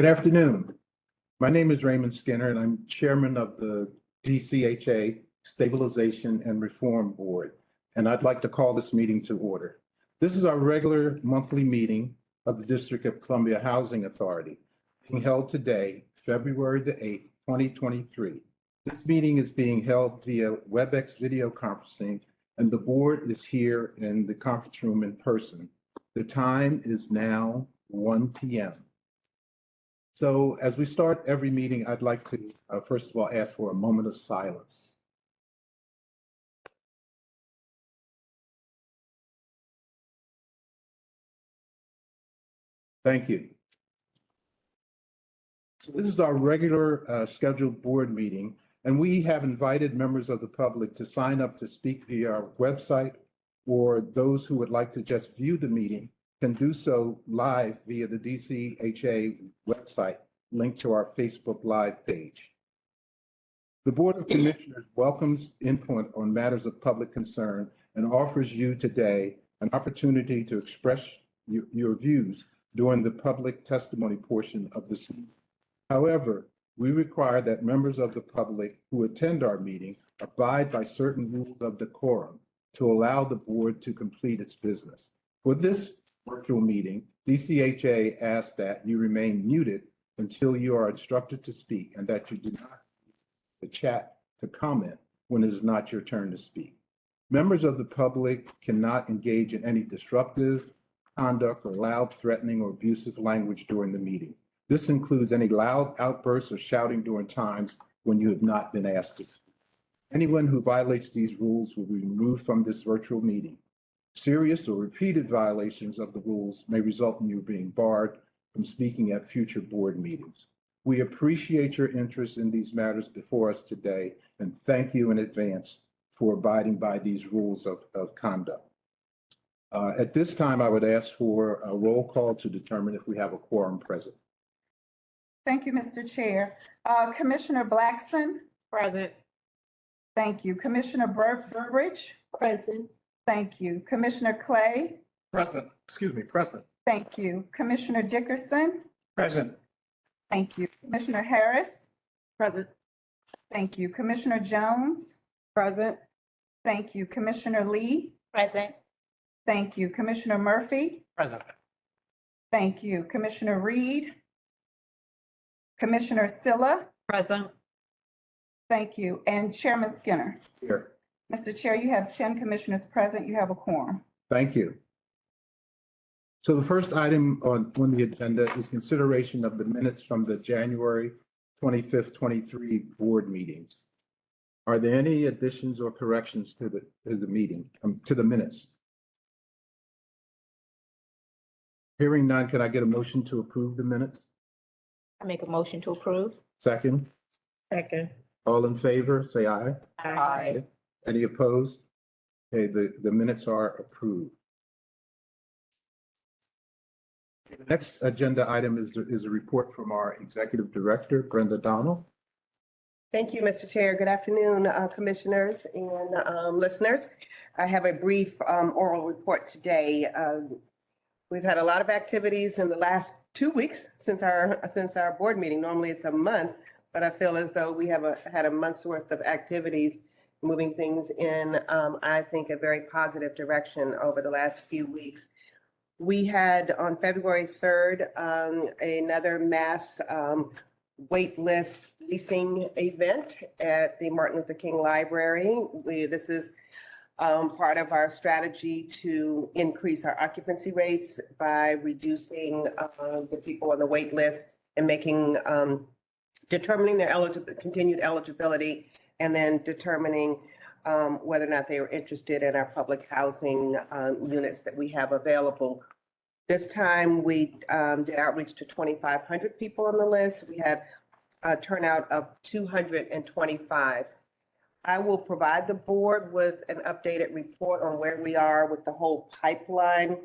Good afternoon. My name is Raymond Skinner, and I'm chairman of the DCHA Stabilization and Reform Board, and I'd like to call this meeting to order. This is our regular monthly meeting of the District of Columbia Housing Authority, being held today, February the 8th, 2023. This meeting is being held via WebEx video conferencing, and the board is here in the conference room in person. The time is now 1 p.m. So as we start every meeting, I'd like to first of all ask for a moment of silence. Thank you. So this is our regular scheduled board meeting, and we have invited members of the public to sign up to speak via our website, or those who would like to just view the meeting can do so live via the DCHA website linked to our Facebook Live page. The Board of Commissioners welcomes input on matters of public concern and offers you today an opportunity to express your views during the public testimony portion of this meeting. However, we require that members of the public who attend our meeting abide by certain rules of decorum to allow the board to complete its business. For this virtual meeting, DCHA asks that you remain muted until you are instructed to speak, and that you do not use the chat to comment when it is not your turn to speak. Members of the public cannot engage in any disruptive conduct or loud, threatening, or abusive language during the meeting. This includes any loud outbursts or shouting during times when you have not been asked to. Anyone who violates these rules will be removed from this virtual meeting. Serious or repeated violations of the rules may result in you being barred from speaking at future board meetings. We appreciate your interest in these matters before us today, and thank you in advance for abiding by these rules of conduct. At this time, I would ask for a roll call to determine if we have a quorum present. Thank you, Mr. Chair. Commissioner Blackson? Present. Thank you. Commissioner Burbridge? Present. Thank you. Commissioner Clay? Present. Present. Thank you. Commissioner Dickerson? Present. Thank you. Commissioner Harris? Present. Thank you. Commissioner Jones? Present. Thank you. Commissioner Lee? Present. Thank you. Commissioner Murphy? Present. Thank you. Commissioner Reed? Commissioner Silla? Present. Thank you. And Chairman Skinner? Here. Mr. Chair, you have 10 commissioners present. You have a quorum. Thank you. So the first item on the agenda is consideration of the minutes from the January 25th, 23 board meetings. Are there any additions or corrections to the meeting, to the minutes? Hearing none, can I get a motion to approve the minutes? I make a motion to approve. Second, Second. all in favor, say aye. Aye. Any opposed? Okay, the minutes are approved. The next agenda item is a report from our Executive Director, Brenda Donnell. Thank you, Mr. Chair. Good afternoon, commissioners and listeners. I have a brief oral report today. We've had a lot of activities in the last 2 weeks since our board meeting. Normally it's a month, but I feel as though we have had a month's worth of activities moving things in, I think, a very positive direction over the last few weeks. We had on February 3rd, another mass wait list leasing event at the Martin Luther King Library. This is part of our strategy to increase our occupancy rates by reducing the people on the wait list and determining their continued eligibility, and then determining whether or not they were interested in our public housing units that we have available. This time we did outreach to 2,500 people on the list. We had a turnout of 225. I will provide the board with an updated report on where we are with the whole pipeline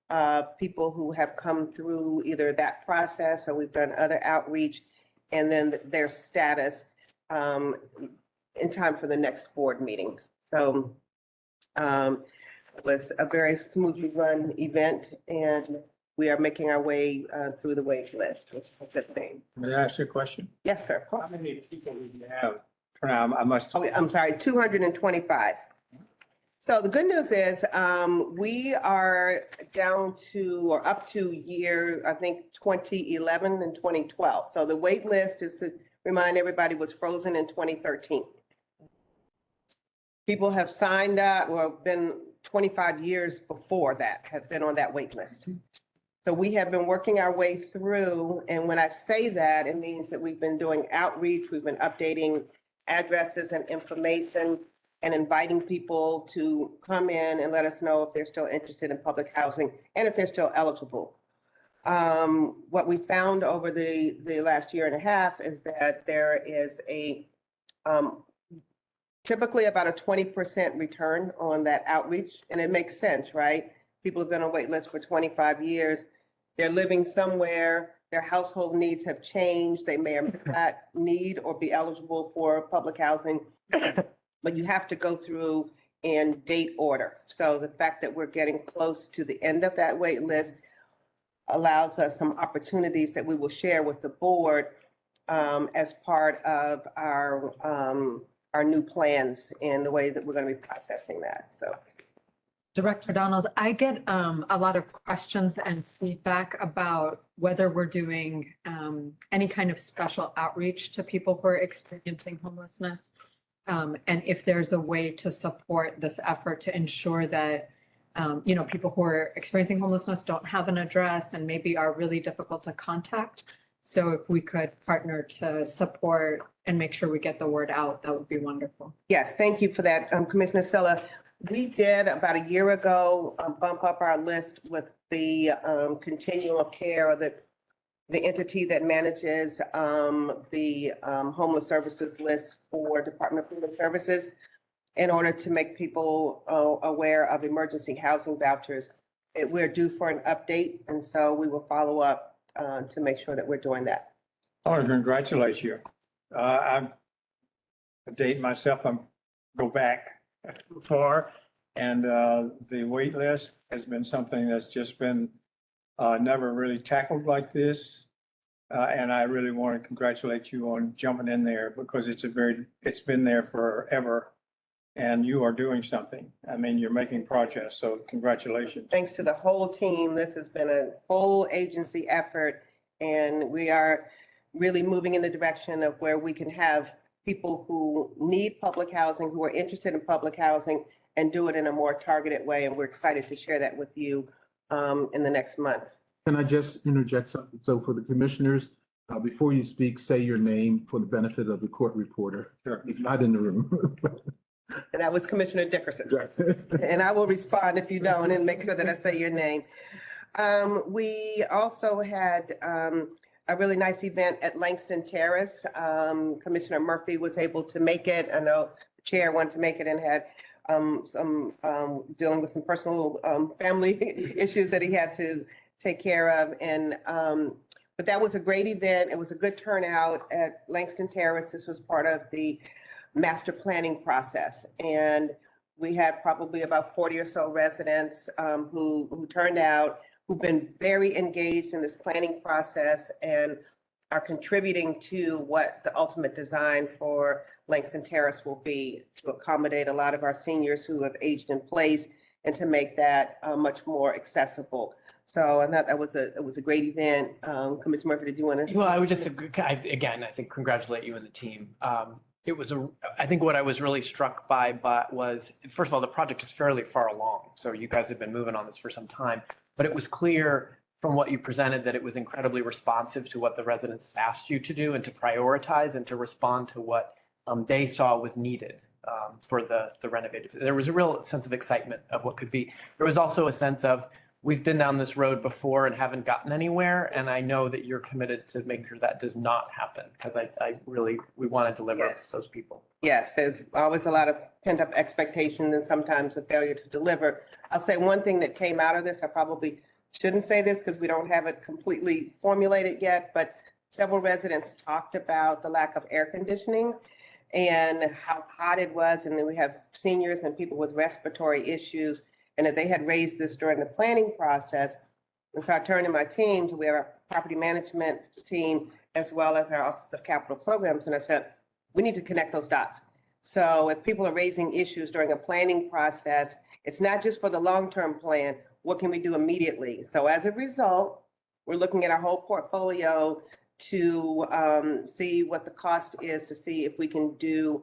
of people who have come through either that process or we've done other outreach, and then their status in time for the next board meeting. So it was a very smoothly run event, and we are making our way through the wait list, which is a good thing. May I ask you a question? Yes, sir. How many people do you have? I must, Oh, I'm sorry, 225. So the good news is, we are down to, or up to year, I think, 2011 and 2012. So the wait list, is to remind everybody, was frozen in 2013. People have signed up, or been 25 years before that, have been on that wait list. So we have been working our way through, and when I say that, it means that we've been doing outreach, we've been updating addresses and information, and inviting people to come in and let us know if they're still interested in public housing and if they're still eligible. What we found over the last year and a half is that there is typically about a 20% return on that outreach, and it makes sense, right? People have been on wait lists for 25 years. They're living somewhere, their household needs have changed. They may or may not need or be eligible for public housing, but you have to go through in date order. So the fact that we're getting close to the end of that wait list allows us some opportunities that we will share with the board as part of our new plans and the way that we're going to be processing that. So. Director Donald, I get a lot of questions and feedback about whether we're doing any kind of special outreach to people who are experiencing homelessness. And if there's a way to support this effort to ensure that, people who are experiencing homelessness don't have an address and maybe are really difficult to contact. So if we could partner to support and make sure we get the word out, that would be wonderful. Yes, thank you for that, Commissioner Silla. We did about a year ago bump up our list with the continuum of care, or the entity that manages the homeless services list for Department of Human Services, in order to make people aware of emergency housing vouchers. We're due for an update, and so we will follow up to make sure that we're doing that. I want to congratulate you. I'm a date myself, go back far, and the wait list has been something that's just been never really tackled like this. And I really want to congratulate you on jumping in there, because it's been there forever, and you are doing something. I mean, you're making progress, so congratulations. Thanks to the whole team. This has been a whole agency effort, and we are really moving in the direction of where we can have people who need public housing, who are interested in public housing, and do it in a more targeted way. And we're excited to share that with you in the next month. Can I just interject something? So for the commissioners, before you speak, say your name for the benefit of the court reporter. Sure. He's not in the room. And that was Commissioner Dickerson. And I will respond if you don't, and make sure that I say your name. We also had a really nice event at Langston Terrace. Commissioner Murphy was able to make it. I know the chair wanted to make it and had some dealing with some personal family issues that he had to take care of. And but that was a great event. It was a good turnout at Langston Terrace. This was part of the master planning process. And we had probably about 40 or so residents who turned out, who've been very engaged in this planning process and are contributing to what the ultimate design for Langston Terrace will be, to accommodate a lot of our seniors who have aged in place and to make that much more accessible. So I thought that was a great event. Commissioner Murphy, did you want to? Well, I would just, again, I think congratulate you and the team. I think what I was really struck by was, first of all, the project is fairly far along. So you guys have been moving on this for some time, but it was clear from what you presented that it was incredibly responsive to what the residents asked you to do and to prioritize and to respond to what they saw was needed for the renovated. There was a real sense of excitement of what could be. There was also a sense of, we've been down this road before and haven't gotten anywhere. And I know that you're committed to making sure that does not happen, because we want to deliver Yes. those people. Yes, there's always a lot of pent up expectation and sometimes a failure to deliver. I'll say one thing that came out of this, I probably shouldn't say this because we don't have it completely formulated yet, but several residents talked about the lack of air conditioning and how hot it was. And then we have seniors and people with respiratory issues, and that they had raised this during the planning process. And so I turned to my team, we have our property management team, as well as our Office of Capital Programs, and I said, we need to connect those dots. So if people are raising issues during a planning process, it's not just for the long-term plan, what can we do immediately? So as a result, we're looking at our whole portfolio to see what the cost is, to see if we can do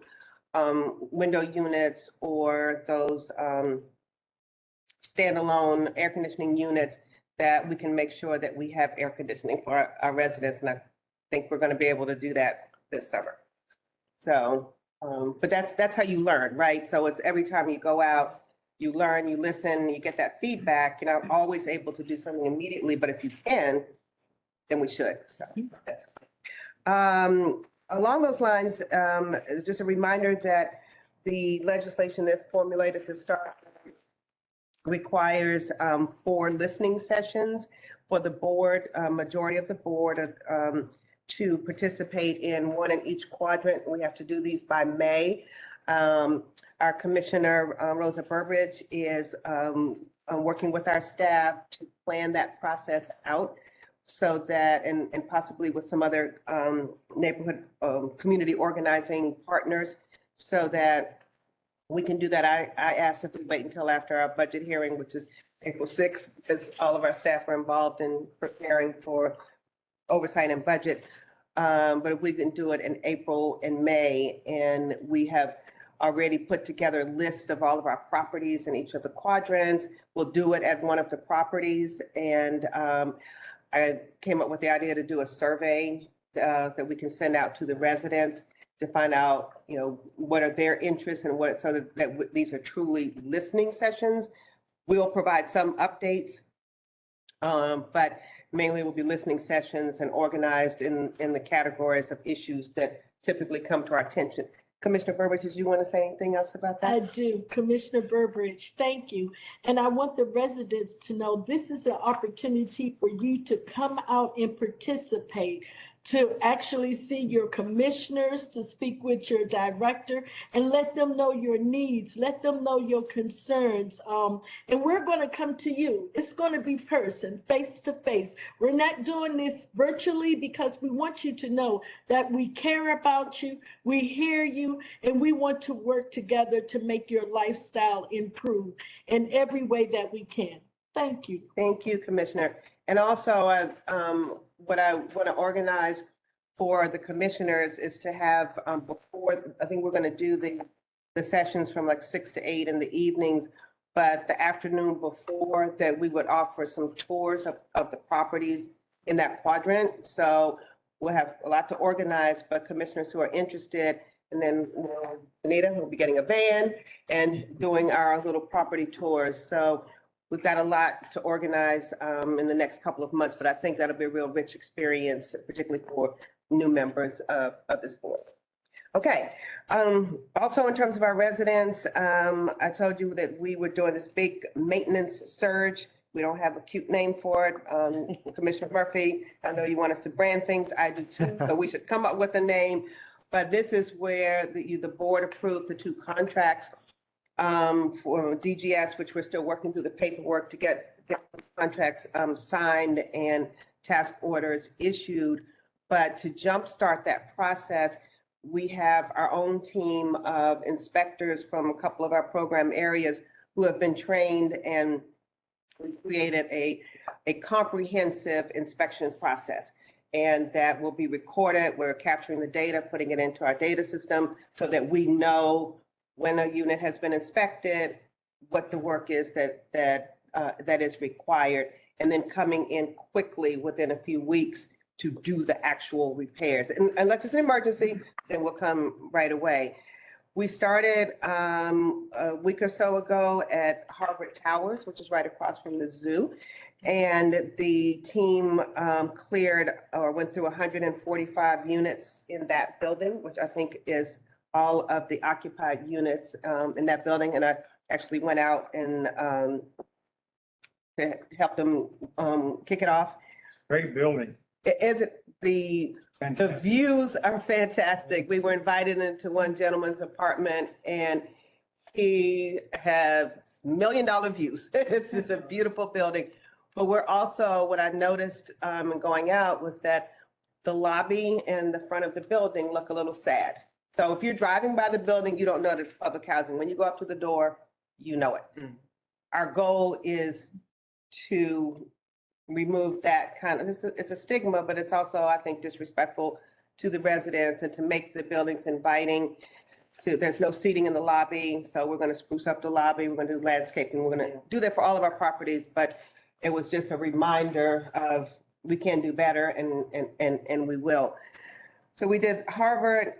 window units or those standalone air conditioning units that we can make sure that we have air conditioning for our residents. And I think we're going to be able to do that this summer. So, but that's how you learn, right? So it's every time you go out, you learn, you listen, you get that feedback. You're not always able to do something immediately, but if you can, then we should. So that's along those lines, just a reminder that the legislation that formulated to start requires 4 listening sessions for the board, majority of the board to participate in 1 in each quadrant. We have to do these by May. Our Commissioner, Rosa Burbridge, is working with our staff to plan that process out so that, and possibly with some other neighborhood community organizing partners, so that we can do that. I asked if we wait until after our budget hearing, which is April 6th, because all of our staff are involved in preparing for oversight and budget. But if we can do it in April and May, and we have already put together lists of all of our properties in each of the quadrants, we'll do it at one of the properties. And I came up with the idea to do a survey that we can send out to the residents to find out, you know, what are their interests and what, so that these are truly listening sessions. We'll provide some updates, but mainly will be listening sessions and organized in the categories of issues that typically come to our attention. Commissioner Burbridge, did you want to say anything else about that? I do. Commissioner Burbridge, thank you. And I want the residents to know this is an opportunity for you to come out and participate, to actually see your commissioners, to speak with your director, and let them know your needs, let them know your concerns. And we're going to come to you. It's going to be person, face to face. We're not doing this virtually because we want you to know that we care about you, we hear you, and we want to work together to make your lifestyle improve in every way that we can. Thank you. Thank you, Commissioner. And also, as what I want to organize for the commissioners is to have before, I think we're going to do the sessions from like 6 to 8 in the evenings, but the afternoon before that we would offer some tours of the properties in that quadrant. So we'll have a lot to organize, but commissioners who are interested, and then Anita will be getting a van and doing our little property tours. So we've got a lot to organize in the next couple of months, but I think that'll be a real rich experience, particularly for new members of this board. Okay. Also, in terms of our residents, I told you that we were doing this big maintenance surge. We don't have a cute name for it. Commissioner Murphy, I know you want us to brand things. I do too. So we should come up with a name. But this is where the board approved the 2 contracts for DGS, which we're still working through the paperwork to get those contracts signed and task orders issued. But to jumpstart that process, we have our own team of inspectors from a couple of our program areas who have been trained, and we created a comprehensive inspection process. And that will be recorded. We're capturing the data, putting it into our data system so that we know when a unit has been inspected, what the work is that is required, and then coming in quickly within a few weeks to do the actual repairs. And unless it's an emergency, then we'll come right away. We started a week or so ago at Harvard Towers, which is right across from the zoo. And the team cleared or went through 145 units in that building, which I think is all of the occupied units in that building. And I actually went out and helped them kick it off. Great building. The Fantastic. views are fantastic. We were invited into one gentleman's apartment and he has $1 million views. It's just a beautiful building. But we're also, what I noticed in going out was that the lobby and the front of the building look a little sad. So if you're driving by the building, you don't know that it's public housing. When you go up to the door, you know it. Our goal is to remove that kind of, it's a stigma, but it's also, I think, disrespectful to the residents and to make the buildings inviting. There's no seating in the lobby, so we're going to spruce up the lobby. We're going to do landscaping. We're going to do that for all of our properties, but it was just a reminder of we can do better and we will. So we did Harvard.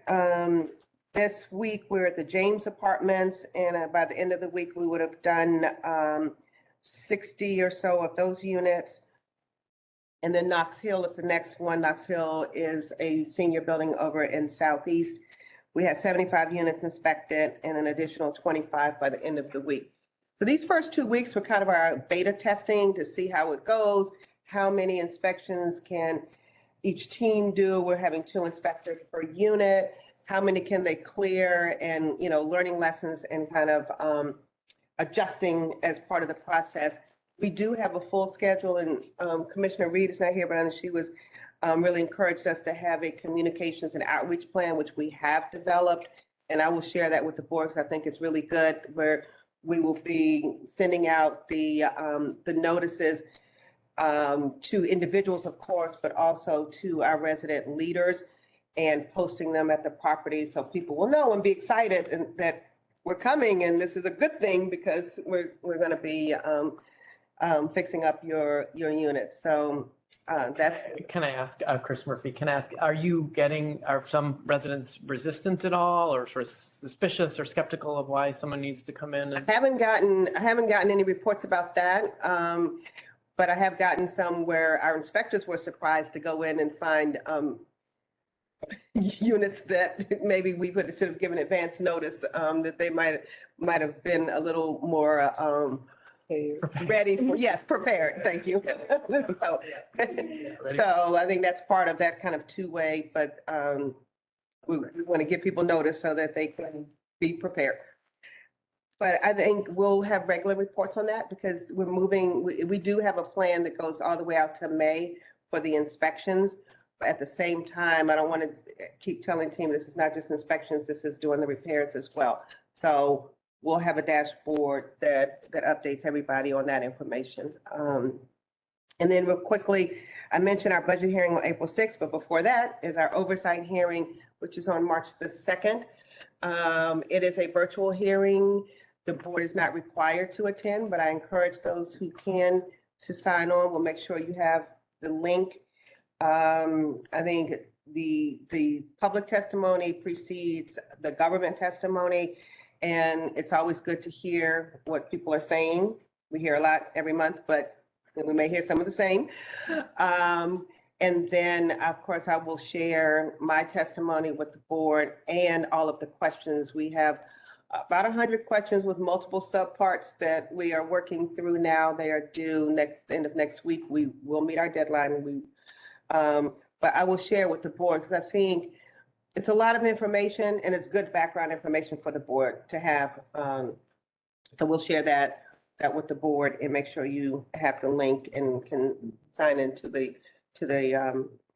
This week, we're at the James Apartments, and by the end of the week, we would have done 60 or so of those units. And then Knox Hill is the next one. Knox Hill is a senior building over in Southeast. We had 75 units inspected and an additional 25 by the end of the week. So these first 2 weeks were kind of our beta testing to see how it goes, how many inspections can each team do. We're having 2 inspectors per unit. How many can they clear, and, you know, learning lessons and kind of adjusting as part of the process. We do have a full schedule, and Commissioner Reed is not here, but I know she was really encouraged us to have a communications and outreach plan, which we have developed. And I will share that with the board because I think it's really good, where we will be sending out the notices to individuals, of course, but also to our resident leaders, and posting them at the property so people will know and be excited and that we're coming and this is a good thing because we're going to be fixing up your units. So that's. Can I ask, Chris Murphy, can I ask, are some residents resistant at all, or sort of suspicious or skeptical of why someone needs to come in? I haven't gotten any reports about that. But I have gotten some where our inspectors were surprised to go in and find units that maybe we should have given advance notice, that they might have been a little more ready for, yes, prepared, thank you. So I think that's part of that kind of two-way, but we want to give people notice so that they can be prepared. But I think we'll have regular reports on that because we're moving, we do have a plan that goes all the way out to May for the inspections. But at the same time, I don't want to keep telling team this is not just inspections, this is doing the repairs as well. So we'll have a dashboard that updates everybody on that information. And then real quickly, I mentioned our budget hearing on April 6th, but before that is our oversight hearing, which is on March the 2nd. It is a virtual hearing. The board is not required to attend, but I encourage those who can to sign on. We'll make sure you have the link. I think the public testimony precedes the government testimony, and it's always good to hear what people are saying. We hear a lot every month, but we may hear some of the same. And then, of course, I will share my testimony with the board and all of the questions. We have about 100 questions with multiple subparts that we are working through now. They are due end of next week. We will meet our deadline. But I will share with the board because I think it's a lot of information and it's good background information for the board to have. So we'll share that with the board and make sure you have the link and can sign into the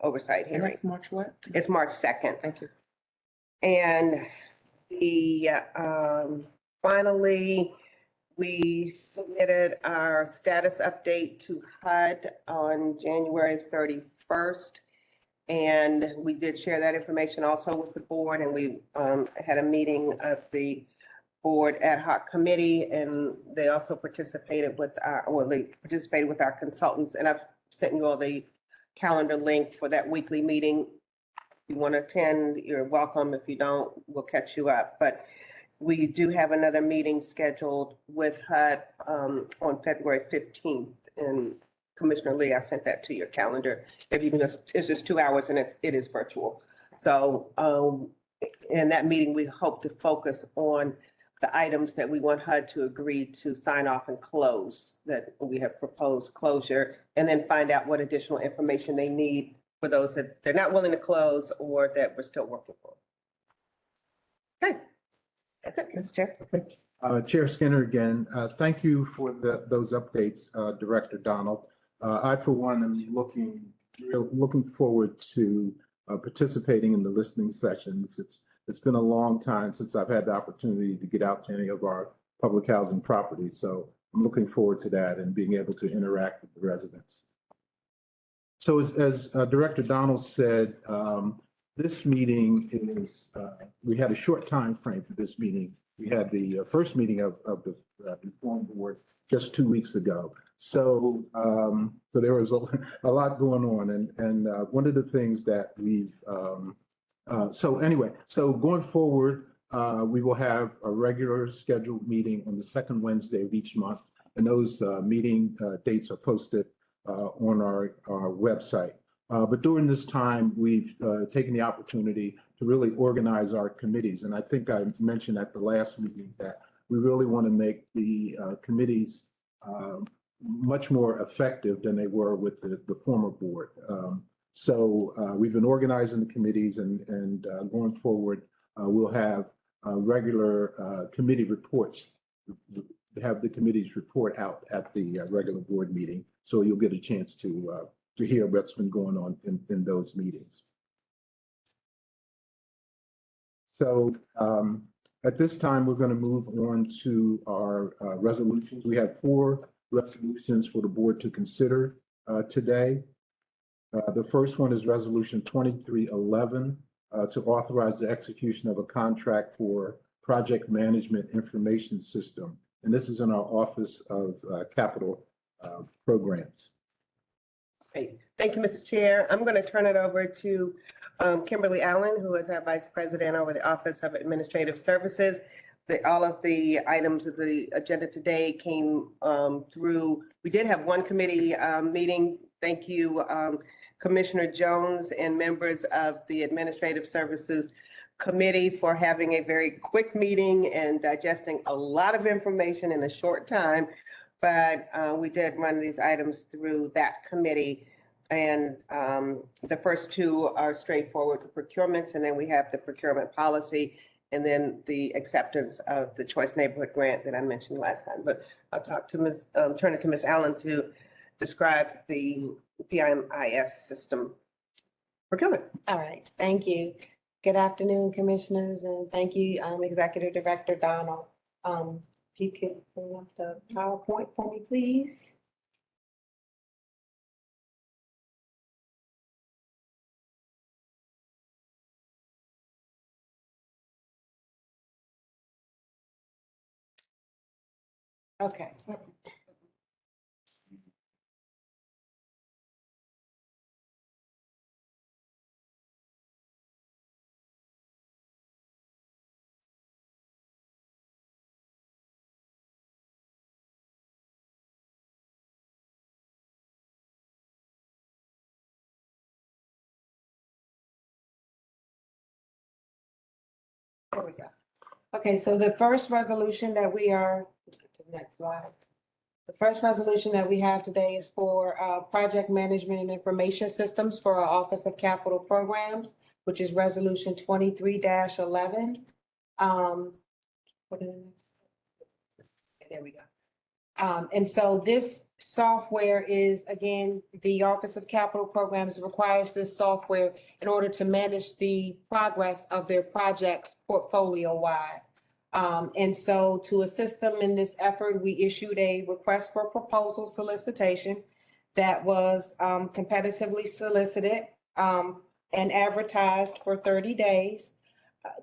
oversight hearing. Next March what? It's March 2nd. Thank you. And finally, we submitted our status update to HUD on January 31st. And we did share that information also with the board, and we had a meeting of the board ad hoc committee, and they also participated with our consultants. And I've sent you all the calendar link for that weekly meeting. If you want to attend, you're welcome. If you don't, we'll catch you up. But we do have another meeting scheduled with HUD on February 15th. And Commissioner Lee, I sent that to your calendar. If you can it's just 2 hours and it is virtual. So in that meeting, we hope to focus on the items that we want HUD to agree to sign off and close, that we have proposed closure, and then find out what additional information they need for those that they're not willing to close or that we're still working for. Okay. That's it, Mr. Chair. Chair Skinner again, thank you for those updates, Director Donald. I, for one, am looking forward to participating in the listening sessions. It's been a long time since I've had the opportunity to get out to any of our public housing properties. So I'm looking forward to that and being able to interact with the residents. So as Director Donald said, this meeting is, we had a short time frame for this meeting. We had the first meeting of the Reform Board just 2 weeks ago. So so there was a lot going on. And one of the things that we've, so going forward, we will have a regular scheduled meeting on the second Wednesday of each month. And those meeting dates are posted on our website. But during this time, we've taken the opportunity to really organize our committees. And I think I mentioned at the last meeting that we really want to make the committees much more effective than they were with the former board. So we've been organizing the committees, and going forward, we'll have regular committee reports, have the committees report out at the regular board meeting. So you'll get a chance to hear what's been going on in those meetings. So at this time, we're going to move on to our resolutions. We have 4 resolutions for the board to consider today. The first one is Resolution 2311 to authorize the execution of a contract for Project Management Information System. And this is in our Office of Capital Programs. Great. Thank you, Mr. Chair. I'm going to turn it over to Kimberly Allen, who is our Vice President over the Office of Administrative Services. All of the items of the agenda today came through. We did have one committee meeting. Thank you, Commissioner Jones and members of the Administrative Services Committee for having a very quick meeting and digesting a lot of information in a short time. But we did run these items through that committee. And the first 2 are straightforward procurements, and then we have the procurement policy, and then the acceptance of the Choice Neighborhood Grant that I mentioned last time. But I'll turn it to Ms. Allen to describe the PMIS system procurement. All right, thank you. Good afternoon, commissioners, and thank you, Executive Director Donald. If you could bring up the PowerPoint for me, please. Okay. There we go. Okay, so the first resolution that we are, to the next slide. The first resolution that we have today is for project management and information systems for our Office of Capital Programs, which is Resolution 23-11. There we go. And so this software is, again, the Office of Capital Programs requires this software in order to manage the progress of their projects portfolio-wide. And so to assist them in this effort, we issued a request for proposal solicitation that was competitively solicited and advertised for 30 days.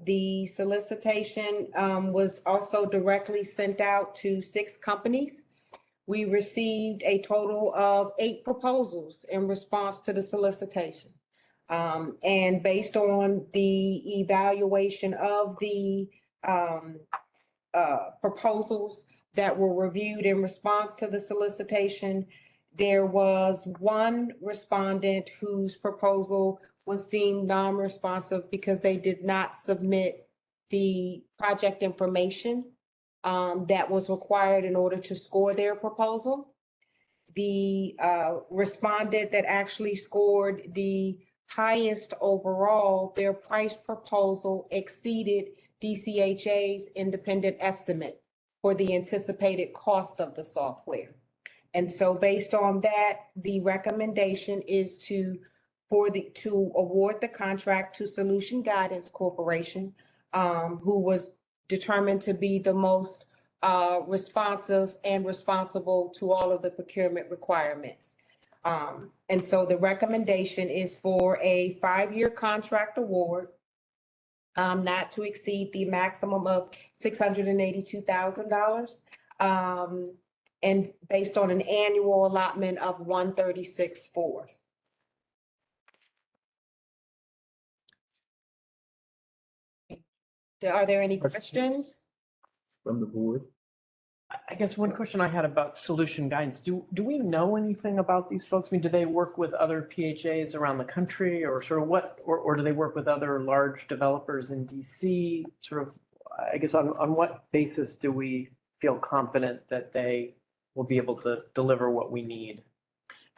The solicitation was also directly sent out to 6 companies. We received a total of 8 proposals in response to the solicitation. And based on the evaluation of the proposals that were reviewed in response to the solicitation, there was 1 respondent whose proposal was deemed non-responsive because they did not submit the project information that was required in order to score their proposal. The respondent that actually scored the highest overall, their price proposal exceeded DCHA's independent estimate for the anticipated cost of the software. And so based on that, the recommendation is to award the contract to Solution Guidance Corporation, who was determined to be the most responsive and responsible to all of the procurement requirements. And so the recommendation is for a 5-year contract award, not to exceed the maximum of $682,000. And based on an annual allotment of 136.4. Are there any questions? From the board? I guess one question I had about Solution Guidance, do we know anything about these folks? I mean, do they work with other PHAs around the country, or sort of what, or do they work with other large developers in DC? Sort of, I guess on what basis do we feel confident that they will be able to deliver what we need?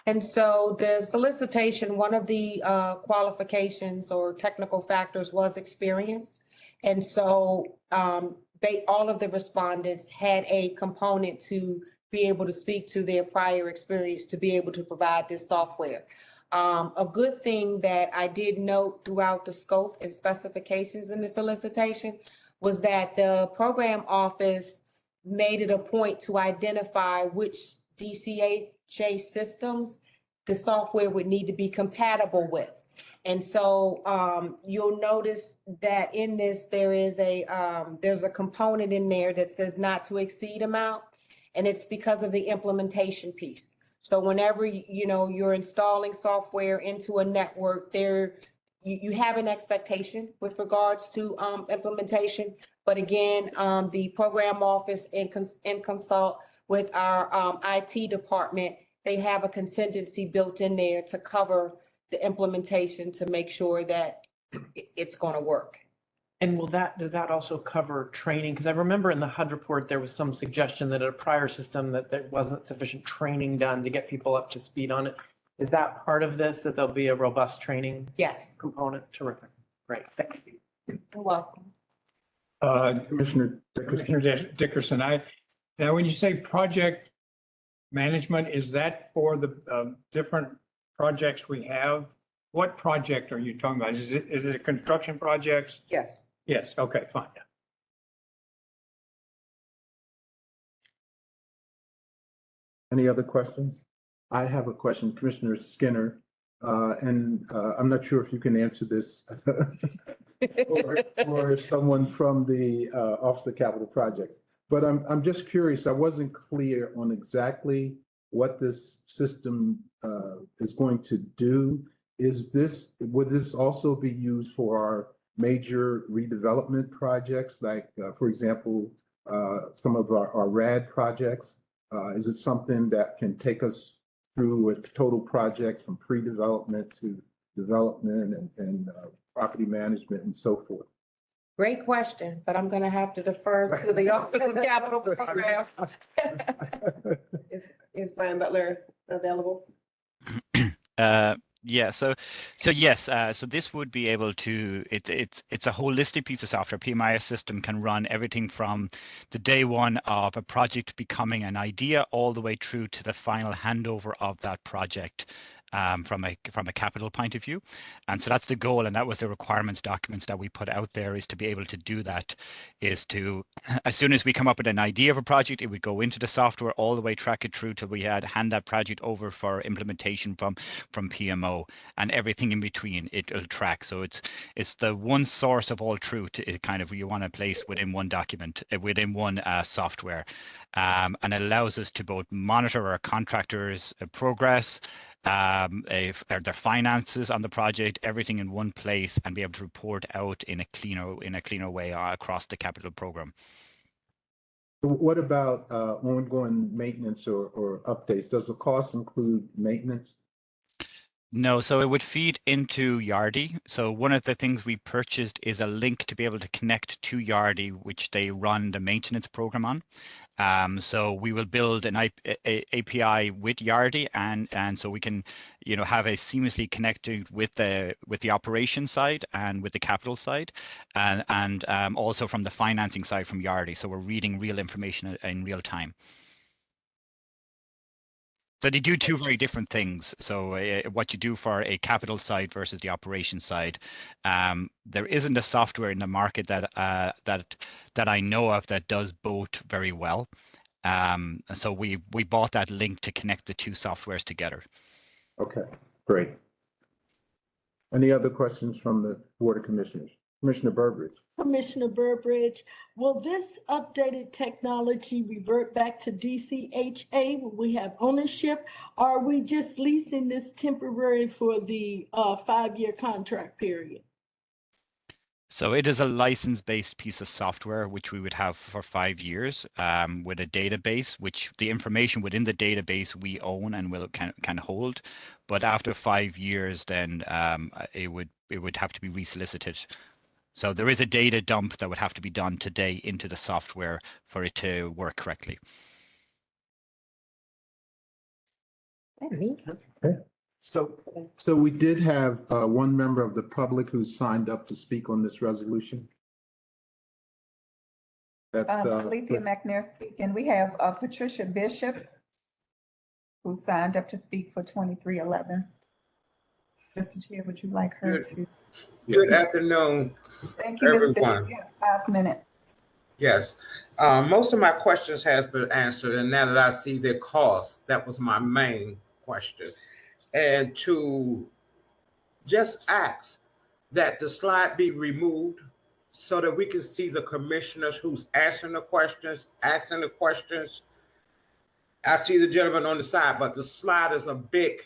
And so the solicitation, one of the qualifications or technical factors was experience. And so all of the respondents had a component to be able to speak to their prior experience to be able to provide this software. A good thing that I did note throughout the scope and specifications in the solicitation was that the program office made it a point to identify which DCHA systems the software would need to be compatible with. And so you'll notice that in this, there's a component in there that says not to exceed amount, and it's because of the implementation piece. So whenever, you're installing software into a network, you have an expectation with regards to implementation. But again, the program office and consult with our IT department, they have a contingency built in there to cover the implementation to make sure that it's going to work. And does that also cover training? Because I remember in the HUD report, there was some suggestion that at a prior system that there wasn't sufficient training done to get people up to speed on it. Is that part of this, that there'll be a robust training Yes. component? Terrific. Great. Thank you. You're welcome. Commissioner Dickerson, now when you say project management, is that for the different projects we have? What project are you talking about? Is it construction projects? Yes. Yes, okay, fine. Any other questions? I have a question, Commissioner Skinner, and I'm not sure if you can answer this or someone from the Office of Capital Projects. But I'm just curious, I wasn't clear on exactly what this system is going to do. Would this also be used for our major redevelopment projects, like, for example, some of our RAD projects? Is it something that can take us through a total project from pre-development to development and property management and so forth? Great question, but I'm going to have to defer to the Office of Capital Programs. Is Brian Butler available? Yeah, so yes, so this would be able to, it's a holistic piece of software. PMIS system can run everything from the day one of a project becoming an idea all the way through to the final handover of that project. From a capital point of view. And so that's the goal, and that was the requirements documents that we put out there, is to be able to do that, is to, as soon as we come up with an idea of a project, it would go into the software, all the way track it through till we hand that project over for implementation from PMO, and everything in between it'll track. So it's the one source of all truth, it kind of, you want to place within one document, within one software, and it allows us to both monitor our contractors' progress, their finances on the project, everything in one place, and be able to report out in a cleaner way across the capital program. What about ongoing maintenance or updates? Does the cost include maintenance? No, so it would feed into Yardi. So one of the things we purchased is a link to be able to connect to Yardi, which they run the maintenance program on. So we will build an API with Yardi, and so we can, have a seamlessly connected with the operation side and with the capital side, and also from the financing side from Yardi. So we're reading real information in real time. So they do two very different things. So what you do for a capital side versus the operation side, there isn't a software in the market that I know of that does both very well. So we bought that link to connect the two softwares together. Okay, great. Any other questions from the Board of Commissioners? Commissioner Burbridge? Commissioner Burbridge, will this updated technology revert back to DCHA when we have ownership? Or are we just leasing this temporary for the 5-year contract period? So it is a license-based piece of software which we would have for 5 years with a database, which the information within the database we own and will can hold. But after 5 years, then it would have to be resolicited. So there is a data dump that would have to be done today into the software for it to work correctly. So we did have one member of the public who signed up to speak on this resolution. That's Alethea McNair speaking. We have Patricia Bishop, who signed up to speak for 2311. Mr. Chair, would you like her to? Good afternoon, Thank you, Ms. Bishop. everyone. You have 5 minutes. Yes, most of my questions has been answered, and now that I see the cost, that was my main question. And to just ask that the slide be removed so that we can see the commissioners who's asking the questions. I see the gentleman on the side, but the slide is a big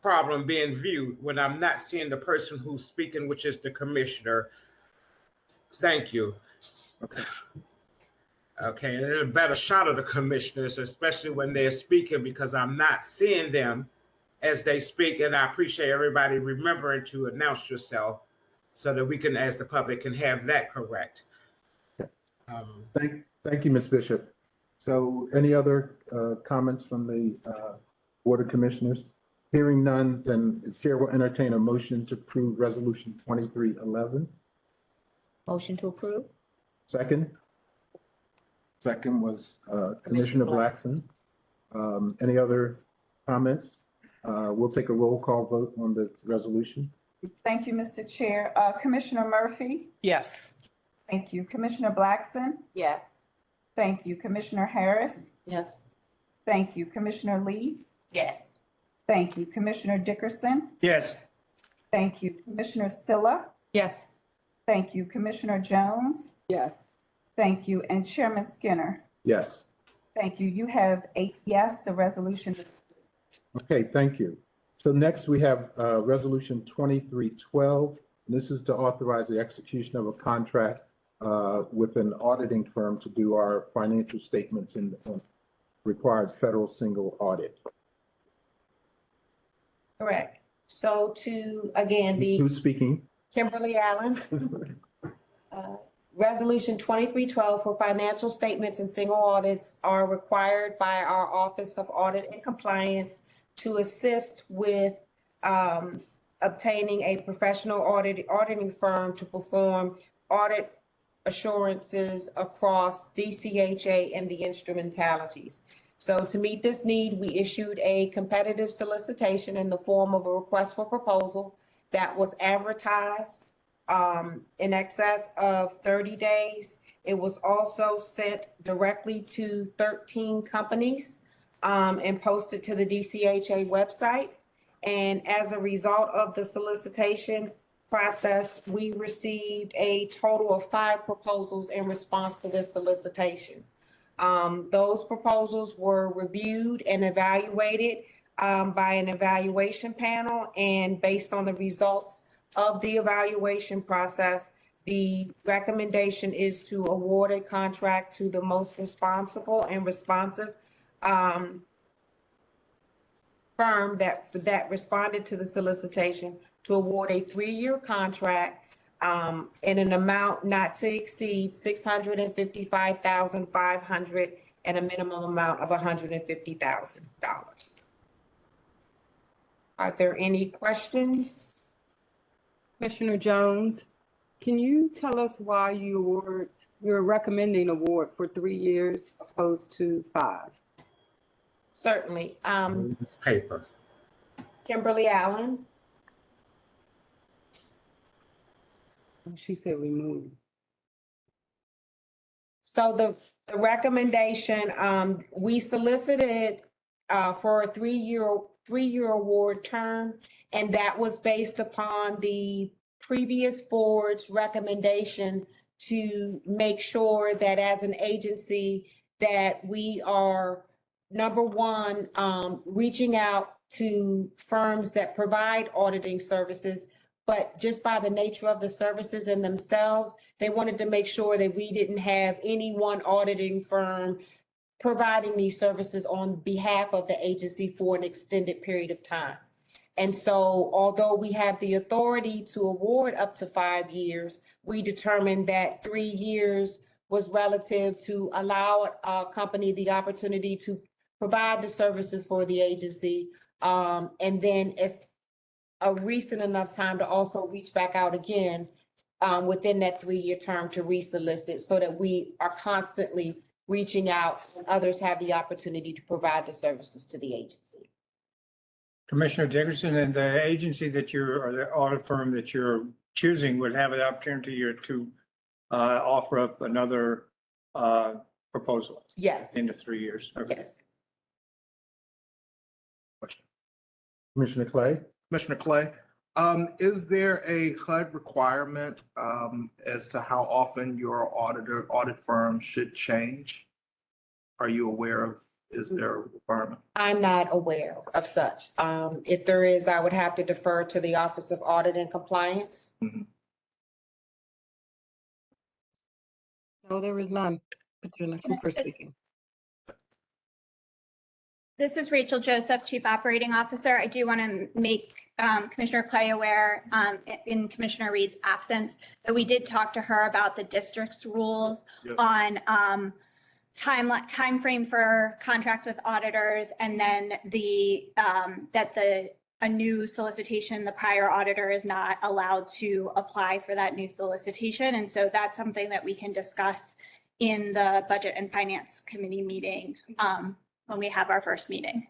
problem being viewed when I'm not seeing the person who's speaking, which is the commissioner. Thank you. Okay, and a better shot of the commissioners, especially when they're speaking, because I'm not seeing them as they speak. And I appreciate everybody remembering to announce yourself so that we can, as the public, can have that correct. Thank you, Ms. Bishop. So any other comments from the Board of Commissioners? Hearing none, then the Chair will entertain a motion to approve Resolution 2311. Motion to approve? Second? Second was Commissioner Blackson. Any other comments? We'll take a roll call vote on the resolution. Thank you, Mr. Chair. Commissioner Murphy? Yes. Thank you. Commissioner Blackson? Yes. Thank you. Commissioner Harris? Yes. Thank you. Commissioner Lee? Yes. Thank you. Commissioner Dickerson? Yes. Thank you. Commissioner Silla? Yes. Thank you. Commissioner Jones? Yes. Thank you. And Chairman Skinner? Yes. Thank you. You have 8 yes, the resolution is. Okay, thank you. So next we have Resolution 2312. This is to authorize the execution of a contract with an auditing firm to do our financial statements in required federal single audit. Correct. So to, again, the Who's speaking? Kimberly Allen. Resolution 2312 for financial statements and single audits are required by our Office of Audit and Compliance to assist with obtaining a professional auditing firm to perform audit assurances across DCHA and the instrumentalities. So to meet this need, we issued a competitive solicitation in the form of a request for proposal that was advertised in excess of 30 days. It was also sent directly to 13 companies and posted to the DCHA website. And as a result of the solicitation process, we received a total of 5 proposals in response to this solicitation. Those proposals were reviewed and evaluated by an evaluation panel, and based on the results of the evaluation process, the recommendation is to award a contract to the most responsible and responsive firm that responded to the solicitation, to award a 3-year contract in an amount not to exceed $655,500 and a minimum amount of $150,000. Are there any questions? Commissioner Jones, can you tell us why you're recommending award for 3 years opposed to 5? Certainly. This paper. Kimberly Allen, She said remove. so the recommendation, we solicited for a three-year award term, and that was based upon the previous board's recommendation to make sure that as an agency that we are, number one, reaching out to firms that provide auditing services, but just by the nature of the services in themselves, they wanted to make sure that we didn't have any one auditing firm providing these services on behalf of the agency for an extended period of time. And so although we have the authority to award up to 5 years, we determined that 3 years was relative to allow a company the opportunity to provide the services for the agency. And then it's a recent enough time to also reach back out again within that 3-year term to resolicit, so that we are constantly reaching out and others have the opportunity to provide the services to the agency. Commissioner Dickerson, and the agency that you're, or the audit firm that you're choosing would have an opportunity to offer up another proposal Yes, into 3 years. Okay. yes. Commissioner Clay? Commissioner Clay, is there a HUD requirement as to how often your audit firm should change? Are you aware of, is there a requirement? I'm not aware of such. If there is, I would have to defer to the Office of Audit and Compliance. No, there is none. Patrina Cooper speaking. This is Rachel Joseph, Chief Operating Officer. I do want to make Commissioner Clay aware, in Commissioner Reed's absence, that we did talk to her about the district's rules on time frame for contracts with auditors, and then a new solicitation, the prior auditor is not allowed to apply for that new solicitation. And so that's something that we can discuss in the Budget and Finance Committee meeting when we have our first meeting.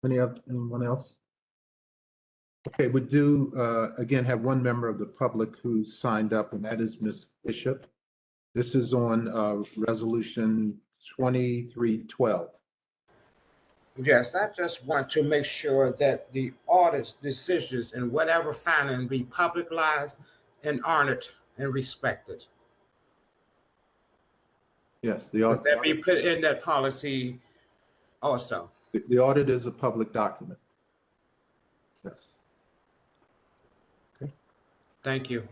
Anyone else? Okay, we do again have one member of the public who signed up, and that is Ms. Bishop. This is on Resolution 2312. Yes, I just want to make sure that the audit decisions and whatever finding be publicized and honored and respected. Yes, Would that be put in that policy also? the audit is a public document. Yes. Thank you.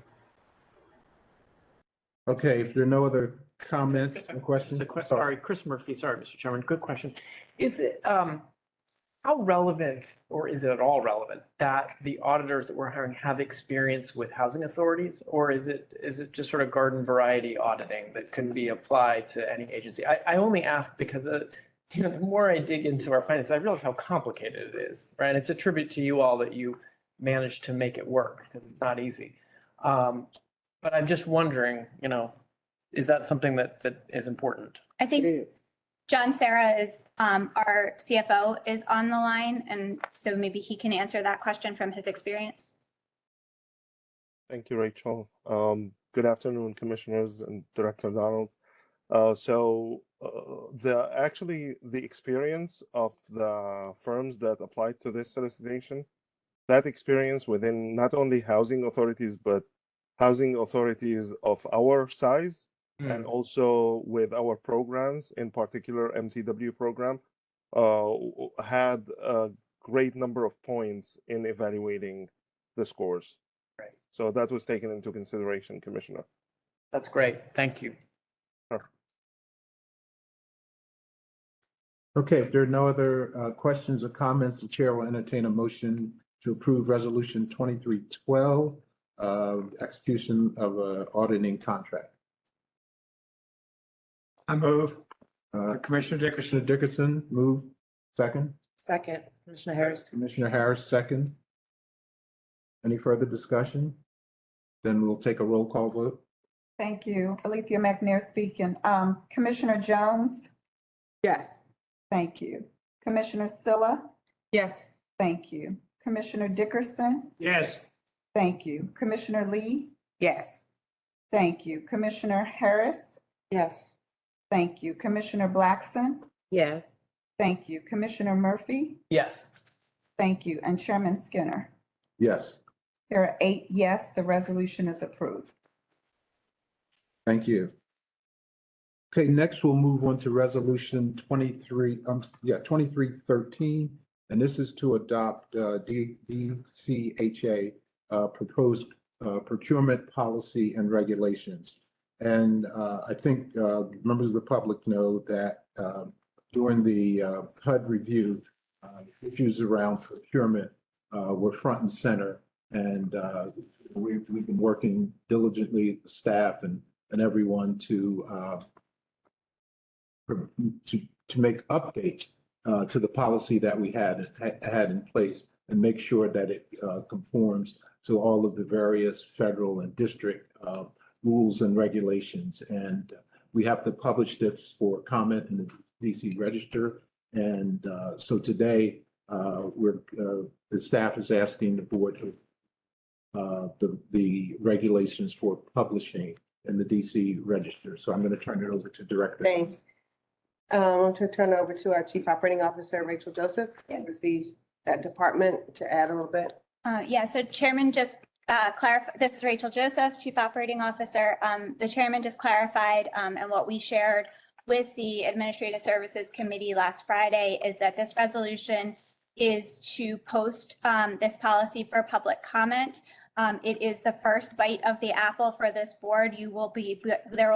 Okay, if there are no other comments or questions. Sorry, Chris Murphy. Sorry, Mr. Chairman. Good question. Is it, how relevant, or is it at all relevant, that the auditors that we're hiring have experience with housing authorities? Or is it just sort of garden variety auditing that can be applied to any agency? I only ask because the more I dig into our finances, I realize how complicated it is, right? It's a tribute to you all that you managed to make it work, because it's not easy. But I'm just wondering, is that something that is important? I think John Sarah is, our CFO, is on the line, and so maybe he can answer that question from his experience. Thank you, Rachel. Good afternoon, commissioners and Director Donald. The experience of the firms that applied to this solicitation, that experience within not only housing authorities, but housing authorities of our size, and also with our programs, in particular MTW program, had a great number of points in evaluating the scores. Right. So that was taken into consideration, Commissioner. That's great. Thank you. Sure. Okay, if there are no other questions or comments, the chair will entertain a motion to approve Resolution 2312, execution of an auditing contract. I move. Commissioner Dickerson. Commissioner Dickerson, move. Second. Second, Commissioner Harris. Commissioner Harris, second. Any further discussion? Then we'll take a roll call vote. Thank you. Alethea McNair speaking. Commissioner Jones, Yes. Thank you. Commissioner Silla? Yes. Thank you. Commissioner Dickerson? Yes. Thank you. Commissioner Lee? Yes. Thank you. Commissioner Harris? Yes. Thank you. Commissioner Blackson? Yes. Thank you. Commissioner Murphy? Yes. Thank you. And Chairman Skinner? Yes, There are 8 yes, the resolution is approved. thank you. Okay, next we'll move on to resolution 2313. And this is to adopt DCHA proposed procurement policy and regulations. And I think members of the public know that during the HUD review, issues around procurement were front and center. And we've been working diligently, the staff and everyone to make updates to the policy that we had in place and make sure that it conforms to all of the various federal and district rules and regulations. And we have to publish this for comment in the DC Register. And so today, the staff is asking the board to the regulations for publishing in the DC Register. So I'm going to turn it over to Director. Thanks. To turn it over to our Chief Operating Officer, Rachel Joseph, and receives that department to add a little bit. Yeah, so Chairman just clarified, this is Rachel Joseph, Chief Operating Officer. The Chairman just clarified, and what we shared with the Administrative Services Committee last Friday is that this resolution is to post this policy for public comment. It is the first bite of the apple for this board. There will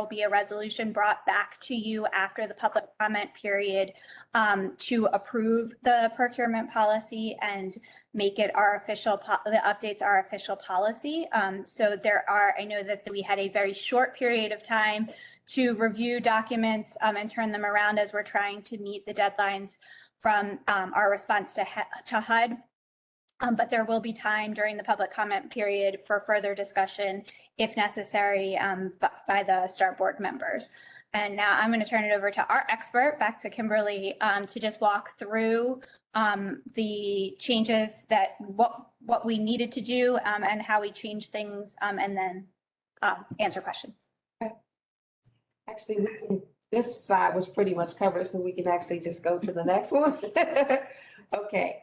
be a resolution brought back to you after the public comment period to approve the procurement policy and make it our official, the updates our official policy. So I know that we had a very short period of time to review documents and turn them around as we're trying to meet the deadlines from our response to HUD. But there will be time during the public comment period for further discussion if necessary by the STAR board members. And now I'm going to turn it over to our expert, back to Kimberly, to just walk through the changes that what we needed to do and how we changed things and then answer questions. Actually, this side was pretty much covered, so we can actually just go to the next one. Okay.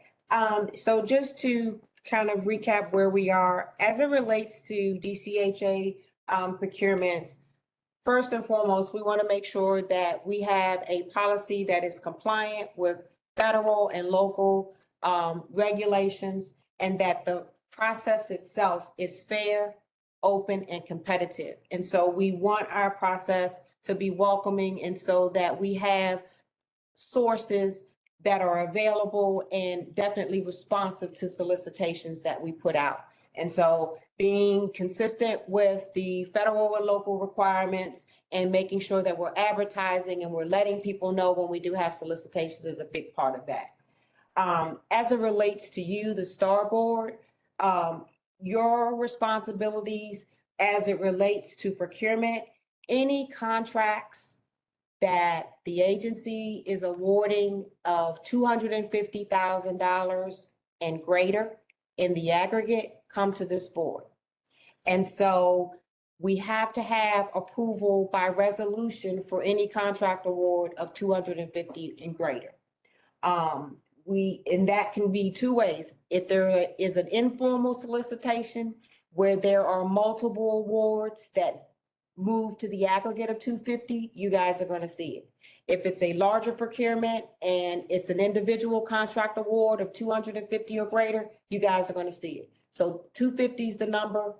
So just to kind of recap where we are, as it relates to DCHA procurements, first and foremost, we want to make sure that we have a policy that is compliant with federal and local regulations, and that the process itself is fair, open, and competitive. And so we want our process to be welcoming, and so that we have sources that are available and definitely responsive to solicitations that we put out. And so being consistent with the federal and local requirements and making sure that we're advertising and we're letting people know when we do have solicitations is a big part of that. As it relates to you, the STAR board, your responsibilities as it relates to procurement, any contracts that the agency is awarding of $250,000 and greater in the aggregate come to this board. And so we have to have approval by resolution for any contract award of 250 and greater. And that can be two ways. If there is an informal solicitation where there are multiple awards that move to the aggregate of 250, you guys are going to see it. If it's a larger procurement and it's an individual contract award of 250 or greater, you guys are going to see it. So 250 is the number.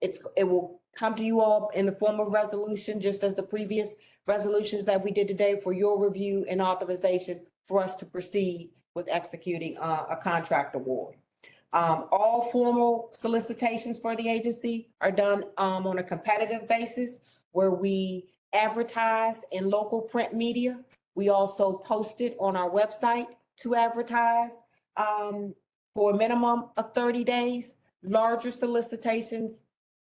It will come to you all in the form of resolution, just as the previous resolutions that we did today, for your review and authorization for us to proceed with executing a contract award. All formal solicitations for the agency are done on a competitive basis, where we advertise in local print media. We also post it on our website to advertise for a minimum of 30 days. Larger solicitations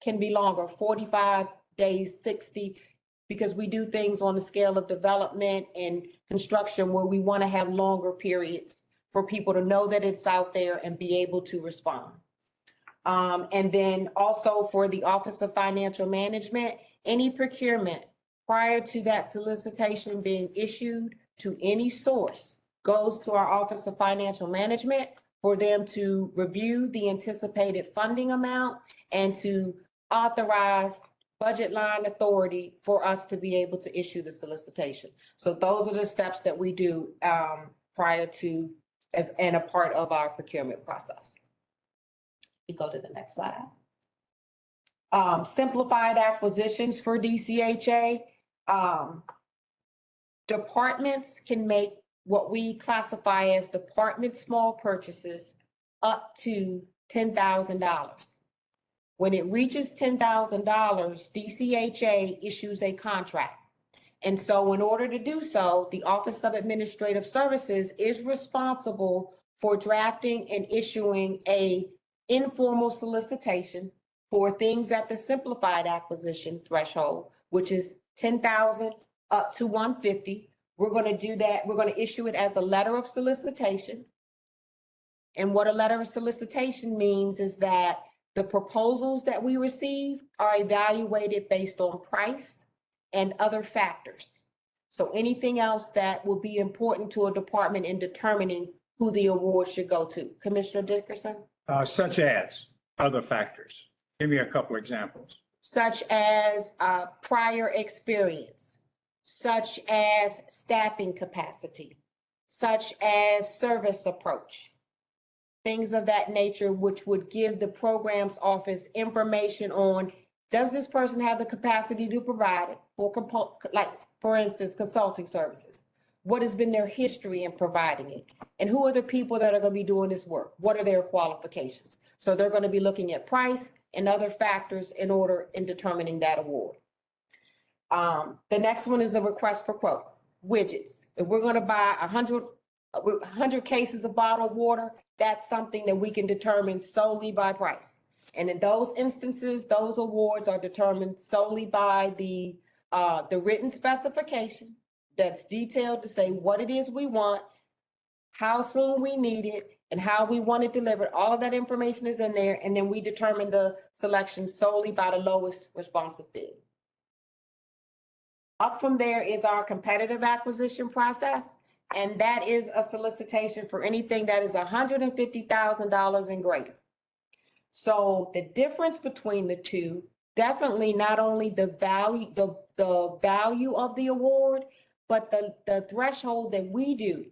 can be longer, 45 days, 60. because we do things on the scale of development and construction where we want to have longer periods for people to know that it's out there and be able to respond. And then also for the Office of Financial Management, any procurement prior to that solicitation being issued to any source goes to our Office of Financial Management for them to review the anticipated funding amount and to authorize budget line authority for us to be able to issue the solicitation. So those are the steps that we do prior to and a part of our procurement process. You go to the next slide. Simplified acquisitions for DCHA. Departments can make what we classify as department small purchases up to $10,000. When it reaches $10,000, DCHA issues a contract. And so in order to do so, the Office of Administrative Services is responsible for drafting and issuing a informal solicitation for things at the simplified acquisition threshold, which is 10,000 up to 150. We're going to do that. We're going to issue it as a letter of solicitation. And what a letter of solicitation means is that the proposals that we receive are evaluated based on price and other factors. So anything else that will be important to a department in determining who the award should go to. Commissioner Dickerson? Such as other factors. Give me a couple examples. Such as prior experience, such as staffing capacity, such as service approach, things of that nature, which would give the programs office information on, does this person have the capacity to provide it for, like, for instance, consulting services? What has been their history in providing it? And who are the people that are going to be doing this work? What are their qualifications? So they're going to be looking at price and other factors in determining that award. The next one is the request for quote, widgets. If we're going to buy 100 cases of bottled water, that's something that we can determine solely by price. And in those instances, those awards are determined solely by the written specification that's detailed to say what it is we want, how soon we need it, and how we want it delivered. All of that information is in there, and then we determine the selection solely by the lowest responsive bid. Up from there is our competitive acquisition process, and that is a solicitation for anything that is $150,000 and greater. So the difference between the two, definitely not only the value, the value of the award, but the threshold that we do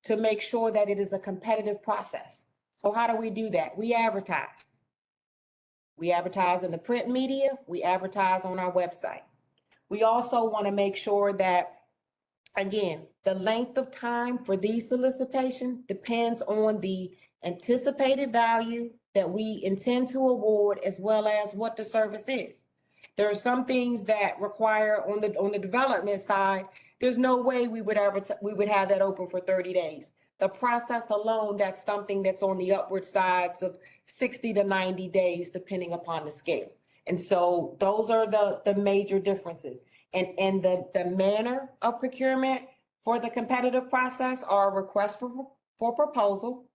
to make sure that it is a competitive process. So how do we do that? We advertise. We advertise in the print media, we advertise on our website. We also want to make sure that, again, the length of time for these solicitations depends on the anticipated value that we intend to award, as well as what the service is. There are some things that require on the development side, there's no way we would have that open for 30 days. The process alone, that's something that's on the upward sides of 60 to 90 days, depending upon the scale. And so those are the major differences. And the manner of procurement for the competitive process are requests for proposal.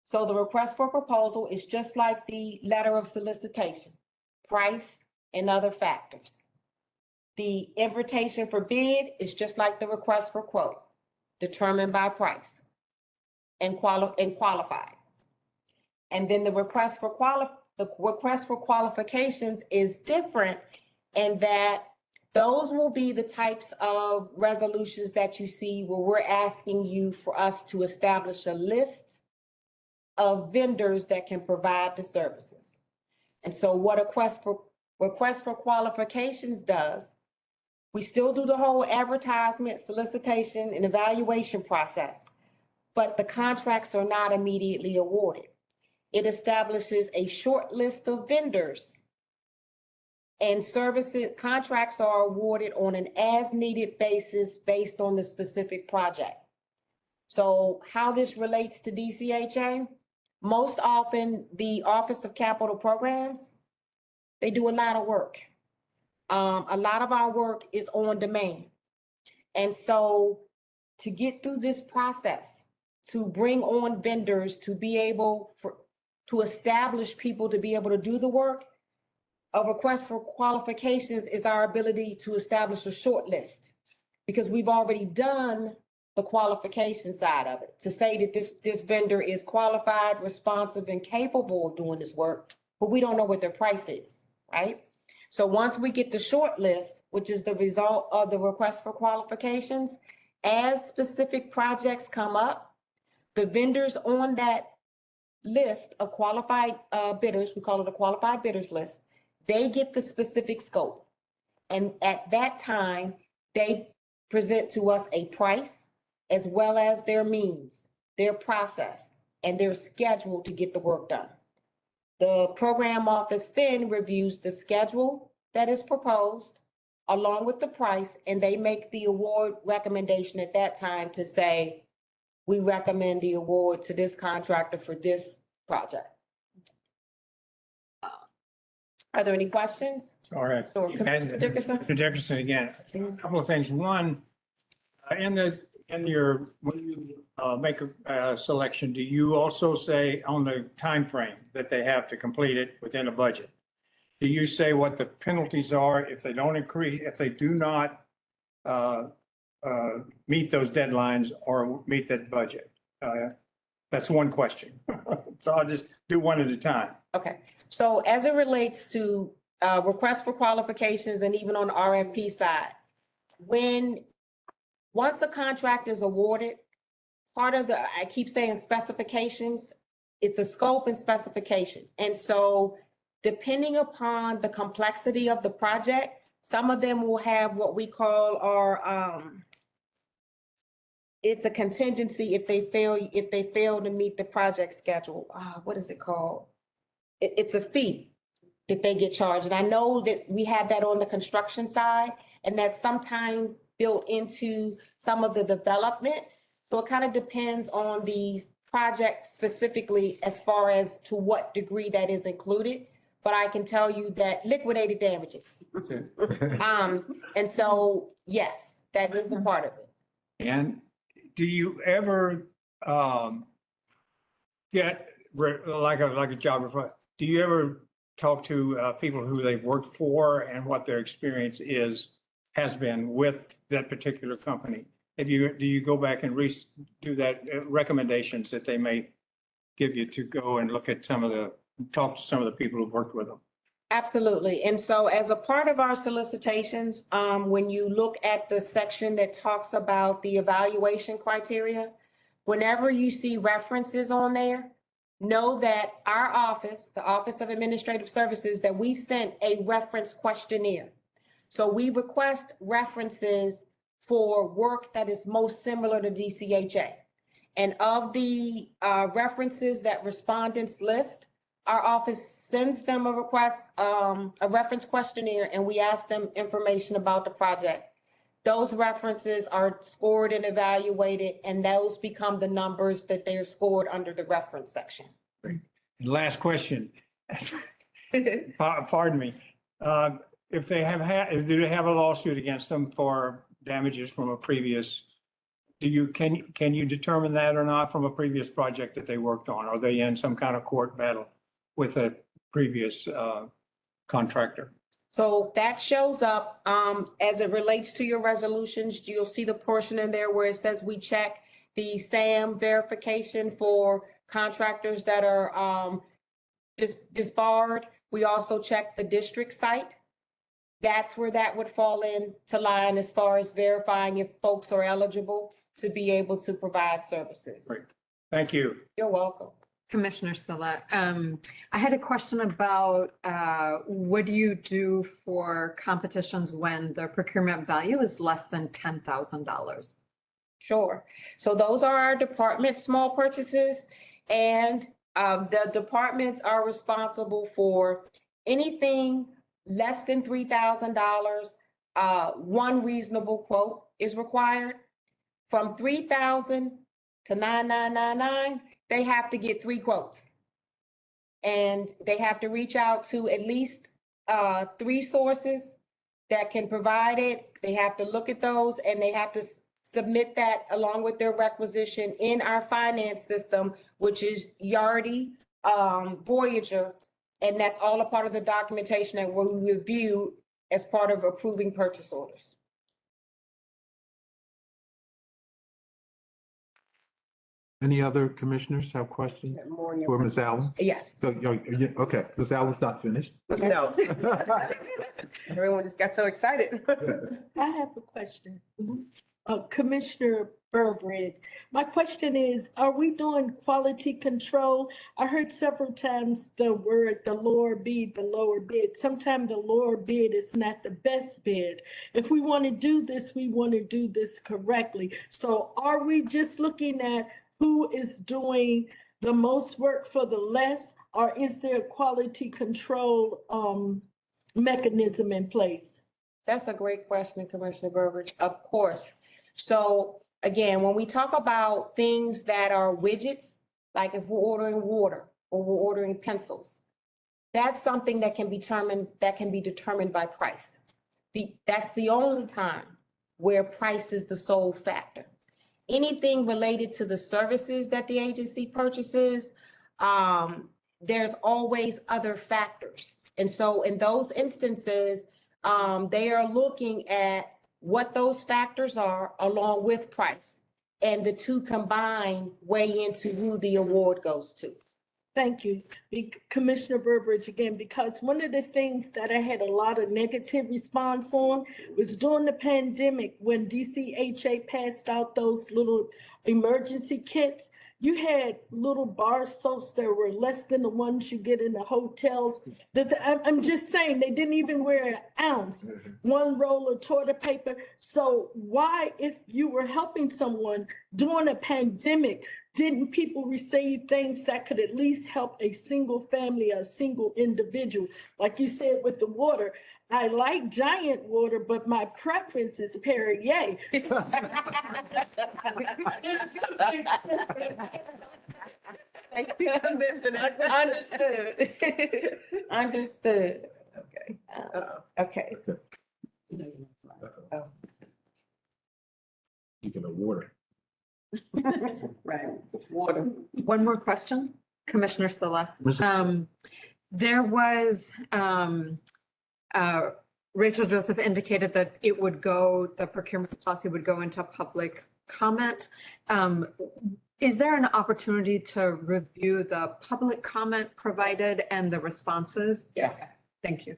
So the request for proposal is just like the letter of solicitation, price and other factors. The invitation for bid is just like the request for quote, determined by price and qualified. And then the request for qualifications is different in that those will be the types of resolutions that you see where we're asking you for us to establish a list of vendors that can provide the services. And so what a request for qualifications does, we still do the whole advertisement, solicitation, and evaluation process, but the contracts are not immediately awarded. It establishes a short list of vendors, and services contracts are awarded on an as-needed basis based on the specific project. So how this relates to DCHA, most often the Office of Capital Programs, they do a lot of work. A lot of our work is on demand. And so to get through this process, to bring on vendors, to be able to establish people to be able to do the work, a request for qualifications is our ability to establish a short list, because we've already done the qualification side of it, to say that this vendor is qualified, responsive, and capable of doing this work, but we don't know what their price is, right? So once we get the short list, which is the result of the request for qualifications, as specific projects come up, the vendors on that list of qualified bidders, we call it a qualified bidders list, they get the specific scope. And at that time, they present to us a price as well as their means, their process, and their schedule to get the work done. The program office then reviews the schedule that is proposed along with the price, and they make the award recommendation at that time to say, we recommend the award to this contractor for this project. Are there any questions? All right. Sure. Commissioner Dickerson? Mr. Dickerson, again, a couple of things. One, when you make a selection, do you also say on the time frame that they have to complete it within a budget? Do you say what the penalties are if they don't agree, if they do not meet those deadlines or meet that budget? That's one question. So I'll just do one at a time. Okay, so as it relates to requests for qualifications and even on the RFP side, once a contract is awarded, part of I keep saying specifications, it's a scope and specification. And so depending upon the complexity of the project, some of them will have what we call our, it's a contingency if they fail to meet the project schedule. What is it called? It's a fee that they get charged. And I know that we have that on the construction side, and that's sometimes built into some of the development. So it kind of depends on the project specifically as far as to what degree that is included. But I can tell you that liquidated damages. And so, yes, that is a part of it. And do you ever get like a job referral? Do you ever talk to people who they've worked for and what their experience has been with that particular company? Do you go back and do that recommendations that they may give you to go and talk to some of the people who've worked with them? Absolutely. And so as a part of our solicitations, when you look at the section that talks about the evaluation criteria, whenever you see references on there, know that our office, the Office of Administrative Services, that we've sent a reference questionnaire. So we request references for work that is most similar to DCHA. And of the references that respondents list, our office sends them a reference questionnaire, and we ask them information about the project. Those references are scored and evaluated, and those become the numbers that they're scored under the reference section. And last question. Pardon me. If they do they have a lawsuit against them for damages from a previous, can you determine that or not from a previous project that they worked on? Are they in some kind of court battle with a previous contractor? So that shows up as it relates to your resolutions. You'll see the portion in there where it says we check the SAM verification for contractors that are disbarred. We also check the district site. That's where that would fall into line as far as verifying if folks are eligible to be able to provide services. Great. Thank you. You're welcome. Commissioner Silla, I had a question about what do you do for competitions when the procurement value is less than $10,000? Sure. So those are our department small purchases, and the departments are responsible for anything less than $3,000. One reasonable quote is required. From $3,000 to $9,999, they have to get 3 quotes. And they have to reach out to at least 3 sources that can provide it. They have to look at those and they have to submit that along with their requisition in our finance system, which is Yardi, Voyager. And that's all a part of the documentation that we review as part of approving purchase orders. Any other commissioners have questions for Ms. Allen? Yes. So, okay, Ms. Allen's not finished. No. Everyone just got so excited. I have a question. Commissioner Burbridge, my question is, are we doing quality control? I heard several times the word, the lower bid. Sometimes the lower bid is not the best bid. If we want to do this, we want to do this correctly. So are we just looking at who is doing the most work for the less, or is there a quality control mechanism in place? That's a great question, Commissioner Burbridge. Of course. So again, when we talk about things that are widgets, like if we're ordering water or we're ordering pencils, that's something that can be determined by price. That's the only time where price is the sole factor. Anything related to the services that the agency purchases, there's always other factors. And so in those instances, they are looking at what those factors are along with price, and the two combined weigh into who the award goes to. Thank you, Commissioner Burbridge, again, because one of the things that I had a lot of negative response on was during the pandemic when DCHA passed out those little emergency kits. You had little bar soaps that were less than the ones you get in the hotels. I'm just saying, they didn't even wear an ounce, one roll of toilet paper. So why, if you were helping someone during a pandemic, didn't people receive things that could at least help a single family, a single individual? Like you said with the water, I like Giant water, but my preference is Perrier. Understood. Understood. Okay. Okay. You can award Right. Water. One more question, Commissioner Celeste. There was, Rachel Joseph indicated that the procurement policy would go into public comment. Is there an opportunity to review the public comment provided and the responses? Yes. Thank you.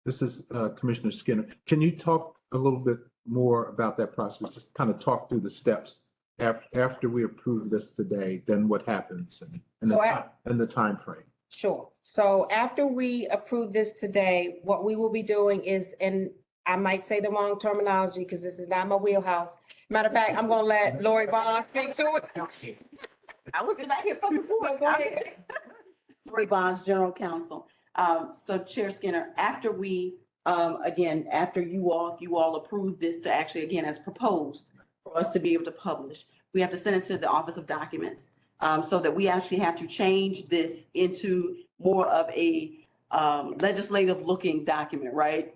This is Commissioner Skinner. Can you talk a little bit more about that process? Just kind of talk through the steps after we approve this today, then what happens and the time frame. Sure. So after we approve this today, what we will be doing is, and I might say the wrong terminology because this is not my wheelhouse. Matter of fact, I'm gonna let Lori Bond speak to it. I was back here for support. Go ahead. Lori Bonds, General Counsel. So Chair Skinner, after we, again, after if you all approve this to actually, again, as proposed, for us to be able to publish, we have to send it to the Office of Documents, so that we actually have to change this into more of a legislative looking document, right?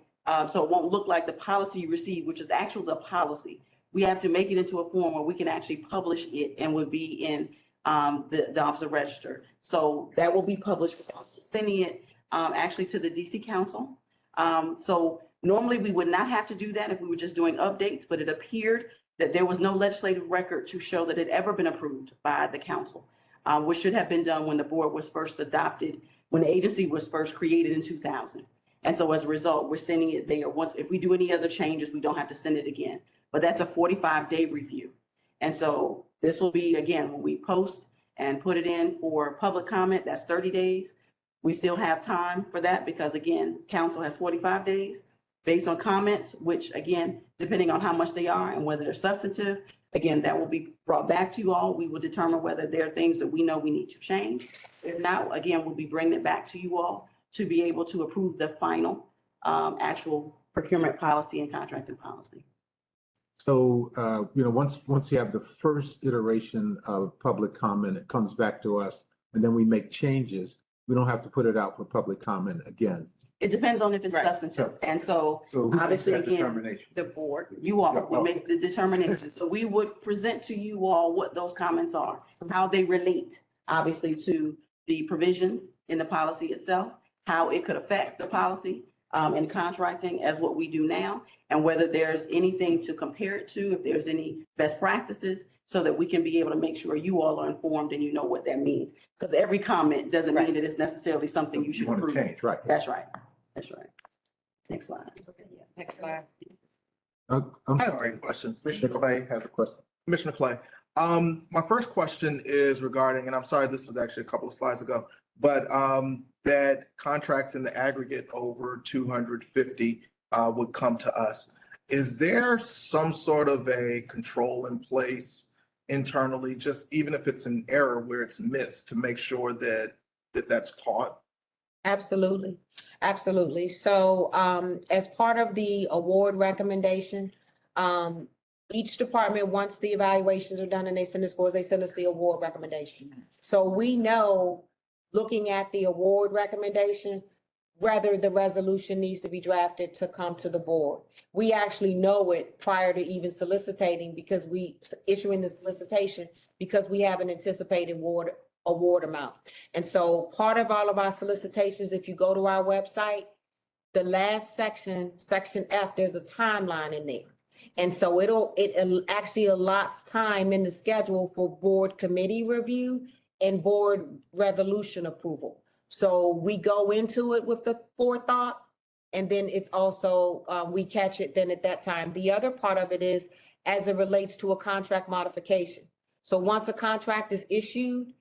So it won't look like the policy you receive, which is actually the policy. We have to make it into a form where we can actually publish it and would be in the Office of Register. So that will be published. We're also sending it actually to the DC Council. So normally we would not have to do that if we were just doing updates, but it appeared that there was no legislative record to show that it had ever been approved by the council, which should have been done when the board was first adopted, when the agency was first created in 2000. And so as a result, we're sending it there. Once, if we do any other changes, we don't have to send it again. But that's a 45-day review. And so this will be, again, when we post and put it in for public comment, that's 30 days. We still have time for that because, again, council has 45 days based on comments, which, again, depending on how much they are and whether they're substantive, again, that will be brought back to you all. We will determine whether there are things that we know we need to change. If not, again, we'll be bringing it back to you all to be able to approve the final actual procurement policy and contracting policy. So, once you have the first iteration of public comment, it comes back to us and then we make changes. we don't have to put it out for public comment again. It depends on if it's Right. substantive. And so So who makes obviously, that again, determination? the board, you all Yeah, would make the determination. So we would present to you all what those comments are, how they relate, obviously, to the provisions in the policy itself, how it could affect the policy in contracting as what we do now, and whether there's anything to compare it to, if there's any best practices, so that we can be able to make sure you all are informed and you know what that means. Because every comment doesn't mean that it's necessarily something you should want to approve. change, right? That's right. That's right. Next slide. Next slide. I'm sorry. Questions. Commissioner Clay has a question. Commissioner Clay, my first question is regarding, and I'm sorry, this was actually a couple of slides ago, but that contracts in the aggregate over 250 would come to us. Is there some sort of a control in place internally, just even if it's an error where it's missed, to make sure that that's caught? Absolutely, absolutely. So as part of the award recommendation, each department, once the evaluations are done and they send us scores, they send us the award recommendation. So we know, looking at the award recommendation, whether the resolution needs to be drafted to come to the board. We actually know it prior to even soliciting, because issuing the solicitation, because we have an anticipated award amount. And so part of all of our solicitations, if you go to our website, the last section, section F, there's a timeline in there. And so it actually allots time in the schedule for board committee review and board resolution approval. So we go into it with the forethought, and then it's also, we catch it then at that time. The other part of it is as it relates to a contract modification. So once a contract is issued,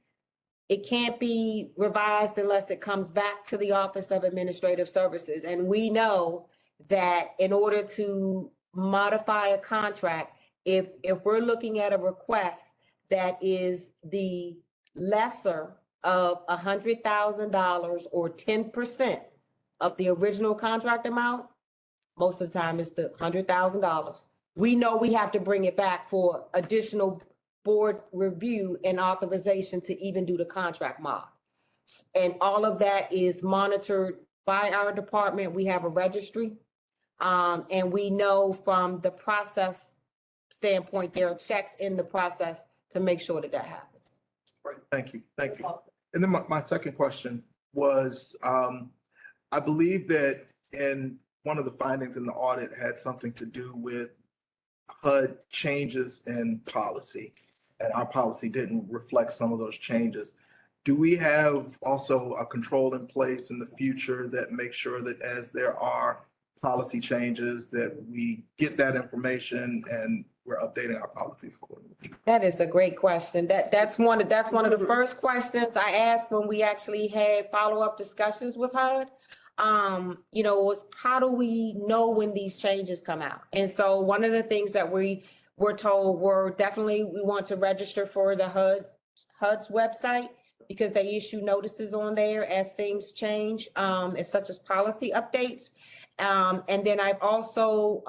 it can't be revised unless it comes back to the Office of Administrative Services. And we know that in order to modify a contract, if we're looking at a request that is the lesser of $100,000 or 10% of the original contract amount, most of the time it's the $100,000. We know we have to bring it back for additional board review and authorization to even do the contract mod. And all of that is monitored by our department. We have a registry. And we know from the process standpoint, there are checks in the process to make sure that happens. Great, thank you, thank you. And then my second question was, I believe that in one of the findings in the audit had something to do with HUD changes in policy, and our policy didn't reflect some of those changes. Do we have also a control in place in the future that makes sure that as there are policy changes, that we get that information and we're updating our policies accordingly? That is a great question. That's one of the first questions I asked when we actually had follow-up discussions with HUD. Was how do we know when these changes come out? And so one of the things that we were told were definitely we want to register for the HUD's website, because they issue notices on there as things change, as such as policy updates. And then I've also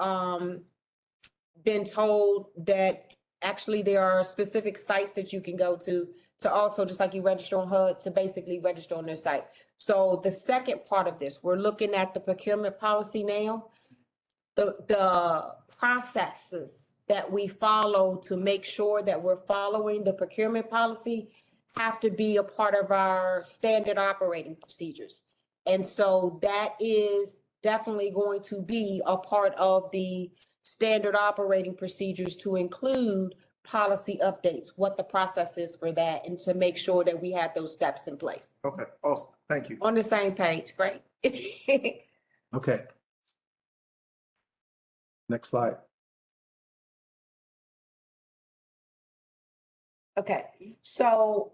been told that actually there are specific sites that you can go to also, just like you register on HUD, to basically register on their site. So the second part of this, we're looking at the procurement policy now. The processes that we follow to make sure that we're following the procurement policy have to be a part of our standard operating procedures. And so that is definitely going to be a part of the standard operating procedures, to include policy updates, what the process is for that, and to make sure that we have those steps in place. Okay, awesome, thank you. On the same page, great. Okay. Next slide. Okay, so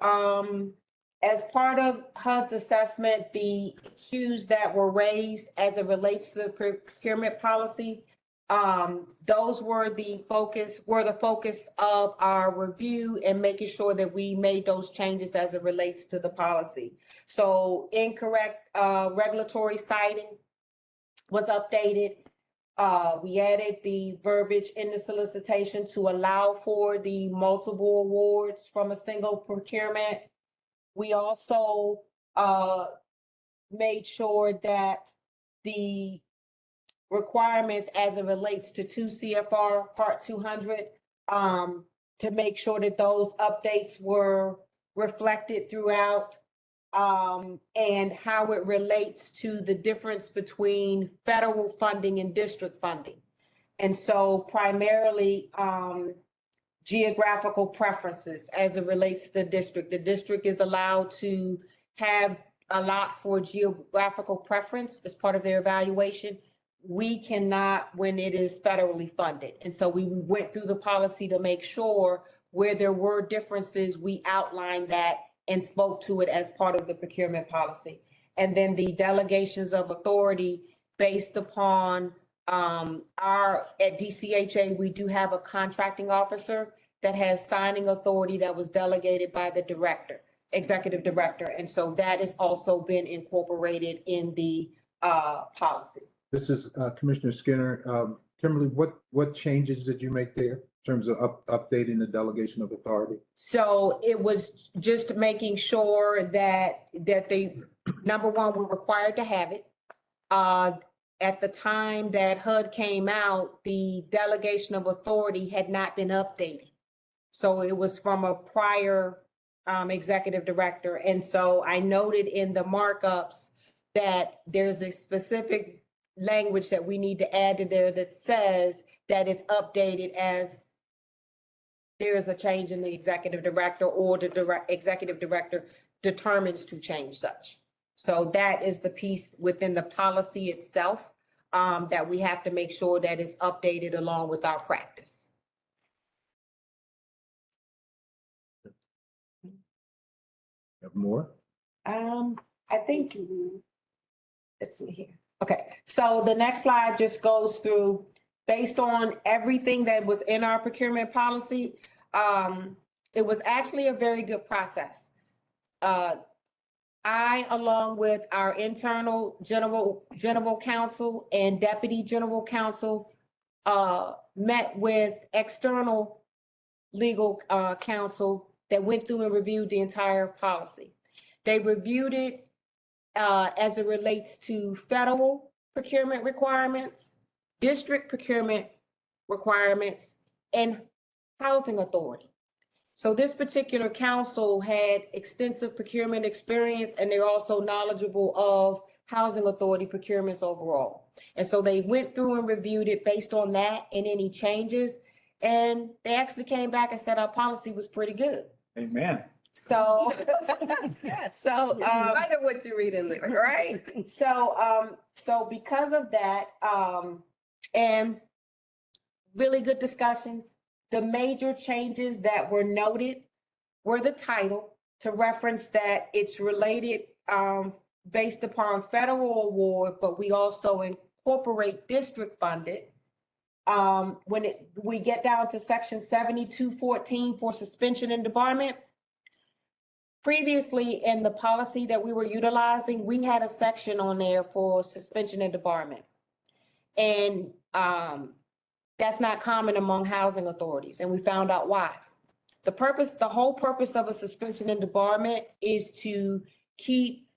as part of HUD's assessment, the issues that were raised as it relates to the procurement policy, those were the focus of our review and making sure that we made those changes as it relates to the policy. So incorrect regulatory citing was updated. We added the verbiage in the solicitation to allow for the multiple awards from a single procurement. We also made sure that the requirements as it relates to 2 CFR Part 200, to make sure that those updates were reflected throughout, and how it relates to the difference between federal funding and district funding. And so primarily, geographical preferences as it relates to the district. The district is allowed to have a lot for geographical preference as part of their evaluation. We cannot when it is federally funded. And so we went through the policy to make sure where there were differences, we outlined that and spoke to it as part of the procurement policy. And then the delegations of authority based upon at DCHA, we do have a contracting officer that has signing authority that was delegated by the director, executive director. And so that has also been incorporated in the policy. This is Commissioner Skinner. Kimberly, what changes did you make there in terms of updating the delegation of authority? So it was just making sure that they, number one, we're required to have it. At the time that HUD came out, the delegation of authority had not been updated. So it was from a prior executive director. And so I noted in the markups that there's a specific language that we need to add to there that says that it's updated as there's a change in the executive director or the executive director determines to change such. So that is the piece within the policy itself that we have to make sure that is updated along with our practice. Have more? I think, let's see here. Okay, so the next slide just goes through, based on everything that was in our procurement policy, it was actually a very good process. I, along with our internal general counsel and deputy general counsel, met with external legal counsel that went through and reviewed the entire policy. They reviewed it as it relates to federal procurement requirements, district procurement requirements, and housing authority. So this particular council had extensive procurement experience, and they're also knowledgeable of housing authority procurements overall. And so they went through and reviewed it based on that and any changes. And they actually came back and said our policy was pretty good. Amen. So, Yes. so, In spite of what you read in there. right. So because of that, and really good discussions, the major changes that were noted were the title to reference that it's related, based upon federal award, but we also incorporate district funded. When we get down to section 7214 for suspension and debarment, previously in the policy that we were utilizing, we had a section on there for suspension and debarment. And that's not common among housing authorities, and we found out why. The whole purpose of a suspension and debarment is to keep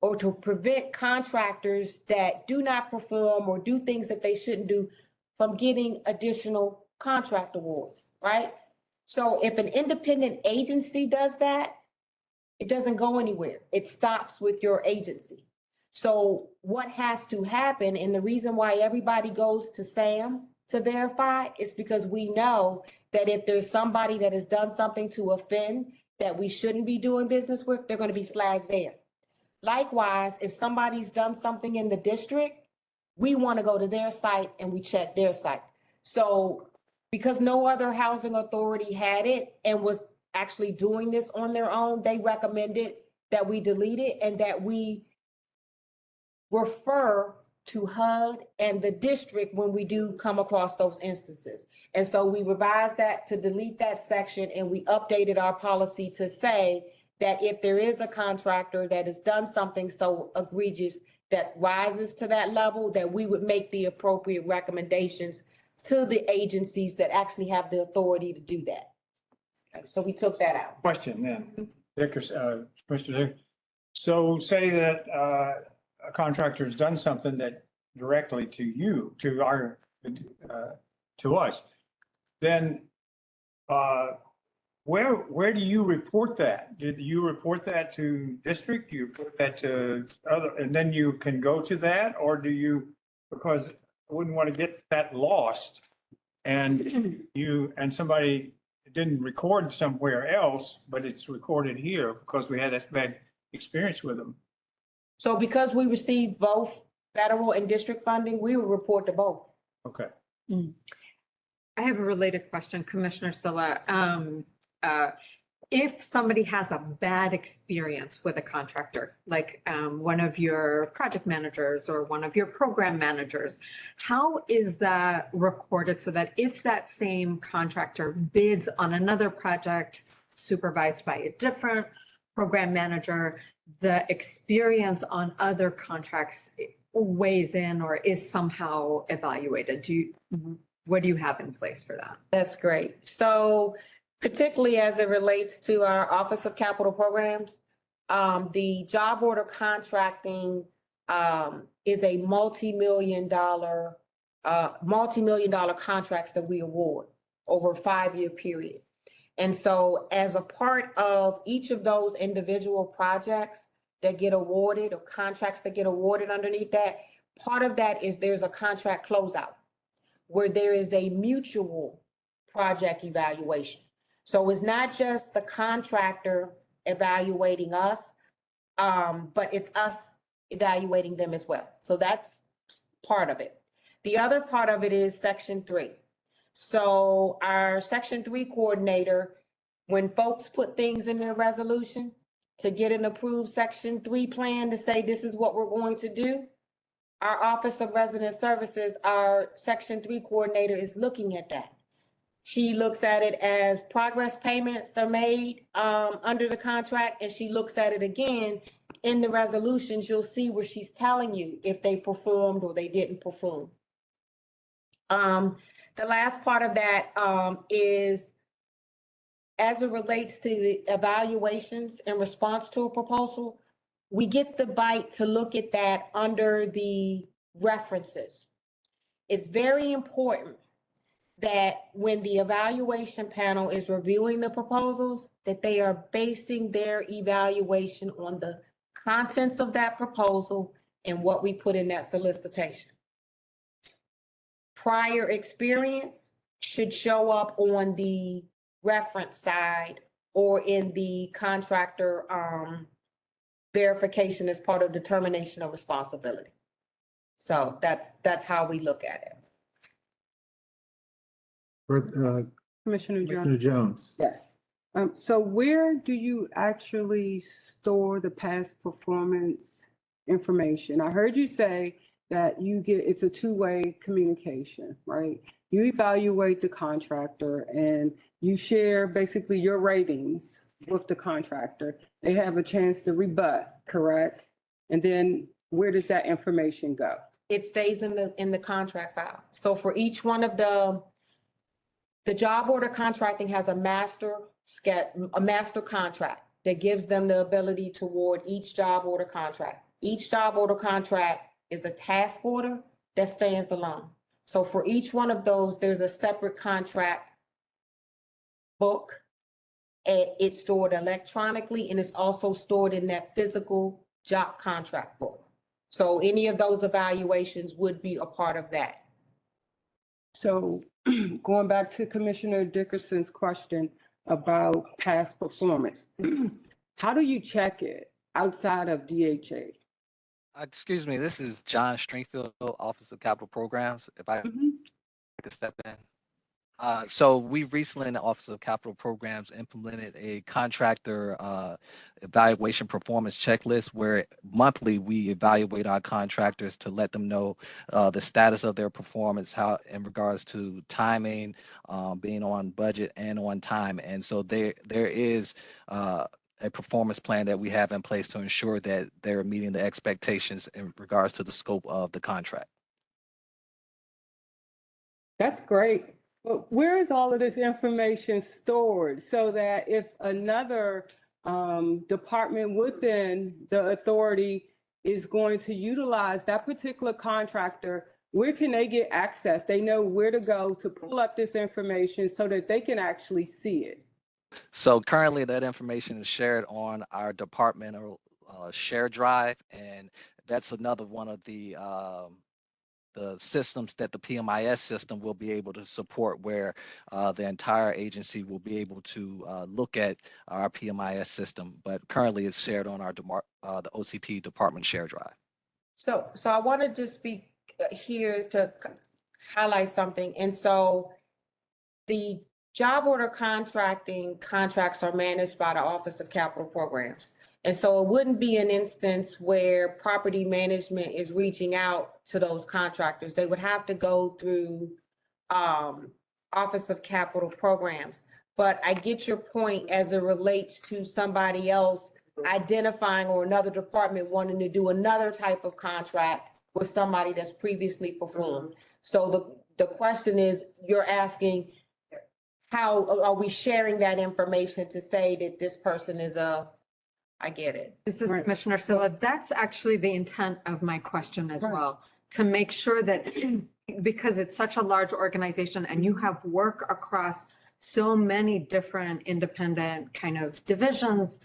or to prevent contractors that do not perform or do things that they shouldn't do from getting additional contract awards, right? So if an independent agency does that, it doesn't go anywhere. It stops with your agency. So what has to happen, and the reason why everybody goes to SAM to verify is because we know that if there's somebody that has done something to offend that we shouldn't be doing business with, they're going to be flagged there. Likewise, if somebody's done something in the district, we want to go to their site and we check their site. So because no other housing authority had it and was actually doing this on their own, they recommended that we delete it and that we refer to HUD and the district when we do come across those instances. And so we revised that to delete that section, and we updated our policy to say that if there is a contractor that has done something so egregious that rises to that level, that we would make the appropriate recommendations to the agencies that actually have the authority to do that. So we took that out. Question then, Commissioner. So say that a contractor's done something that directly to you, to our, to us, then where do you report that? Do you report that to district? Do you report that to other, and then you can go to that? Or do you, because I wouldn't want to get that lost and and somebody didn't record somewhere else, but it's recorded here because we had that bad experience with them. So because we receive both federal and district funding, we will report to both. Okay. I have a related question, Commissioner Silla. If somebody has a bad experience with a contractor, like one of your project managers or one of your program managers, how is that recorded so that if that same contractor bids on another project supervised by a different program manager, the experience on other contracts weighs in or is somehow evaluated? What do you have in place for that? That's great. So particularly as it relates to our Office of Capital Programs, the job order contracting is a multi-million dollar contracts that we award over a 5-year period. And so as a part of each of those individual projects that get awarded or contracts that get awarded underneath that, part of that is there's a contract closeout where there is a mutual project evaluation. So it's not just the contractor evaluating us, but it's us evaluating them as well. So that's part of it. The other part of it is Section 3. So our Section 3 coordinator, when folks put things in their resolution to get an approved Section 3 plan to say this is what we're going to do, our Office of Resident Services, our Section 3 coordinator is looking at that. She looks at it as progress payments are made under the contract, and she looks at it again in the resolutions. You'll see where she's telling you if they performed or they didn't perform. The last part of that is as it relates to the evaluations in response to a proposal, we get the bite to look at that under the references. It's very important that when the evaluation panel is reviewing the proposals, that they are basing their evaluation on the contents of that proposal and what we put in that solicitation. Prior experience should show up on the reference side or in the contractor verification as part of determination of responsibility. So that's how we look at it. Commissioner Commissioner Jones. Yes. So where do you actually store the past performance information? I heard you say that it's a two-way communication, right? You evaluate the contractor and you share basically your ratings with the contractor. They have a chance to rebut, correct? And then where does that information go? It stays in the contract file. So for each one of the job order contracting has a master contract that gives them the ability to award each job order contract. Each job order contract is a task order that stands alone. So for each one of those, there's a separate contract book. It's stored electronically and it's also stored in that physical job contract book. So any of those evaluations would be a part of that. So going back to Commissioner Dickerson's question about past performance, how do you check it outside of DHA? Excuse me, this is John Stringfield, Office of Capital Programs. If I could step in. So we recently in the Office of Capital Programs implemented a contractor evaluation performance checklist where monthly we evaluate our contractors to let them know the status of their performance, how in regards to timing, being on budget and on time. And so there is a performance plan that we have in place to ensure that they're meeting the expectations in regards to the scope of the contract. That's great. But where is all of this information stored so that if another department within the authority is going to utilize that particular contractor, where can they get access? They know where to go to pull up this information so that they can actually see it. So currently that information is shared on our departmental share drive, and that's another one of the systems that the PMIS system will be able to support, where the entire agency will be able to look at our PMIS system. But currently it's shared on our the OCP department share drive. So I want to just be here to highlight something. And so the job order contracts are managed by the Office of Capital Programs. And so it wouldn't be an instance where property management is reaching out to those contractors. They would have to go through Office of Capital Programs. But I get your point as it relates to somebody else identifying, or another department wanting to do another type of contract with somebody that's previously performed. So the question is, you're asking, how are we sharing that information to say that this person is I get it. This is Commissioner Silla. That's actually the intent of my question as well, to make sure that because it's such a large organization and you have work across so many different independent kind of divisions,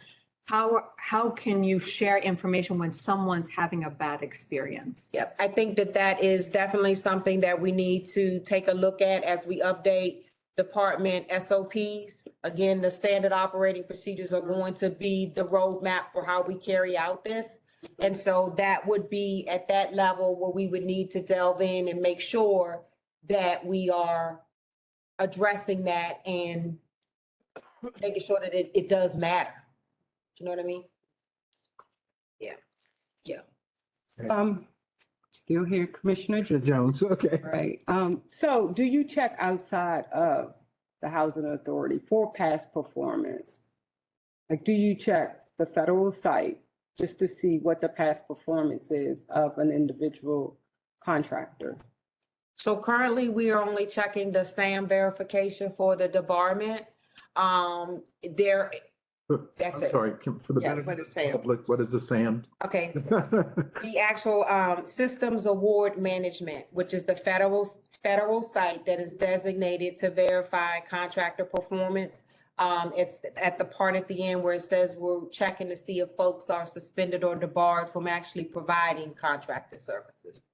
how can you share information when someone's having a bad experience? Yep, I think that is definitely something that we need to take a look at as we update department SOPs. Again, the standard operating procedures are going to be the roadmap for how we carry out this. And so that would be at that level where we would need to delve in and make sure that we are addressing that and making sure that it does matter. You know what I mean? Yeah. Still here, Commissioner Jones, okay. Right. So do you check outside of the Housing Authority for past performance? Like, do you check the federal site just to see what the past performance is of an individual contractor? So currently, we are only checking the SAM verification for the debarment. That's I'm it. sorry, for the Yeah, benefit what of is the SAM? public, what is the SAM? Okay, the actual Systems Award Management, which is the federal site that is designated to verify contractor performance. It's at the part at the end where it says we're checking to see if folks are suspended or debarred from actually providing contractor services.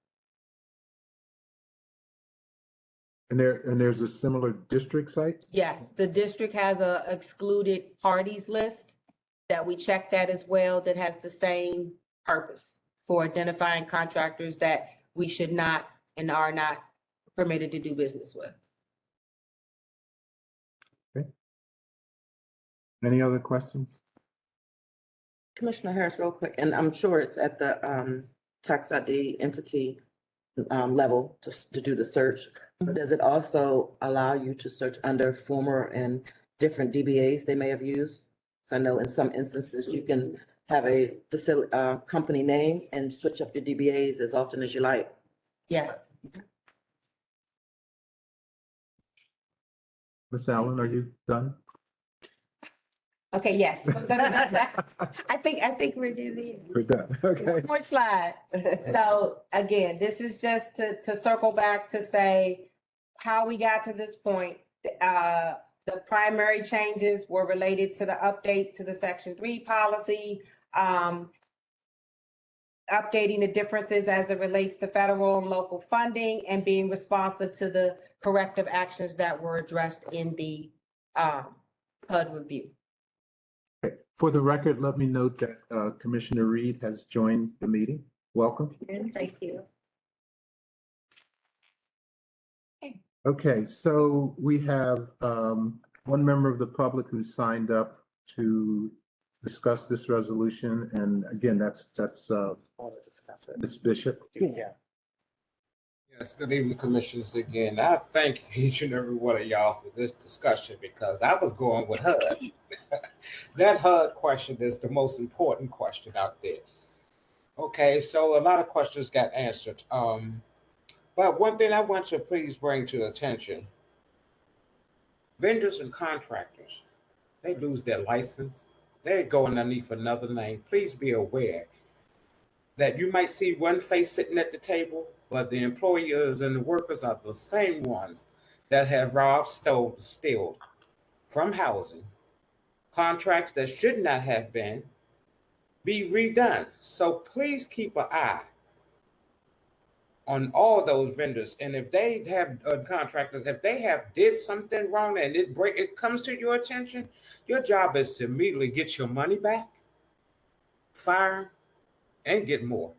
And there's a similar district site? Yes, the district has a excluded parties list that we check that as well, that has the same purpose for identifying contractors that we should not and are not permitted to do business with. Okay. Any other questions? Commissioner Harris, real quick, and I'm sure it's at the tax ID entity level to do the search. But does it also allow you to search under former and different DBAs they may have used? So I know in some instances you can have a facility, company name and switch up your DBAs as often as you like. Yes. Ms. Allen, are you done? Okay, yes. I think we're doing We're done, okay. one more slide. So again, this is just to circle back to say how we got to this point. The primary changes were related to the update to the Section 3 policy, updating the differences as it relates to federal and local funding, and being responsive to the corrective actions that were addressed in the HUD review. For the record, let me note that Commissioner Reed has joined the meeting. Welcome. Thank you. Okay, so we have one member of the public who signed up to discuss this resolution, and again, that's Ms. Bishop. Yeah. Yes, good evening, Commissioners, again. I thank each and every one of y'all for this discussion, because I was going with HUD. That HUD question is the most important question out there. Okay, so a lot of questions got answered. But one thing I want to please bring to attention, vendors and contractors, they lose their license, They go underneath another name. Please be aware that you might see one face sitting at the table, but the employers and the workers are the same ones that have robbed, stole, stealed from housing, contracts that should not have been be redone. So please keep an eye on all those vendors. And if they have contractors, if they have did something wrong and it comes to your attention, your job is to immediately get your money back, fire, and get more.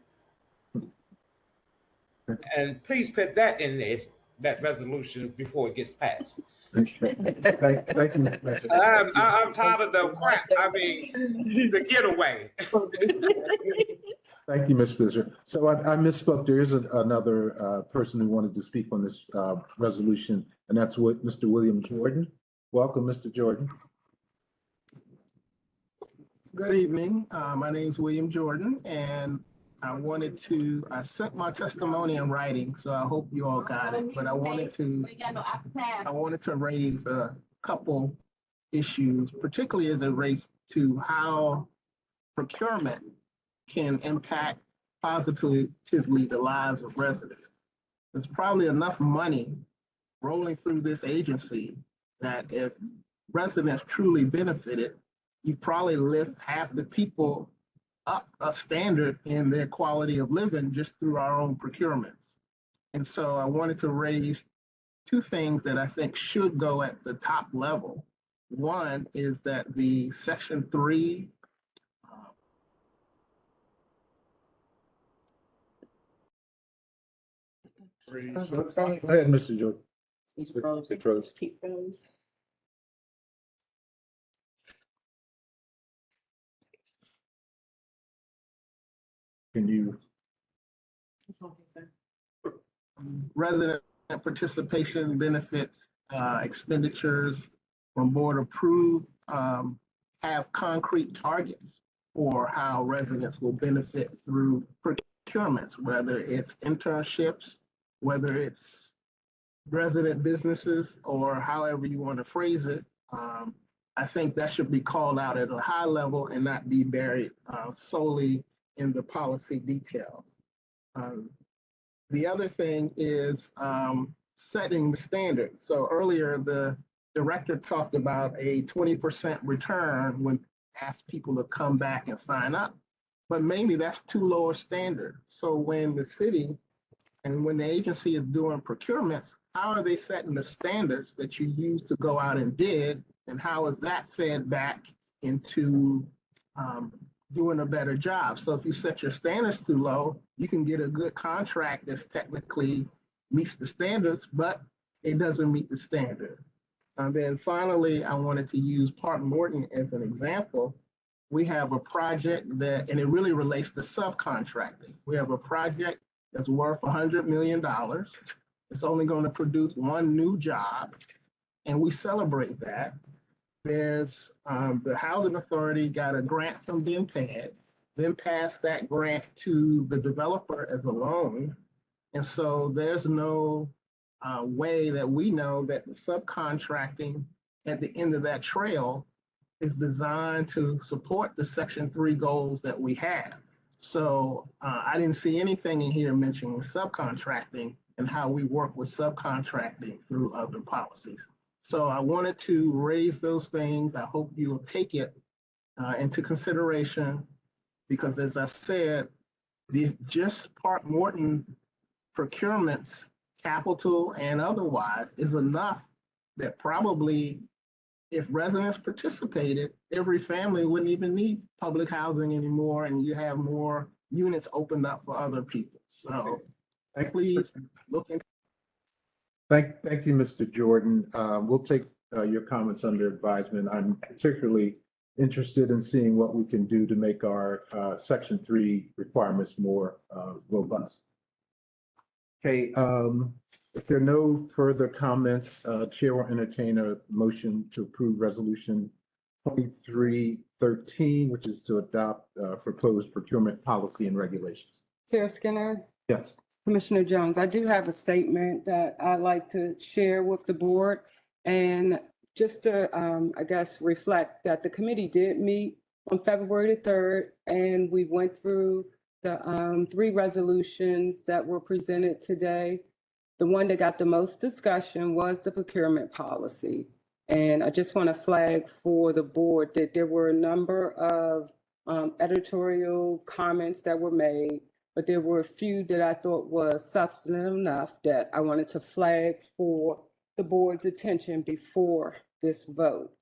And please put that in there, that resolution before it gets passed. Thank you. I'm tired of the crap. I mean, the getaway. Thank you, Ms. Fisher. So I misspoke. There is another person who wanted to speak on this resolution, and that's what Mr. William Jordan. Welcome, Mr. Jordan. Good evening. My name is William Jordan, and I sent my testimony in writing, so I hope you all got it. But I wanted to raise a couple issues, particularly as it relates to how procurement can impact positively the lives of residents. There's probably enough money rolling through this agency that if residents truly benefited, you probably lift half the people up a standard in their quality of living just through our own procurements. And so I wanted to raise two things that I think should go at the top level. One is that the Section 3 Go ahead, Mr. Jordan. Keep those. Can you? Resident participation benefits expenditures from board approved have concrete targets for how residents will benefit through procurements, whether it's internships, whether it's resident businesses, or however you want to phrase it. I think that should be called out at a high level and not be buried solely in the policy details. The other thing is setting the standards. So earlier, the director talked about a 20% return when asked people to come back and sign up, but maybe that's too low a standard. So when the city and when the agency is doing procurements, how are they setting the standards that you use to go out and bid, and how is that fed back into doing a better job? So if you set your standards too low, you can get a good contract that's technically meets the standards, but it doesn't meet the standard. And then finally, I wanted to use Park Morton as an example. We have a project that, and it really relates to subcontracting. We have a project that's worth $100 million. It's only going to produce one new job, and we celebrate that. There's the Housing Authority got a grant from DCHA, then passed that grant to the developer as a loan. And so there's no way that we know that the subcontracting at the end of that trail is designed to support the Section 3 goals that we have. So I didn't see anything in here mentioning subcontracting and how we work with subcontracting through other policies. So I wanted to raise those things. I hope you will take it into consideration, because as I said, the just Park Morton procurements, capital and otherwise, is enough that probably if residents participated, every family wouldn't even need public housing anymore, and you have more units opened up for other people. So please look into. Thank you, Mr. Jordan. We'll take your comments under advisement. I'm particularly interested in seeing what we can do to make our Section 3 requirements more robust. Okay, if there are no further comments, Chair will entertain a motion to approve Resolution 2313, which is to adopt proposed procurement policy and regulations. Chair Skinner, Yes. Commissioner Jones, I do have a statement that I'd like to share with the board. And just to, I guess, reflect that the committee did meet on February the 3rd, and we went through the 3 resolutions that were presented today. The one that got the most discussion was the procurement policy. And I just want to flag for the board that there were a number of editorial comments that were made, but there were a few that I thought was substantive enough that I wanted to flag for the board's attention before this vote.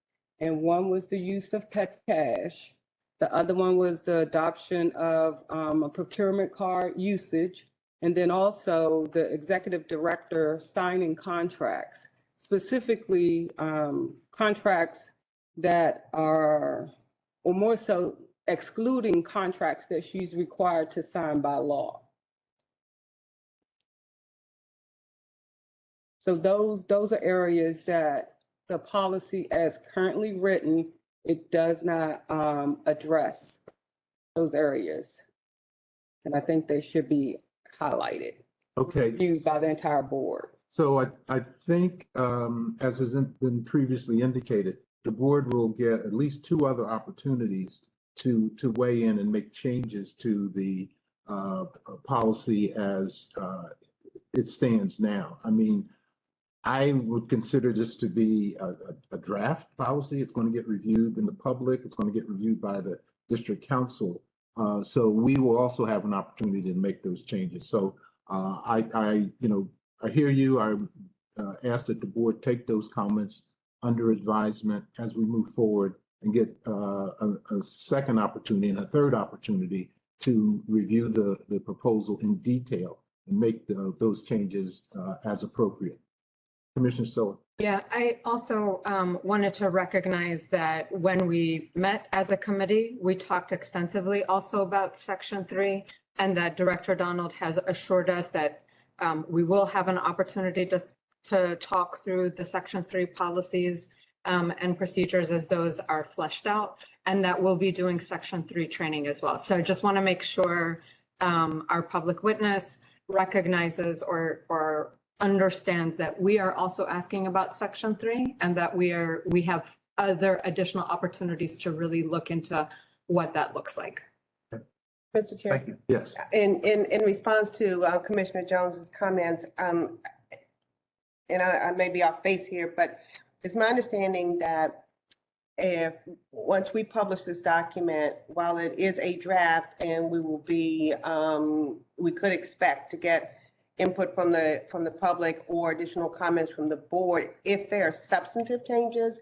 And one was the use of petty cash. The other one was the adoption of a procurement card usage. And then also the executive director signing contracts, specifically contracts that are, or more so excluding contracts that she's required to sign by law. So those are areas that the policy as currently written, it does not address those areas. And I think they should be highlighted. Okay. Reviewed by the entire board. So I think, as has been previously indicated, the board will get at least 2 other opportunities to weigh in and make changes to the policy as it stands now. I mean, I would consider this to be a draft policy. It's going to get reviewed in the public. It's going to get reviewed by the district council. So we will also have an opportunity to make those changes. So I hear you. I ask that the board take those comments under advisement as we move forward and get a second opportunity and a third opportunity to review the proposal in detail and make those changes as appropriate. Commissioner Siller. Yeah, I also wanted to recognize that when we met as a committee, we talked extensively also about Section 3, and that Director Donald has assured us that we will have an opportunity to talk through the Section 3 policies and procedures as those are fleshed out, and that we'll be doing Section 3 training as well. So I just want to make sure our public witness recognizes or understands that we are also asking about Section 3 and that we have other additional opportunities to really look into what that looks like. Mr. Chair. Thank you. Yes. In response to Commissioner Jones's comments, and I may be off base here, but it's my understanding that once we publish this document, while it is a draft and we could expect to get input from the public or additional comments from the board, if there are substantive changes,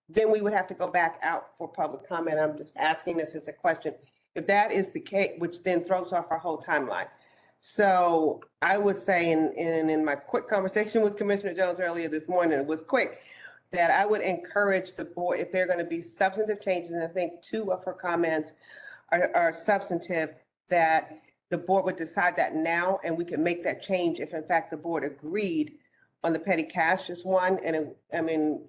then we would have to go back out for public comment. I'm just asking this as a question. If that is the case, which then throws off our whole timeline. So I would say in my quick conversation with Commissioner Jones earlier this morning, it was quick, that I would encourage the board, if there are going to be substantive changes, and I think 2 of her comments are substantive, that the board would decide that now, and we can make that change if in fact the board agreed on the petty cash is one. And I mean,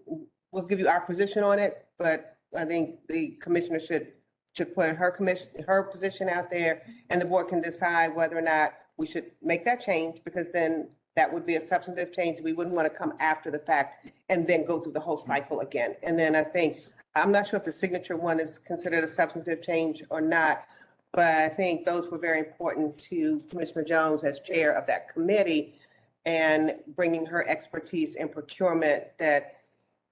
we'll give you our position on it, but I think the commissioner should put her position out there, and the board can decide whether or not we should make that change, because then that would be a substantive change. We wouldn't want to come after the fact and then go through the whole cycle again. And then I think, I'm not sure if the signature one is considered a substantive change or not, but I think those were very important to Commissioner Jones as chair of that committee, and bringing her expertise in procurement that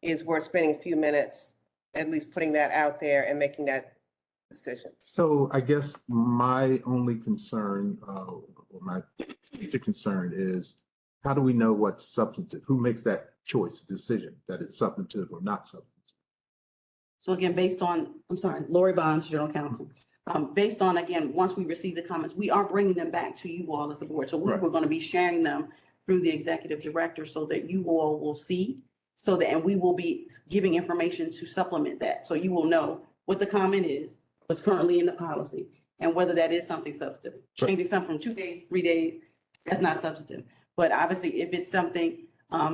is worth spending a few minutes, at least putting that out there and making that decision. So I guess my only concern, or my major concern is, how do we know what's substantive? Who makes that choice, decision, that it's substantive or not substantive? So again, based on, Lori Bonds, General Counsel. Based on, again, once we receive the comments, we are bringing them back to you all as the board. So we're going to be sharing them through the executive director so that you all will see, and we will be giving information to supplement that. So you will know what the comment is, what's currently in the policy, and whether that is something substantive. Changing something from 2 days, 3 days, that's not substantive. But obviously, if it's something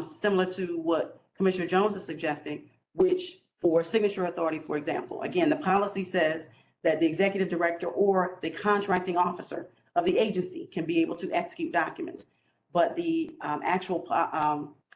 similar to what Commissioner Jones is suggesting, which for signature authority, for example, again, the policy says that the executive director or the contracting officer of the agency can be able to execute documents. But the actual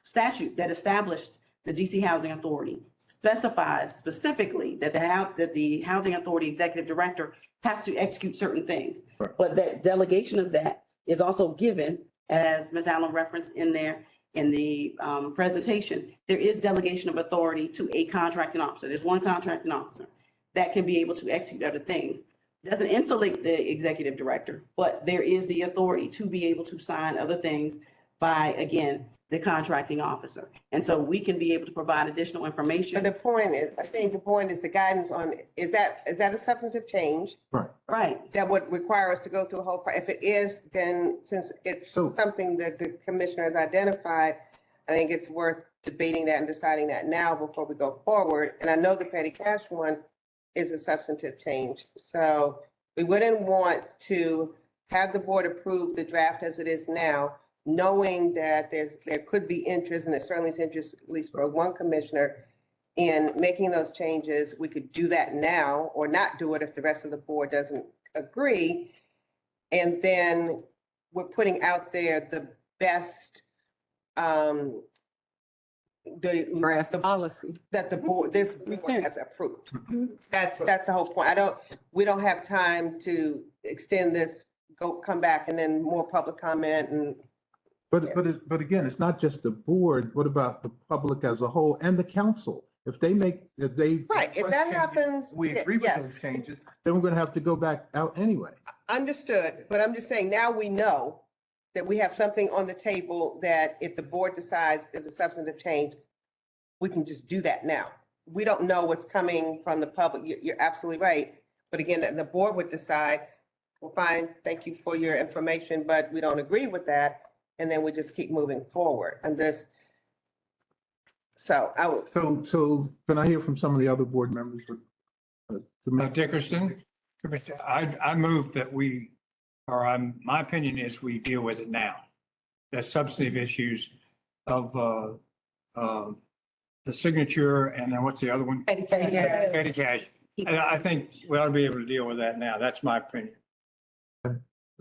statute that established the DC Housing Authority specifies specifically that the Housing Authority Executive Director has to execute certain things. But that delegation of that is also given, as Ms. Allen referenced in there, in the presentation, there is delegation of authority to a contracting officer. There's one contracting officer that can be able to execute other things. Doesn't insulate the executive director, but there is the authority to be able to sign other things by, again, the contracting officer. And so we can be able to provide additional information. But the point is, I think the point is the guidance on, is that a substantive change? Right. Right. That would require us to go through a whole, if it is, then since it's something that the commissioner has identified, I think it's worth debating that and deciding that now before we go forward. And I know the petty cash one is a substantive change. So we wouldn't want to have the board approve the draft as it is now, knowing that there could be interest, and there certainly is interest, at least for one commissioner, in making those changes. We could do that now or not do it if the rest of the board doesn't agree. And then we're putting out there the best, Draft policy that the board, this board has approved. That's the whole point. We don't have time to extend this, come back and then more public comment and. But again, it's not just the board. What about the public as a whole and the council? If they Right, if that happens. we agree with yes. those changes, then we're going to have to go back out anyway. Understood, but I'm just saying now we know that we have something on the table that if the board decides is a substantive change, we can just do that now. We don't know what's coming from the public. You're absolutely right. But again, the board would decide, well, fine, thank you for your information, but we don't agree with that. And then we just keep moving forward. And this, so I would. So can I hear from some of the other board members? Dickerson, Commissioner, I move that my opinion is we deal with it now. The substantive issues of the signature and then what's the other one? Petty cash. Petty cash. And I think we ought to be able to deal with that now. That's my opinion.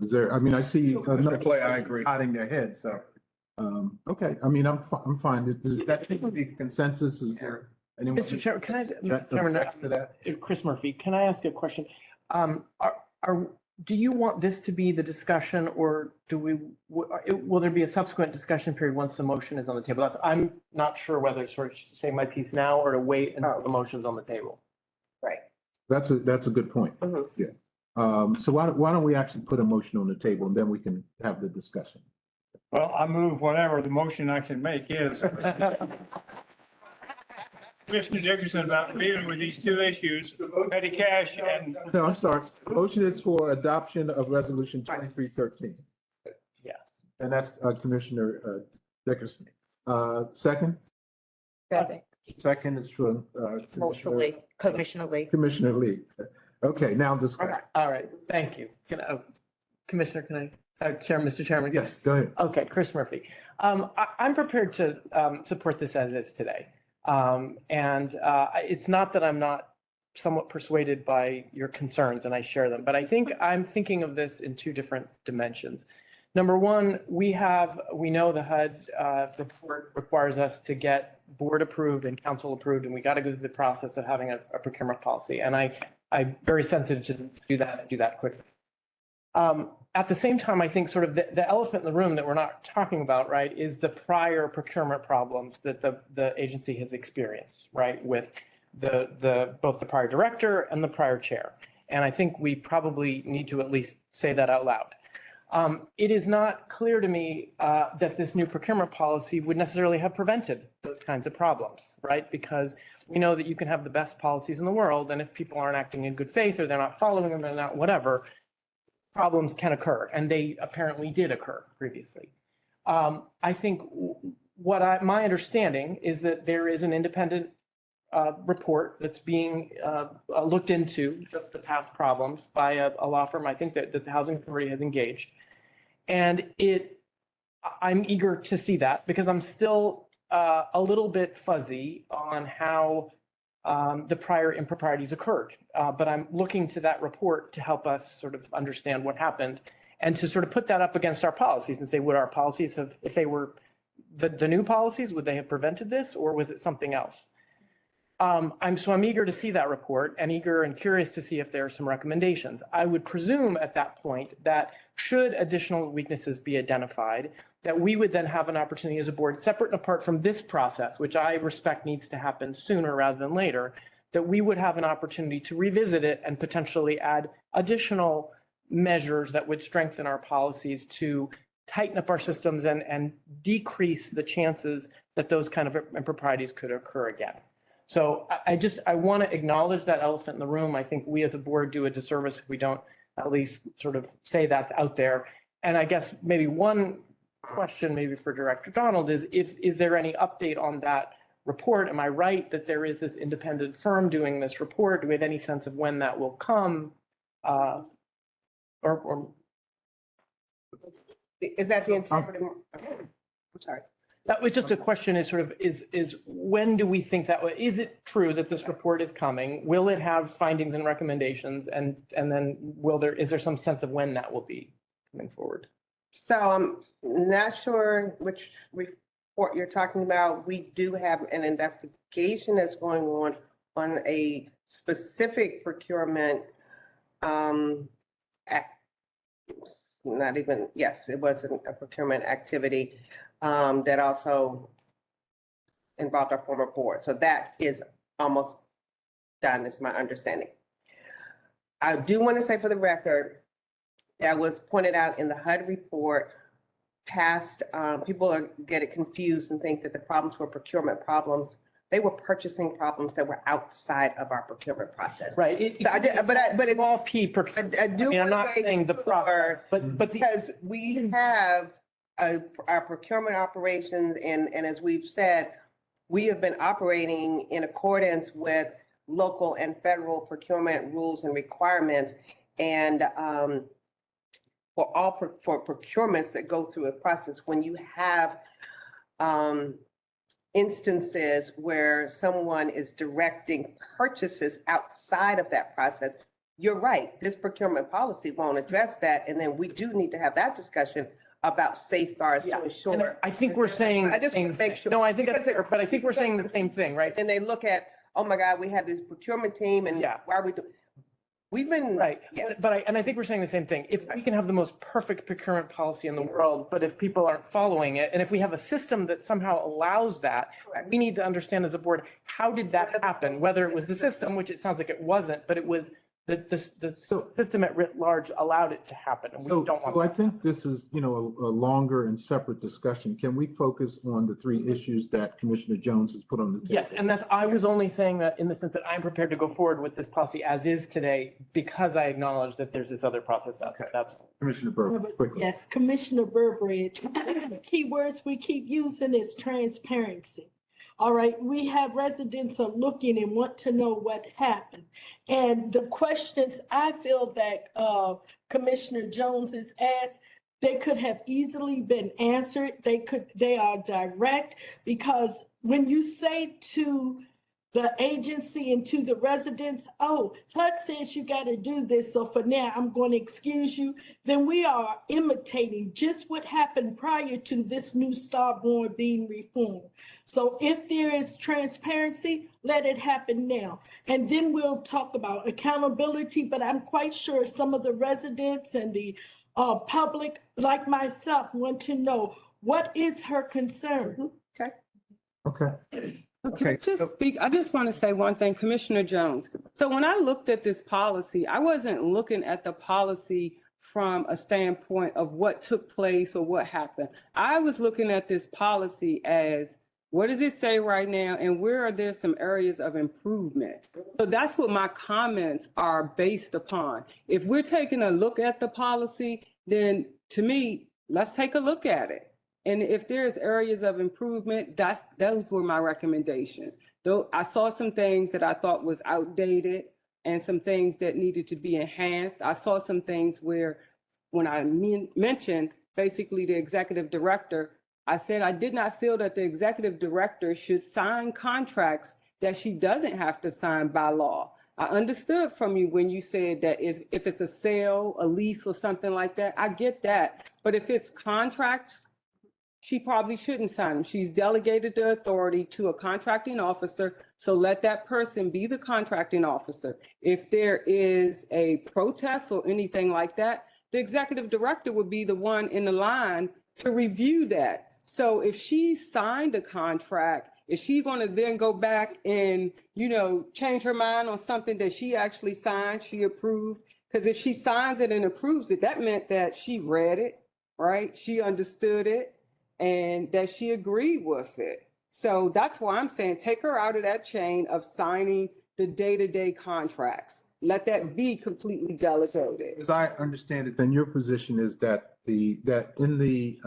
Is there, I mean, I see. Mr. Clay, I agree. Nodding their head, so, okay, I mean, I'm fine. Does that seem to be consensus? Is there anyone? Mr. Chairman, can I, Check Mr. Chairman, to that? Chris Murphy, can I ask a question? Do you want this to be the discussion, or will there be a subsequent discussion period once the motion is on the table? I'm not sure whether to sort of say my piece now or to wait until the motion's on the table. Right. That's a good point. Yeah. So why don't we actually put a motion on the table and then we can have the discussion? Well, I move whatever the motion I can make is. Commissioner Dickerson about dealing with these two issues, petty cash and. No, I'm sorry. Motion is for adoption of resolution 2313. Yes. And that's Commissioner Dickerson. Second? Second is for Commissioner Lee. Commissioner Lee. Okay, now discussion. All right, thank you. Commissioner, Mr. Chairman? Yes, go ahead. Okay, Chris Murphy. I'm prepared to support this as is today. It's not that I'm not somewhat persuaded by your concerns, and I share them, but I think I'm thinking of this in two different dimensions. Number one, we know the HUD report requires us to get board approved and council approved, and we got to go through the process of having a procurement policy. And I'm very sensitive to do that and do that quickly. At the same time, I think sort of the elephant in the room that we're not talking about, right, is the prior procurement problems that the agency has experienced, right, with both the prior director and the prior chair. And I think we probably need to at least say that out loud. It is not clear to me that this new procurement policy would necessarily have prevented those kinds of problems, right? Because we know that you can have the best policies in the world, and if people aren't acting in good faith or they're not following them, they're not whatever, problems can occur, and they apparently did occur previously. I think my understanding is that there is an independent report that's being looked into the past problems by a law firm. I think that the Housing Authority has engaged. And I'm eager to see that because I'm still a little bit fuzzy on how the prior improprieties occurred. But I'm looking to that report to help us sort of understand what happened and to sort of put that up against our policies and say, would our policies have, if they were the new policies, would they have prevented this, or was it something else? I'm eager to see that report and eager and curious to see if there are some recommendations. I would presume at that point that should additional weaknesses be identified, that we would then have an opportunity as a board, separate and apart from this process, which I respect needs to happen sooner rather than later, that we would have an opportunity to revisit it and potentially add additional measures that would strengthen our policies to tighten up our systems and decrease the chances that those kind of improprieties could occur again. So I want to acknowledge that elephant in the room. I think we as a board do a disservice if we don't at least sort of say that's out there. And I guess maybe one question maybe for Director Donald is there any update on that report? Am I right that there is this independent firm doing this report? Do we have any sense of when that will come? Or is that the interpretive? I'm sorry. That was just a question is sort of is when do we think that, is it true that this report is coming? Will it have findings and recommendations? And then is there some sense of when that will be coming forward? So I'm not sure which report you're talking about. We do have an investigation that's going on a specific procurement it wasn't a procurement activity that also involved our former board. So that is almost done, is my understanding. I do want to say for the record, that was pointed out in the HUD report, people get it confused and think that the problems were procurement problems. They were purchasing problems that were outside of our procurement process. Right. So but it's small p procurement. I mean, I'm not saying the process, but because we have our procurement operations, and as we've said, we have been operating in accordance with local and federal procurement rules and requirements, and for procurements that go through a process, when you have instances where someone is directing purchases outside of that process, you're right, this procurement policy won't address that, and then we do need to have that discussion about safeguards to ensure. And I think we're saying I the just want same to make thing. sure. No, I think that's fair, but I think we're saying the same thing, right? And they look at, oh my God, we have this procurement team, and why are we doing? We've been. Right, Yes. but I think we're saying the same thing. If we can have the most perfect procurement policy in the world, but if people aren't following it, and if we have a system that somehow allows that, we need to understand as a board, how did that happen? Whether it was the system, which it sounds like it wasn't, but it was the system at writ large allowed it to happen, and we don't want So I that. think this is, a longer and separate discussion. Can we focus on the three issues that Commissioner Jones has put on the table? Yes, and I was only saying that in the sense that I'm prepared to go forward with this policy as is today, because I acknowledge that there's this other process out there. That's all. Commissioner Burbridge, quickly. Yes, Commissioner Burbridge, the key words we keep using is transparency. All right, we have residents are looking and want to know what happened. And the questions I feel that Commissioner Jones has asked, they could have easily been answered. They are direct, because when you say to the agency and to the residents, oh, HUD says you got to do this, so for now I'm going to excuse you, then we are imitating just what happened prior to this new star board being reformed. So if there is transparency, let it happen now. And then we'll talk about accountability, but I'm quite sure some of the residents and the public, like myself, want to know, what is her concern? Okay. Okay, I just want to say one thing, Commissioner Jones. So when I looked at this policy, I wasn't looking at the policy from a standpoint of what took place or what happened. I was looking at this policy as, what does it say right now, and where are there some areas of improvement? So that's what my comments are based upon. If we're taking a look at the policy, then to me, let's take a look at it. And if there's areas of improvement, those were my recommendations. Though I saw some things that I thought was outdated and some things that needed to be enhanced. I saw some things where, when I mentioned basically the executive director, I said I did not feel that the executive director should sign contracts that she doesn't have to sign by law. I understood from you when you said that if it's a sale, a lease or something like that, I get that. But if it's contracts she probably shouldn't sign them. She's delegated the authority to a contracting officer, so let that person be the contracting officer. If there is a protest or anything like that, the executive director would be the one in the line to review that. So if she signed a contract, is she going to then go back and, change her mind on something that she actually signed, she approved? Because if she signs it and approves it, that meant that she read it, right? She understood it and that she agreed with it. So that's why I'm saying take her out of that chain of signing the day-to-day contracts. Let that be completely delegated. As I understand it, then your position is that that in the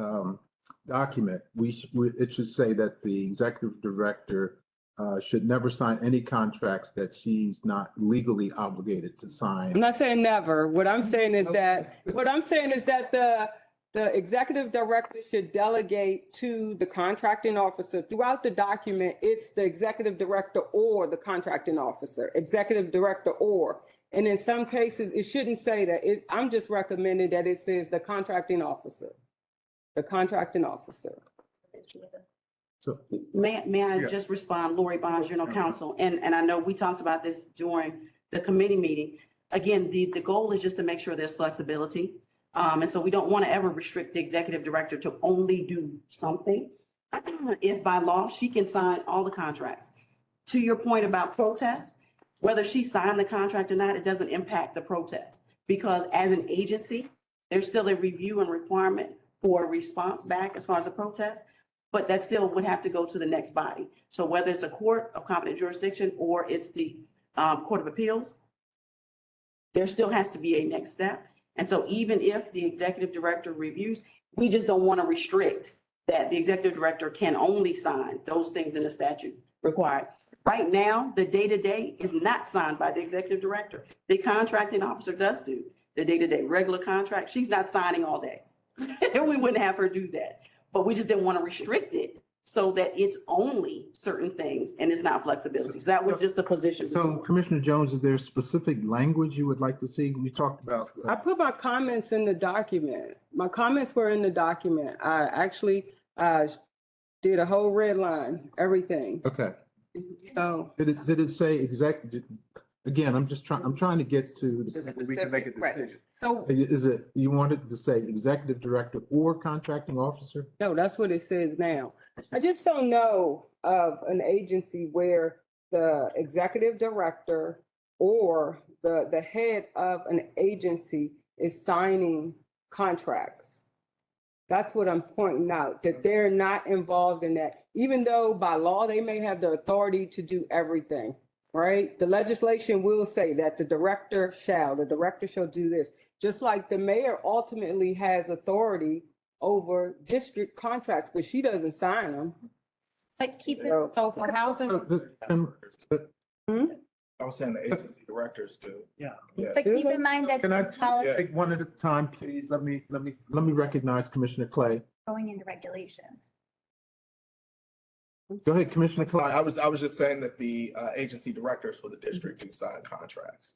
document, it should say that the executive director should never sign any contracts that she's not legally obligated to sign. I'm not saying never. What I'm saying is that the executive director should delegate to the contracting officer. Throughout the document, it's the executive director or the contracting officer, executive director or. And in some cases, it shouldn't say that. I'm just recommending that it says the contracting officer. The contracting officer. So May I just respond, Lori Bonds, General Counsel, and I know we talked about this during the committee meeting. Again, the goal is just to make sure there's flexibility. And so we don't want to ever restrict the executive director to only do something. If by law, she can sign all the contracts. To your point about protests, whether she signed the contract or not, it doesn't impact the protest. Because as an agency, there's still a review and requirement for a response back as far as a protest, but that still would have to go to the next body. So whether it's a court of competent jurisdiction or it's the Court of Appeals, there still has to be a next step. And so even if the executive director reviews, we just don't want to restrict that the executive director can only sign those things in the statute required. Right now, the day-to-day is not signed by the executive director. The contracting officer does do the day-to-day regular contract. She's not signing all day. We wouldn't have her do that. But we just didn't want to restrict it so that it's only certain things and it's not flexibility. So that was just the position. So Commissioner Jones, is there specific language you would like to see? We talked about. I put my comments in the document. My comments were in the document. I actually did a whole red line, everything. Okay. So Did it say again, I'm trying to get to we can make a decision. So Is it, you wanted to say executive director or contracting officer? no, that's what it says now. I just don't know of an agency where the executive director or the head of an agency is signing contracts. That's what I'm pointing out, that they're not involved in that, even though by law, they may have the authority to do everything, right? The legislation will say that the director shall do this. Just like the mayor ultimately has authority over district contracts, but she doesn't sign them. But keep it, so for housing, I was saying the agency directors do. Yeah. But keep in mind that Can I this policy take one at a time, please? Let me recognize Commissioner Clay. going into regulation. Go ahead, Commissioner Clay. I was just saying that the agency directors for the district do sign contracts.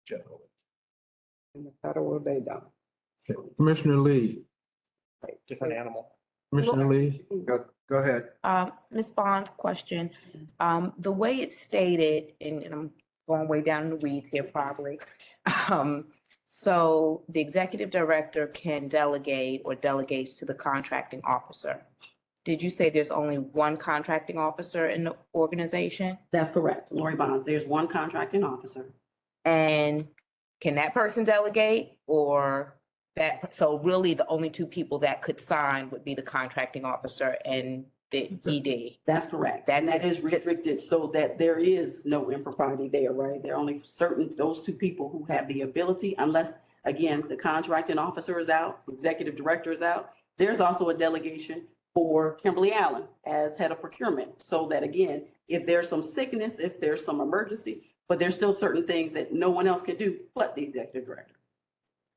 Generally. In the federal, they don't. Commissioner Lee. Different animal. Commissioner Lee, go ahead. Ms. Bond's question, the way it's stated, and I'm going way down in the weeds here probably. So the executive director can delegate or delegates to the contracting officer. Did you say there's only one contracting officer in the organization? That's correct. Lori Bonds, there's one contracting officer. And can that person delegate or that, so really the only two people that could sign would be the contracting officer and the ED? That's correct. And that is restricted so that there is no impropriety there, right? There are only those two people who have the ability, unless, again, the contracting officer is out, the executive director is out. There's also a delegation for Kimberly Allen as head of procurement, so that again, if there's some sickness, if there's some emergency, but there's still certain things that no one else can do but the executive director.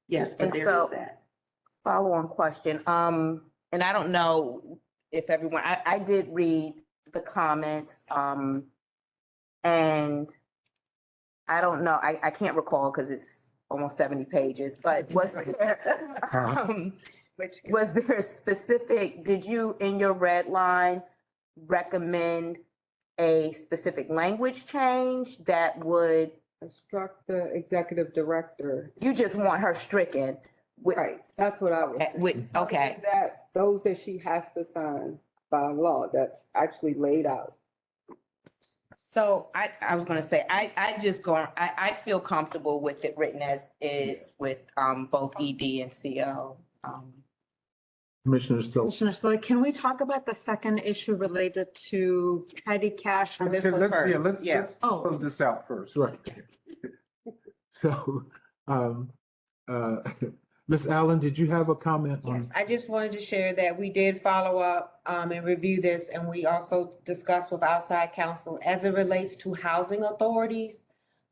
Yes, but there is that. Follow-on question, and I don't know if everyone, I did read the comments, and I don't know, I can't recall because it's almost 70 pages, but was there, Was there a specific, did you, in your red line, recommend a specific language change that would, Struck the executive director. you just want her stricken? Right, that's what I was. Okay. That, those that she has to sign by law, that's actually laid out. So I was gonna say, I feel comfortable with it written as is with, both ED and CO. Commissioner Silver. Commissioner Slade, can we talk about the second issue related to petty cash? Let's close this out first, right? So, Ms. Allen, did you have a comment on? Yes, I just wanted to share that we did follow up and review this, and we also discussed with outside counsel as it relates to housing authorities.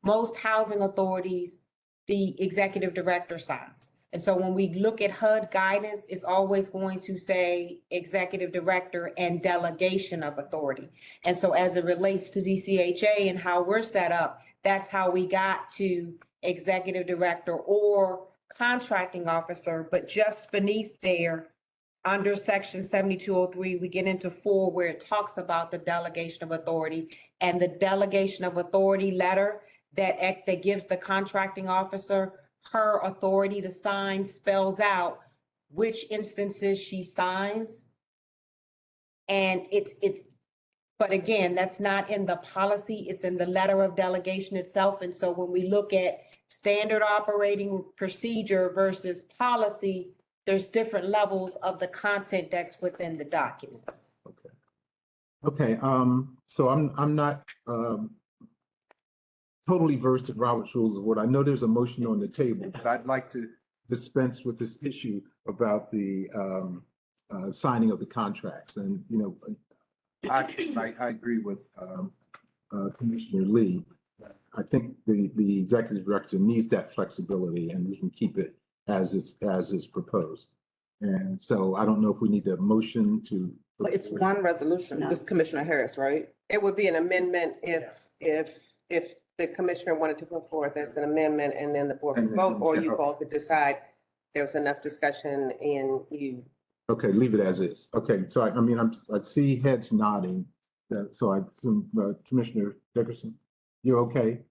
Most housing authorities, the executive director signs. And so when we look at HUD guidance, it's always going to say executive director and delegation of authority. And so as it relates to DCHA and how we're set up, that's how we got to executive director or contracting officer, but just beneath there, under section 7203, we get into 4 where it talks about the delegation of authority, and the delegation of authority letter that gives the contracting officer her authority to sign spells out which instances she signs. And but again, that's not in the policy, it's in the letter of delegation itself. And so when we look at standard operating procedure versus policy, there's different levels of the content that's within the documents. Okay, so I'm not totally versed in Robert's Rules of Order. I know there's a motion on the table, but I'd like to dispense with this issue about the signing of the contracts. And, you know, I agree with Commissioner Lee. I think the executive director needs that flexibility, and we can keep it as is proposed. And so I don't know if we need a motion to. But it's one resolution, just Commissioner Harris, right? It would be an amendment if the commissioner wanted to put forth as an amendment, and then the board would vote, or you both could decide there was enough discussion and you. Okay, leave it as is. Okay, so I mean, I see heads nodding. So I assume Commissioner Dickerson, you're okay?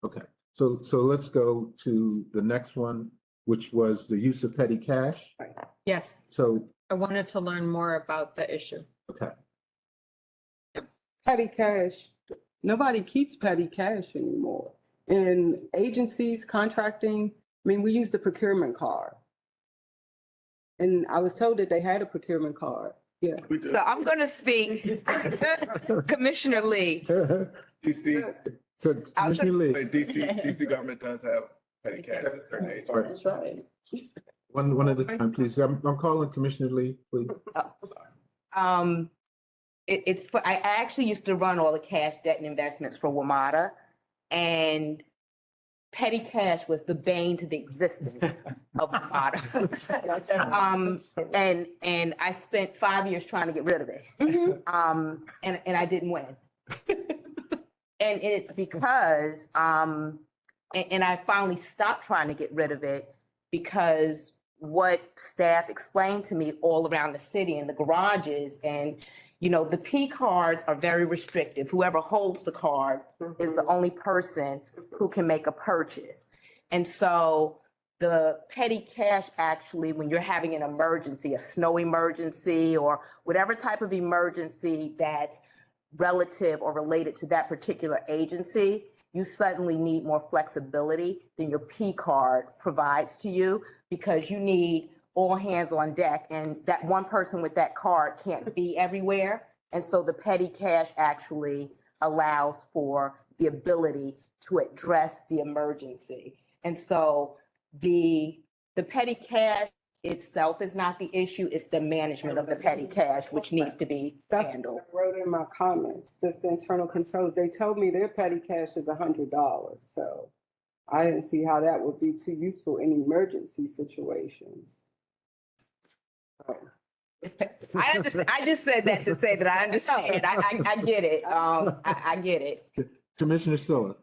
Okay, so let's go to the next one, which was the use of petty cash. Yes, So, I wanted to learn more about the issue. okay. Petty cash, nobody keeps petty cash anymore. In agencies, contracting, I mean, we use the procurement card. And I was told that they had a procurement card. Yeah. So I'm gonna speak, Commissioner Lee. DC. So Commissioner Lee. DC government does have petty cash at certain agencies. That's right. One at a time, please. I'm calling Commissioner Lee, please. I actually used to run all the cash, debt, and investments for WMATA, and petty cash was the bane to the existence of WMATA. And I spent 5 years trying to get rid of it. And I didn't win. And it's because, and I finally stopped trying to get rid of it because what staff explained to me all around the city in the garages, and you know, the P cards are very restrictive. Whoever holds the card is the only person who can make a purchase. And so the petty cash, actually, when you're having an emergency, a snow emergency or whatever type of emergency that's relative or related to that particular agency, you suddenly need more flexibility than your P card provides to you, because you need all hands on deck, and that one person with that card can't be everywhere. And so the petty cash actually allows for the ability to address the emergency. And so the petty cash itself is not the issue, it's the management of the petty cash, which needs to be handled. That's what I wrote in my comments, just the internal controls. They told me their petty cash is $100. So I didn't see how that would be too useful in emergency situations. I understand. I just said that to say that I understand. I get it. I get it. Commissioner Silla.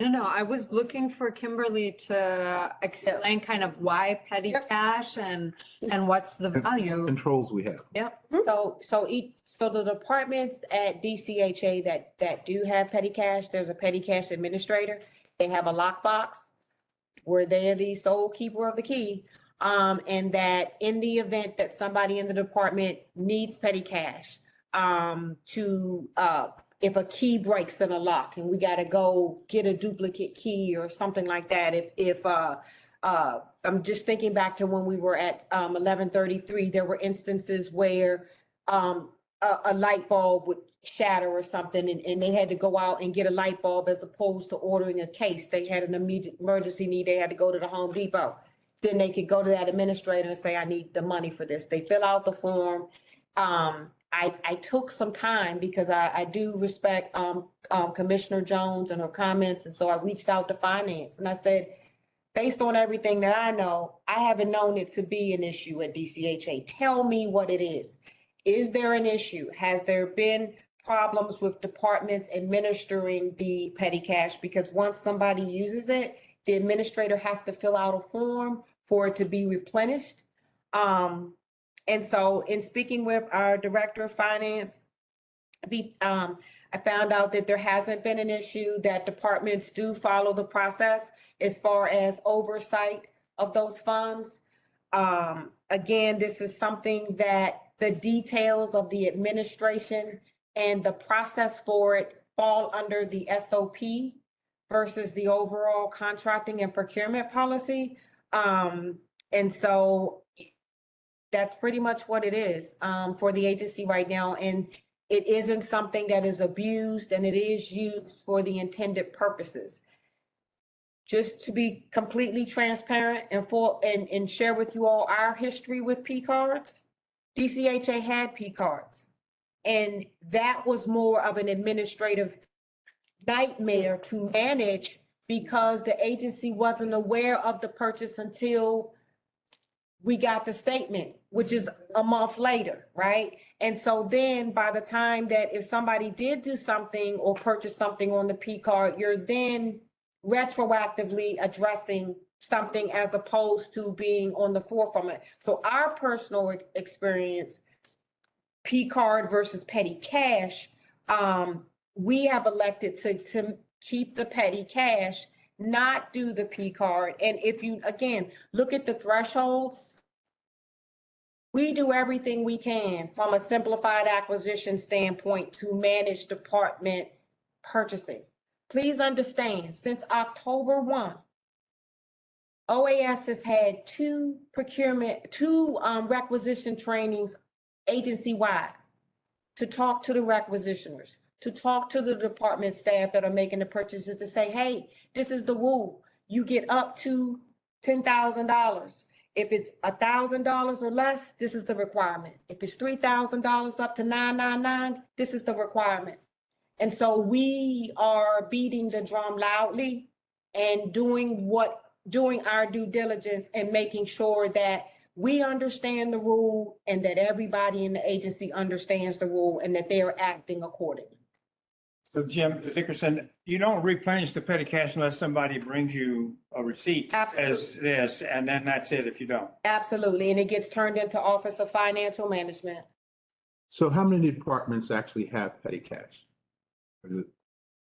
No, I was looking for Kimberly to explain kind of why petty cash and what's the value. Controls we have. Yep. So the departments at DCHA that do have petty cash, there's a petty cash administrator. They have a lockbox where they are the sole keeper of the key. And that in the event that somebody in the department needs petty cash, if a key breaks in a lock and we gotta go get a duplicate key or something like that, I'm just thinking back to when we were at 1133, there were instances where a light bulb would shatter or something and they had to go out and get a light bulb as opposed to ordering a case. They had an immediate emergency need, they had to go to the Home Depot. Then they could go to that administrator and say, I need the money for this. They fill out the form. I took some time because I do respect Commissioner Jones and her comments. And so I reached out to finance and I said, based on everything that I know, I haven't known it to be an issue at DCHA. Tell me what it is. Is there an issue? Has there been problems with departments administering the petty cash? Because once somebody uses it, the administrator has to fill out a form for it to be replenished. And so in speaking with our director of finance, I found out that there hasn't been an issue, that departments do follow the process as far as oversight of those funds. Again, this is something that the details of the administration and the process for it fall under the SOP versus the overall contracting and procurement policy. And so that's pretty much what it is for the agency right now. And it isn't something that is abused and it is used for the intended purposes. Just to be completely transparent and share with you all our history with P cards, DCHA had P cards. And that was more of an administrative nightmare to manage because the agency wasn't aware of the purchase until we got the statement, which is a month later, right? And so then by the time that if somebody did do something or purchase something on the P card, you're then retroactively addressing something as opposed to being on the forefront. So our personal experience, P card versus petty cash, we have elected to keep the petty cash, not do the P card. And if you, again, look at the thresholds, we do everything we can from a simplified acquisition standpoint to manage department purchasing. Please understand, since October 1, OAS has had two requisition trainings agency-wide to talk to the requisitioners, to talk to the department staff that are making the purchases to say, hey, this is the rule. You get up to $10,000. If it's $1,000 or less, this is the requirement. If it's $3,000 up to $999, this is the requirement. And so we are beating the drum loudly and doing our due diligence and making sure that we understand the rule and that everybody in the agency understands the rule and that they are acting accordingly. So Jim Dickerson, you don't replenish the petty cash unless somebody brings you a receipt that says this, and then that's it if you don't. Absolutely, and it gets turned into Office of Financial Management. So how many departments actually have petty cash?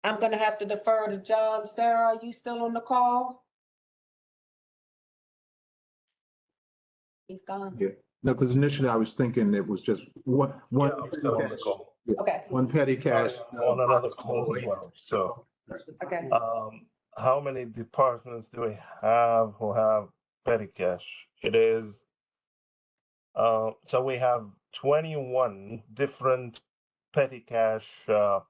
I'm gonna have to defer to John. Sarah, are you still on the call? He's gone. Yeah, no, because initially I was thinking it was just one. I'm still on the call. Yeah, Okay. one petty cash. On another call as well, so. Okay. How many departments do we have who have petty cash? It is, so we have 21 different petty cash, I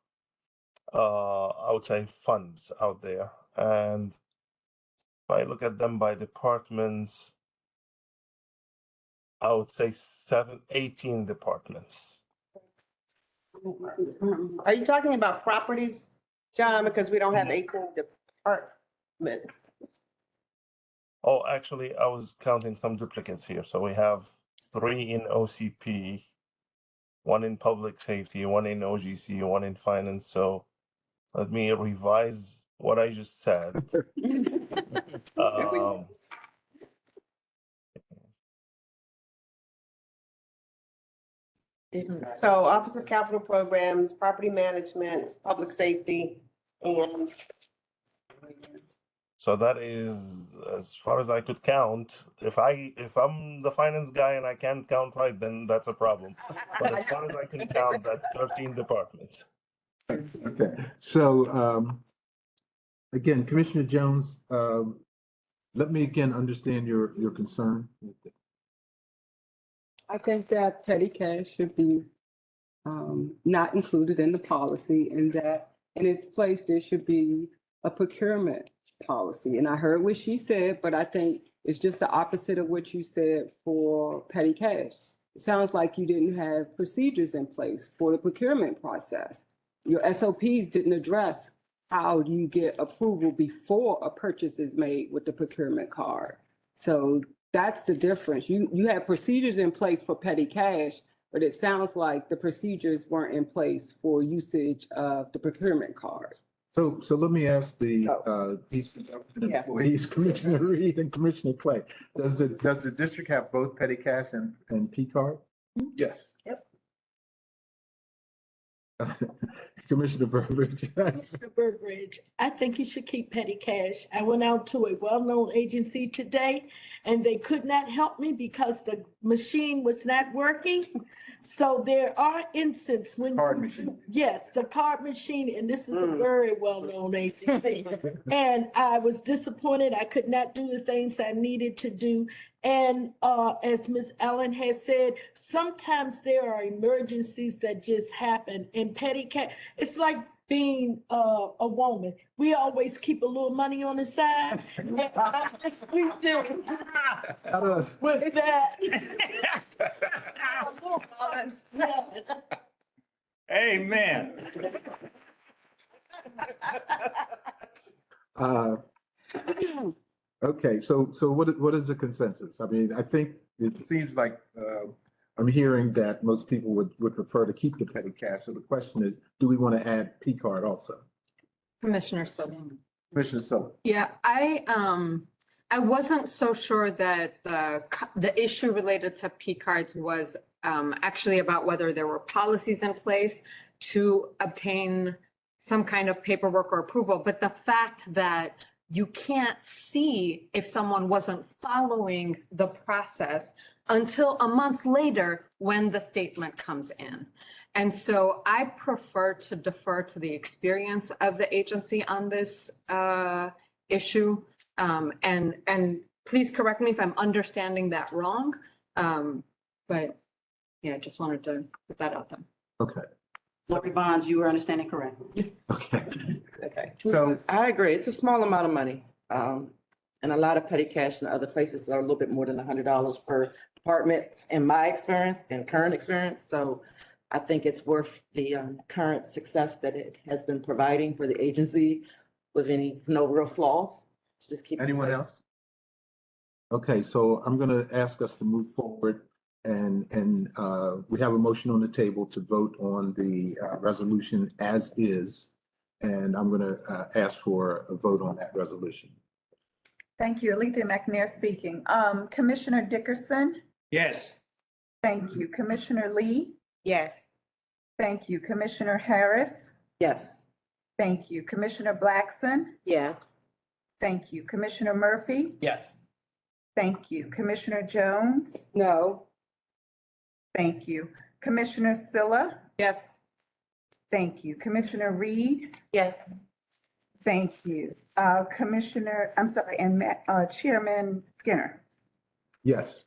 would say funds out there. And if I look at them by departments, I would say 18 departments. Are you talking about properties, John? Because we don't have 18 departments. Oh, actually, I was counting some duplicates here. So we have 3 in OCP, 1 in public safety, 1 in OGC, 1 in finance. So let me revise what I just said. Um, So Office of Capital Programs, Property Management, Public Safety, and So that is as far as I could count. If I'm the finance guy and I can't count right, then that's a problem. But as far as I can count, that's 13 departments. Okay, so again, Commissioner Jones, let me again understand your concern. I think that petty cash should be not included in the policy, and that in its place, there should be a procurement policy. And I heard what she said, but I think it's just the opposite of what you said for petty cash. It sounds like you didn't have procedures in place for the procurement process. Your SOPs didn't address how you get approval before a purchase is made with the procurement card. So that's the difference. You have procedures in place for petty cash, but it sounds like the procedures weren't in place for usage of the procurement card. So let me ask the DC government employees, Commissioner Reed and Commissioner Clay. Does the district have both petty cash and P card? Yes. Yep. Commissioner Burbridge. Mr. Burbridge, I think you should keep petty cash. I went out to a well-known agency today and they could not help me because the machine was not working. So there are instances when. Card machine. Yes, the card machine, and this is a very well-known agency. And I was disappointed. I could not do the things I needed to do. And as Ms. Allen has said, sometimes there are emergencies that just happen, and petty cash, it's like being a woman. We always keep a little money on the side. We do. With that. Yes. Amen. Okay, so what is the consensus? I mean, I think it seems like I'm hearing that most people would prefer to keep the petty cash. So the question is, do we want to add P card also? Commissioner Sullivan. Commissioner Sullivan. Yeah, I wasn't so sure that the issue related to P cards was actually about whether there were policies in place to obtain some kind of paperwork or approval, but the fact that you can't see if someone wasn't following the process until a month later when the statement comes in. And so I prefer to defer to the experience of the agency on this issue. And please correct me if I'm understanding that wrong. But yeah, just wanted to put that out there. Okay. Lori Bonds, you were understanding correctly. Okay. Okay. So I agree. It's a small amount of money. And a lot of petty cash in other places are a little bit more than $100 per department in my experience and current experience. So I think it's worth the current success that it has been providing for the agency with no real flaws. So just keep. Anyone else? Okay, so I'm going to ask us to move forward, and we have a motion on the table to vote on the resolution as is, and I'm going to ask for a vote on that resolution. Thank you. Alethea McNair speaking. Commissioner Dickerson? Yes. Thank you. Commissioner Lee? yes. Thank you. Commissioner Harris? Yes. Thank you. Commissioner Blackson? Yes. Thank you. Commissioner Murphy? Yes. Thank you. Commissioner Jones? No. Thank you. Commissioner Silla? Yes. Thank you. Commissioner Reed? Yes. Thank you. Chairman Skinner? Yes.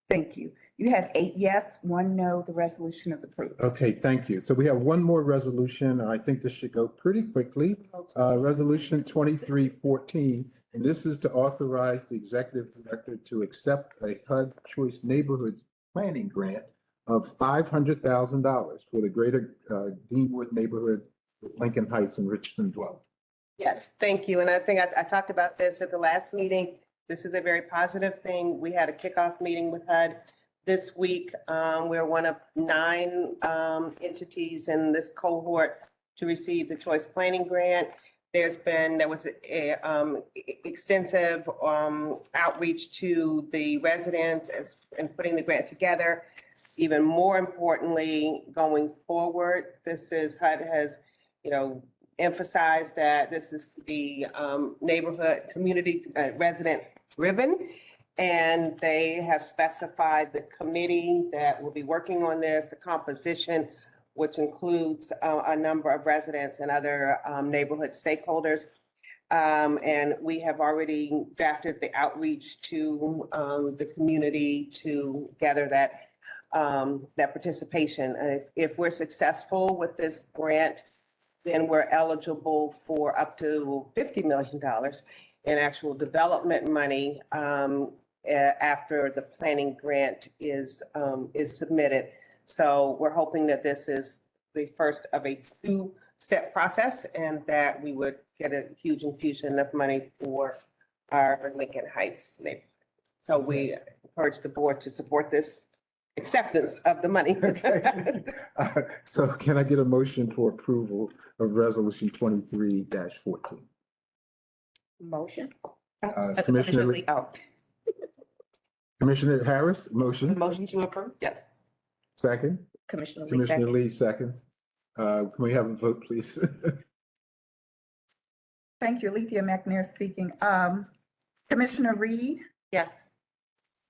Thank you. You have 8 yes, 1 no. The resolution is approved. Okay, thank you. So we have one more resolution. I think this should go pretty quickly. Resolution 2314, and this is to authorize the executive director to accept a HUD Choice Neighborhoods Planning Grant of $500,000 for the greater Deanwood neighborhood, Lincoln Heights and Richardson dwelling. Yes, thank you. And I think I talked about this at the last meeting. This is a very positive thing. We had a kickoff meeting with HUD this week. We're one of 9 entities in this cohort to receive the Choice Planning Grant. There was extensive outreach to the residents and putting the grant together. Even more importantly, going forward, HUD has, emphasized that this is the neighborhood community resident driven. And they have specified the committee that will be working on this, the composition, which includes a number of residents and other neighborhood stakeholders. And we have already drafted the outreach to the community to gather that participation. If we're successful with this grant, then we're eligible for up to $50 million in actual development money after the planning grant is submitted. So we're hoping that this is the first of a two-step process and that we would get a huge infusion of money for our Lincoln Heights neighborhood. So we encourage the board to support this acceptance of the money. So can I get a motion for approval of resolution 23-14? Motion. Commissioner Lee. Commissioner Harris, motion. Motion to approve, yes. Second. Commissioner Lee, Commissioner second. Lee, seconds. Can we have a vote, please? Thank you. Alethea McNair speaking. Commissioner Reed? Yes.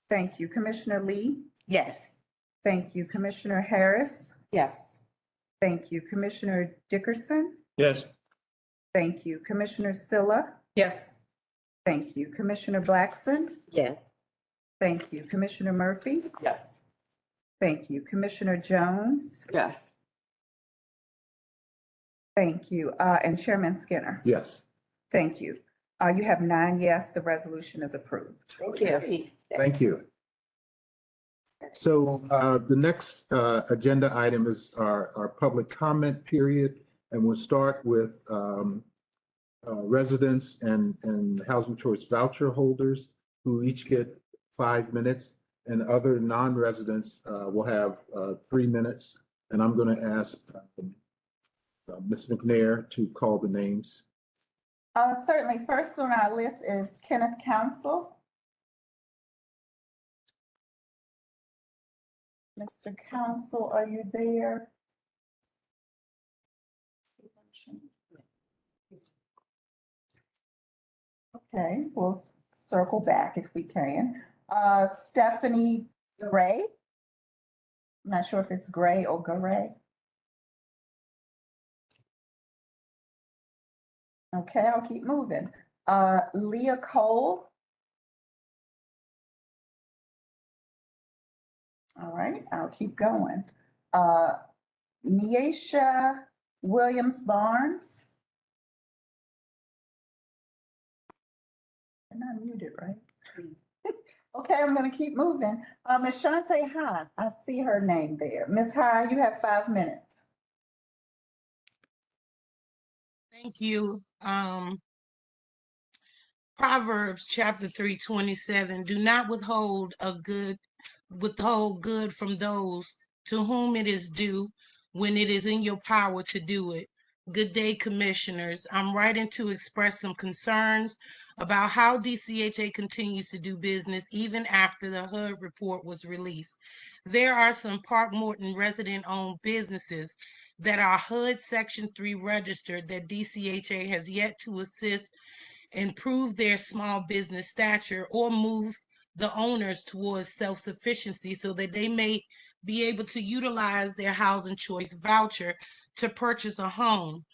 Thank you. Commissioner Lee? Yes. Thank you. Commissioner Harris? Yes. Thank you. Commissioner Dickerson? Yes. Thank you. Commissioner Silla? Yes. Thank you. Commissioner Blackson? Yes. Thank you. Commissioner Murphy? Yes. Thank you. Commissioner Jones? Yes. Thank you. And Chairman Skinner? Yes. Thank you. You have 9 yes, the resolution is approved. Thank you. Thank you. So the next agenda item is our public comment period, and we'll start with residents and housing choice voucher holders who each get 5 minutes, and other non-residents will have 3 minutes. And I'm going to ask Ms. McNair to call the names. Certainly. First on our list is Kenneth Council. Mr. Council, are you there? Okay, we'll circle back if we can. Stephanie Gray. I'm not sure if it's Gray or Garay. Okay, I'll keep moving. Leah Cole. All right, I'll keep going. Neisha Williams Barnes. I'm not muted, right? Okay, I'm gonna keep moving. Ms. Shante High, I see her name there. Ms. High, you have 5 minutes. Thank you. Proverbs chapter 3:27, do not withhold good from those to whom it is due when it is in your power to do it. Good day, commissioners. I'm writing to express some concerns about how DCHA continues to do business even after the HUD report was released. There are some Park Morton resident-owned businesses that are HUD Section 3 registered that DCHA has yet to assist improve their small business stature or move the owners towards self-sufficiency so that they may be able to utilize their housing choice voucher to purchase a home.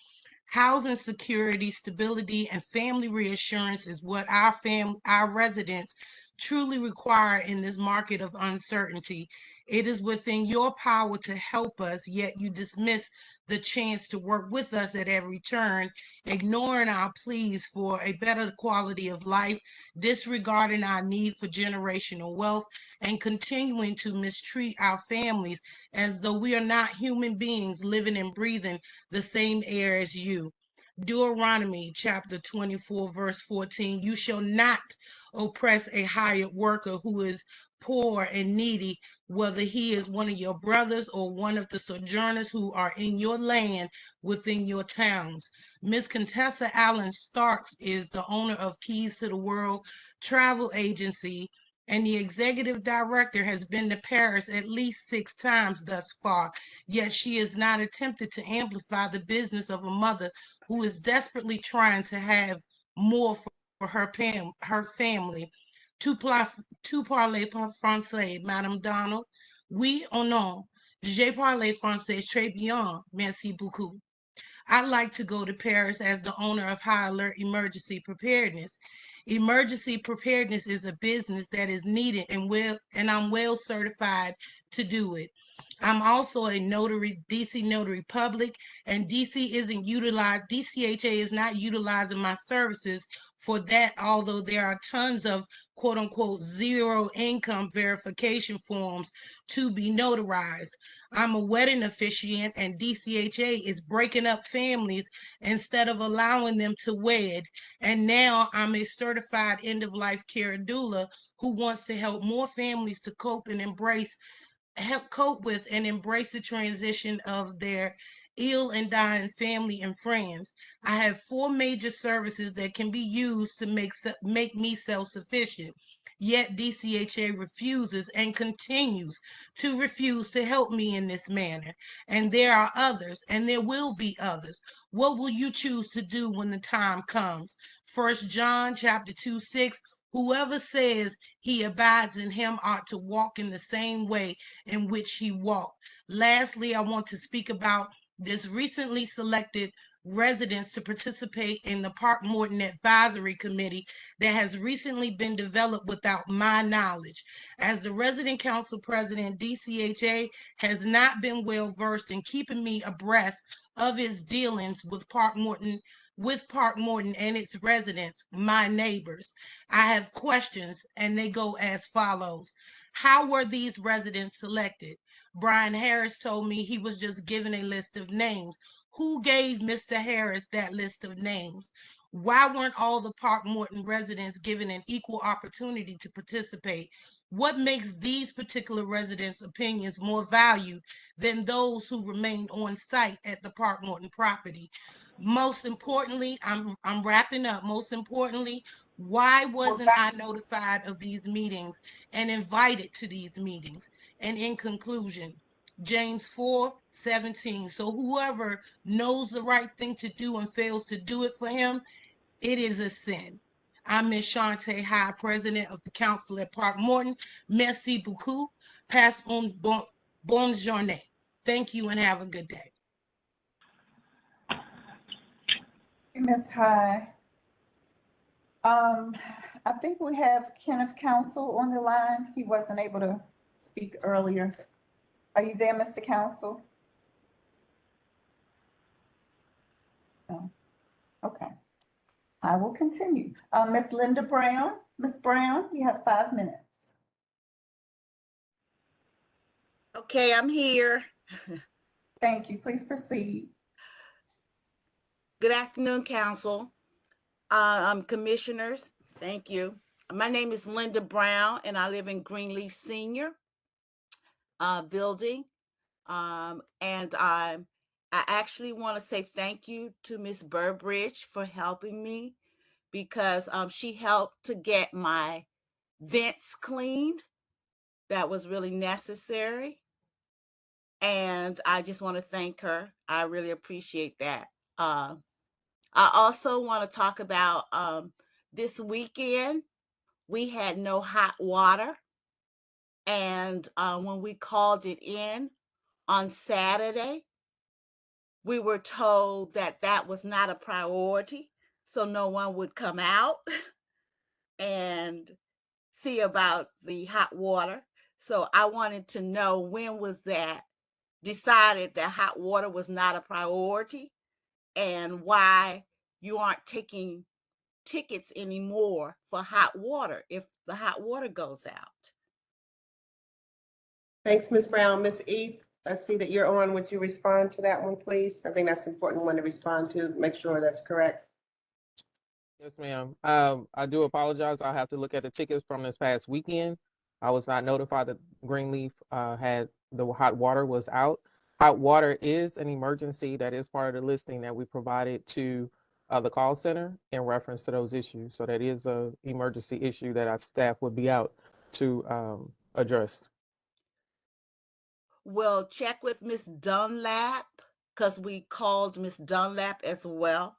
Housing security, stability, and family reassurance is what our residents truly require in this market of uncertainty. It is within your power to help us, yet you dismiss the chance to work with us at every turn, ignoring our pleas for a better quality of life, disregarding our need for generational wealth, and continuing to mistreat our families as though we are not human beings living and breathing the same air as you. Deuteronomy chapter 24, verse 14, you shall not oppress a hired worker who is poor and needy, whether he is one of your brothers or one of the sojourners who are in your land within your towns. Ms. Contessa Allen Starks is the owner of Keys to the World Travel Agency, and the executive director has been to Paris at least 6 times thus far, yet she has not attempted to amplify the business of a mother who is desperately trying to have more for her family. Tu parles français, Madame Donald? Oui ou non? Je parle français très bien, merci beaucoup. I'd like to go to Paris as the owner of High Alert Emergency Preparedness. Emergency preparedness is a business that is needed and I'm well certified to do it. I'm also a notary, DC Notary Public, and DCHA is not utilizing my services for that, although there are tons of quote unquote zero income verification forms to be notarized. I'm a wedding officiant, and DCHA is breaking up families instead of allowing them to wed. And now I'm a certified end-of-life care doula who wants to help more families to cope with and embrace the transition of their ill and dying family and friends. I have 4 major services that can be used to make me self-sufficient. Yet DCHA refuses and continues to refuse to help me in this manner. And there are others, and there will be others. What will you choose to do when the time comes? 1 John chapter 2:6. Whoever says he abides in him ought to walk in the same way in which he walked. Lastly, I want to speak about this recently selected residents to participate in the Park Morton Advisory Committee that has recently been developed without my knowledge. As the resident council president, DCHA has not been well versed in keeping me abreast of its dealings with Park Morton and its residents, my neighbors. I have questions, and they go as follows. How were these residents selected? Brian Harris told me he was just given a list of names. Who gave Mr. Harris that list of names? Why weren't all the Park Morton residents given an equal opportunity to participate? What makes these particular residents' opinions more valued than those who remained on site at the Park Morton property? Most importantly, I'm wrapping up. Most importantly, why wasn't I notified of these meetings and invited to these meetings? And in conclusion, James 4:17. So whoever knows the right thing to do and fails to do it for him, it is a sin. I'm Ms. Shantae High, President of the Council at Park Morton. Merci beaucoup. Pass on bonne journée. Thank you and have a good day. Ms. High. I think we have Kenneth Council on the line. He wasn't able to speak earlier. Are you there, Mr. Council? No. Okay. I will continue. Ms. Linda Brown. Ms. Brown, you have 5 minutes. Okay, I'm here. Thank you. Please proceed. Good afternoon, Council. Commissioners. Thank you. My name is Linda Brown, and I live in Greenleaf Senior building. And I actually want to say thank you to Ms. Burbridge for helping me, because she helped to get my vents cleaned. That was really necessary. And I just want to thank her. I really appreciate that. I also want to talk about this weekend, we had no hot water. And when we called it in on Saturday, we were told that that was not a priority, so no one would come out and see about the hot water. So I wanted to know, when was that decided that hot water was not a priority, and why you aren't taking tickets anymore for hot water if the hot water goes out. Thanks, Ms. Brown. Ms. E, I see that you're on. Would you respond to that one, please? I think that's an important one to respond to, make sure that's correct. Yes, ma'am. I do apologize. I'll have to look at the tickets from this past weekend. I was not notified that Greenleaf had the hot water was out. Hot water is an emergency that is part of the listing that we provided to the call center in reference to those issues. So that is a emergency issue that our staff would be out to address. We'll check with Miss Dunlap because we called Miss Dunlap as well.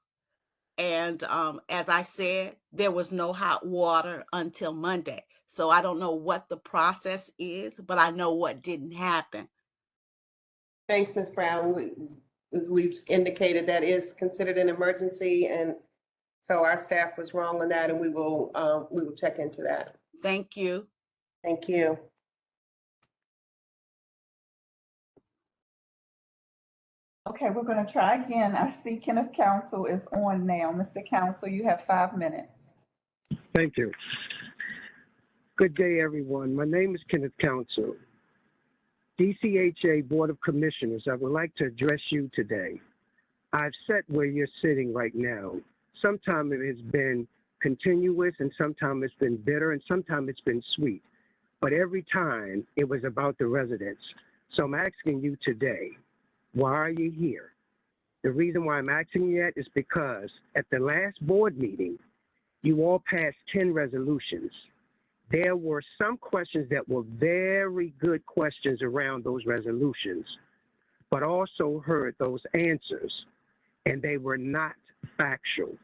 And as I said, there was no hot water until Monday. So I don't know what the process is, but I know what didn't happen. Thanks, Ms. Brown. We've indicated that is considered an emergency, and so our staff was wrong on that, and we will check into that. Thank you. Thank you. Okay, we're gonna try again. I see Kenneth Council is on now. Mr. Council, you have 5 minutes. Thank you. Good day, everyone. My name is Kenneth Council. DCHA Board of Commissioners, I would like to address you today. I've sat where you're sitting right now. Sometimes it has been continuous, and sometimes it's been bitter, and sometimes it's been sweet. But every time it was about the residents. So I'm asking you today, why are you here? The reason why I'm asking you that is because at the last board meeting, you all passed 10 resolutions. There were some questions that were very good questions around those resolutions, but also heard those answers, and they were not factual.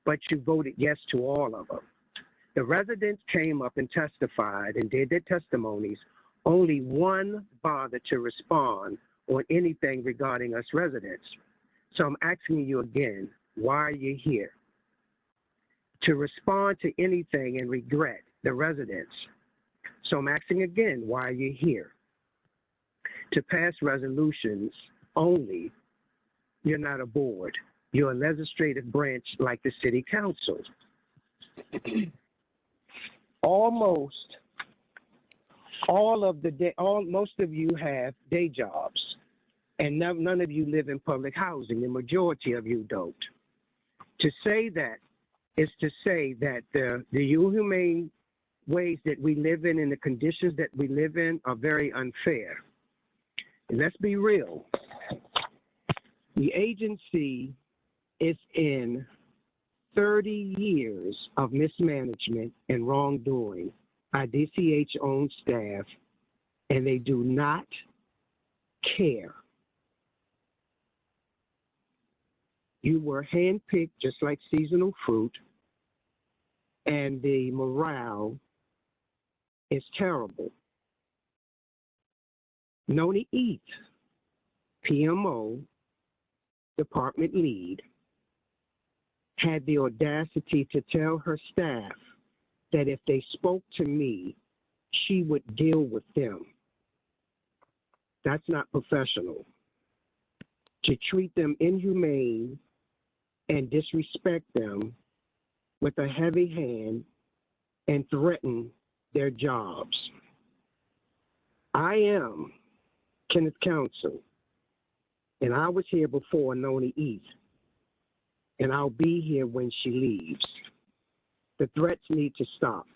But you voted yes to all of them. The residents came up and testified and did their testimonies. Only one bothered to respond on anything regarding us residents. So I'm asking you again, why are you here? To respond to anything and regret the residents. So I'm asking again, why are you here? To pass resolutions only. You're not a board. You're a legislative branch like the city council. Almost all of the day, most of you have day jobs, and none of you live in public housing. The majority of you don't. To say that is to say that the inhumane ways that we live in and the conditions that we live in are very unfair. And let's be real. The agency is in 30 years of mismanagement and wrongdoing by DCH-owned staff, and they do not care. You were handpicked just like seasonal fruit, and the morale is terrible. Noni Eat, PMO, department lead, had the audacity to tell her staff that if they spoke to me, she would deal with them. That's not professional. To treat them inhumane and disrespect them with a heavy hand and threaten their jobs. I am Kenneth Council, and I was here before Noni Eat, and I'll be here when she leaves. The threats need to stop.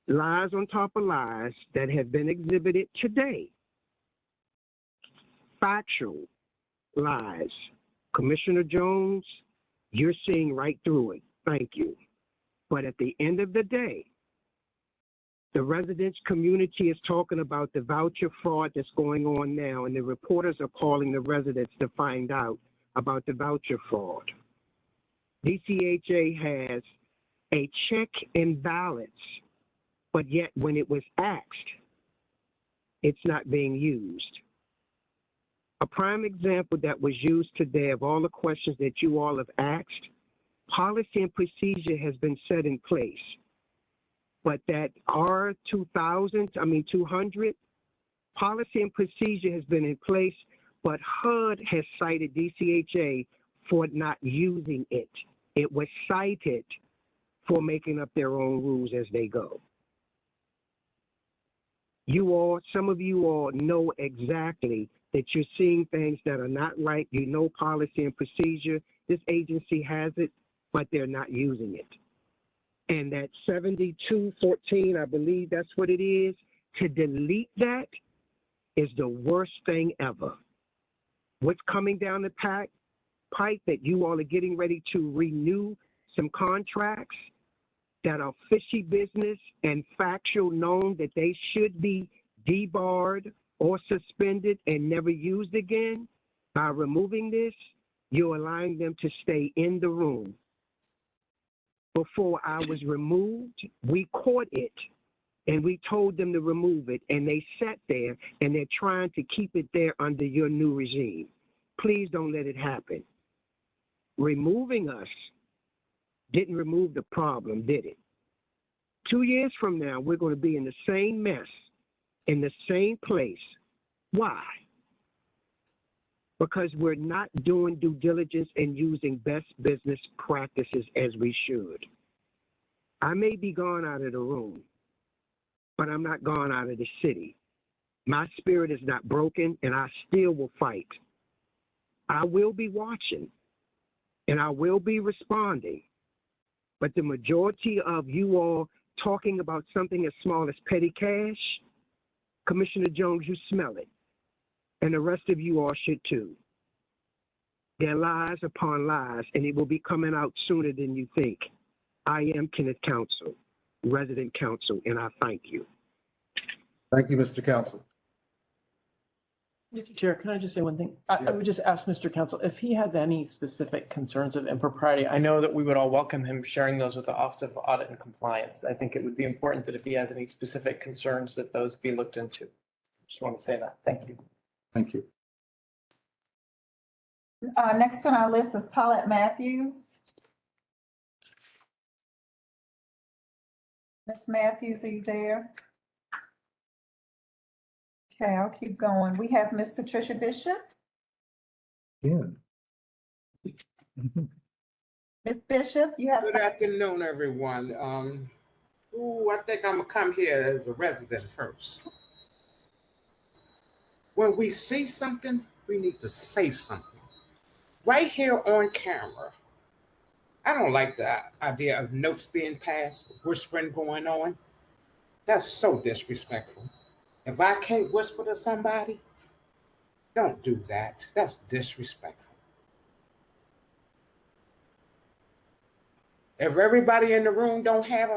Lies on top of lies that have been exhibited today. Factual lies. Commissioner Jones, you're seeing right through it. Thank you. But at the end of the day, the residents community is talking about the voucher fraud that's going on now, and the reporters are calling the residents to find out about the voucher fraud. DCHA has a check and balance, but yet when it was asked, it's not being used. A prime example that was used today of all the questions that you all have asked, policy and procedure has been set in place. But that R200, policy and procedure has been in place, but HUD has cited DCHA for not using it. It was cited for making up their own rules as they go. You all, some of you all know exactly that you're seeing things that are not right. You know policy and procedure. This agency has it, but they're not using it. and that 7214, I believe that's what it is, to delete that is the worst thing ever. What's coming down the pipe that you all are getting ready to renew some contracts that are fishy business and factual known that they should be debarred or suspended and never used again. By removing this, you're allowing them to stay in the room. Before I was removed, we caught it and we told them to remove it, and they sat there and they're trying to keep it there under your new regime. Please don't let it happen. Removing us didn't remove the problem, did it? 2 years from now, we're going to be in the same mess, in the same place. Why? Because we're not doing due diligence and using best business practices as we should. I may be gone out of the room, but I'm not gone out of the city. My spirit is not broken, and I still will fight. I will be watching, and I will be responding. But the majority of you all talking about something as small as petty cash, Commissioner Jones, you smell it. And the rest of you all should too. They're lies upon lies, and it will be coming out sooner than you think. I am Kenneth Counsel, resident counsel, and I thank you. Thank you, Mr. Counsel. Mr. Chair, can I just say one thing? I would just ask Mr. Counsel if he has any specific concerns of impropriety. I know that we would all welcome him sharing those with the Office of Audit and Compliance. I think it would be important that if he has any specific concerns, that those be looked into. Just want to say that. Thank you. Thank you. Next on our list is Paulette Matthews. Ms. Matthews, are you there? Okay, I'll keep going. We have Ms. Patricia Bishop. Yeah. Ms. Bishop, you have. Good afternoon, everyone. I think I'm gonna come here as a resident first. When we see something, we need to say something. Right here on camera. I don't like the idea of notes being passed, whispering going on. That's so disrespectful. If I can't whisper to somebody, don't do that. That's disrespectful. If everybody in the room don't have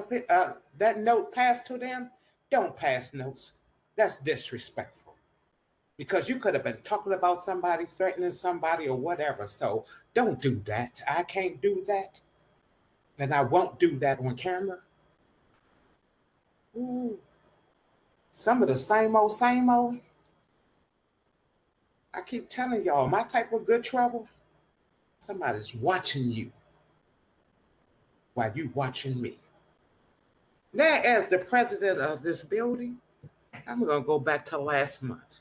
that note passed to them, don't pass notes. That's disrespectful. Because you could have been talking about somebody, threatening somebody or whatever. So don't do that. I can't do that. And I won't do that on camera. Ooh. Some of the same old. I keep telling y'all, my type of good trouble, somebody's watching you while you watching me. Now, as the president of this building, I'm gonna go back to last month.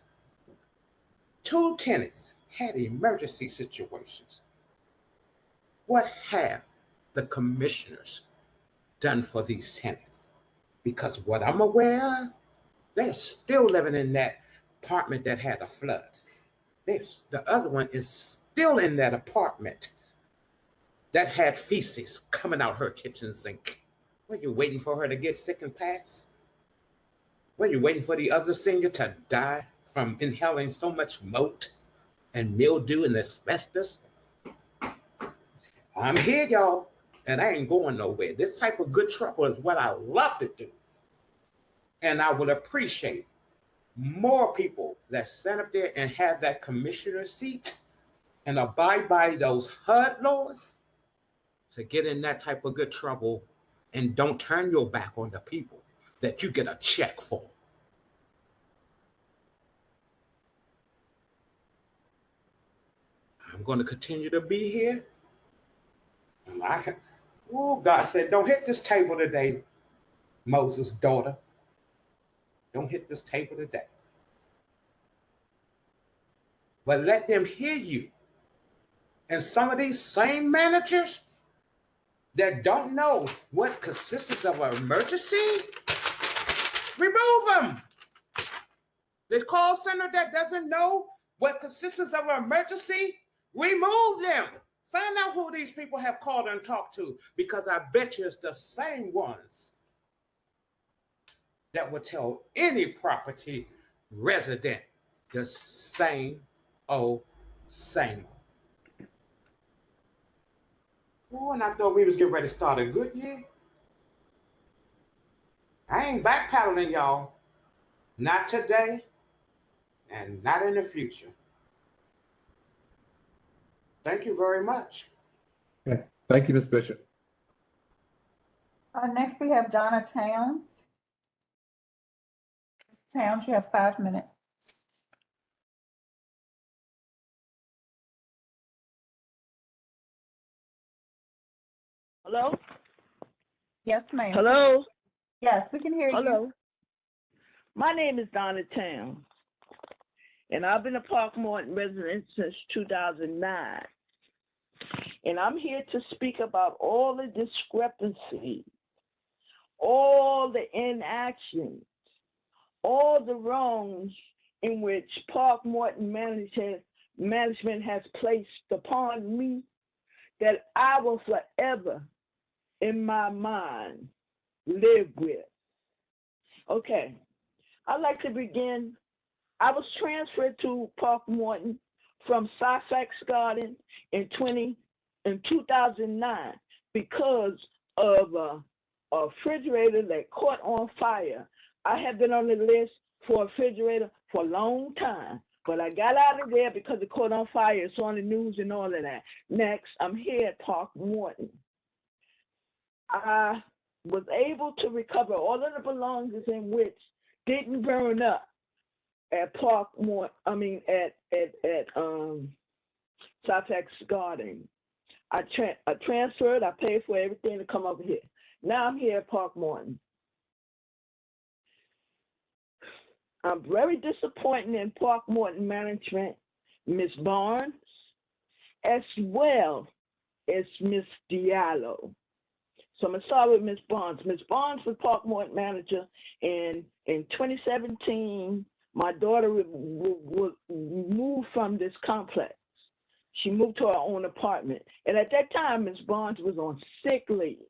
2 tenants had emergency situations. What have the commissioners done for these tenants? Because what I'm aware of, they're still living in that apartment that had a flood. The other one is still in that apartment that had feces coming out her kitchen sink. Were you waiting for her to get sick and pass? Were you waiting for the other senior to die from inhaling so much mold and mildew and asbestos? I'm here, y'all, and I ain't going nowhere. This type of good trouble is what I love to do. And I would appreciate more people that stand up there and have that commissioner seat and abide by those HUD laws to get in that type of good trouble and don't turn your back on the people that you get a check for. I'm going to continue to be here. God said, don't hit this table today, Moses' daughter. Don't hit this table today. But let them hear you. And some of these same managers that don't know what consists of an emergency, remove them. The call center that doesn't know what consists of an emergency, remove them Find out who these people have called and talked to, because I bet you it's the same ones that would tell any property resident the same old same. Oh, and I thought we was getting ready to start a good year. I ain't backpedaling, y'all. Not today and not in the future. Thank you very much. Okay. Thank you, Ms. Bishop. Next, we have Donna Towns. Ms. Towns, you have 5 minutes. Hello? Yes, ma'am. Hello? Yes, we can hear you. Hello? My name is Donna Towns, and I've been a Park Morton resident since 2009. And I'm here to speak about all the discrepancies, all the inactions, all the wrongs in which Park Morton management has placed upon me that I will forever, in my mind, live with. Okay, I'd like to begin. I was transferred to Park Morton from Sussex Garden in 2009 because of a refrigerator that caught on fire. I have been on the list for a refrigerator for a long time, but I got out of there because it caught on fire. It's on the news and all of that. Next, I'm here at Park Morton. I was able to recover all of the belongings in which didn't burn up at Park Morton. At Sussex Garden. I transferred. I paid for everything to come over here. Now I'm here at Park Morton. I'm very disappointed in Park Morton management, Ms. Barnes, as well as Ms. Diallo. So I'm going to start with Ms. Barnes. Ms. Barnes was Park Morton manager, and in 2017, my daughter moved from this complex. She moved to her own apartment. And at that time, Ms. Barnes was on sick leave.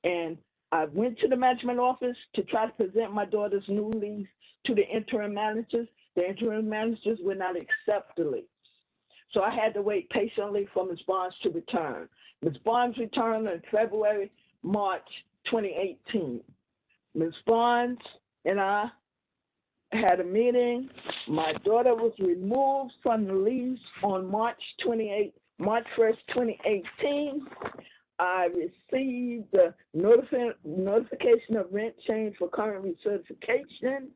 And I went to the management office to try to present my daughter's new lease to the interim managers. The interim managers would not accept the lease. So I had to wait patiently for Ms. Barnes to return. Ms. Barnes returned in March 2018. Ms. Barnes and I had a meeting. My daughter was removed from the lease on March 1st, 2018. I received the notification of rent change for current recertification,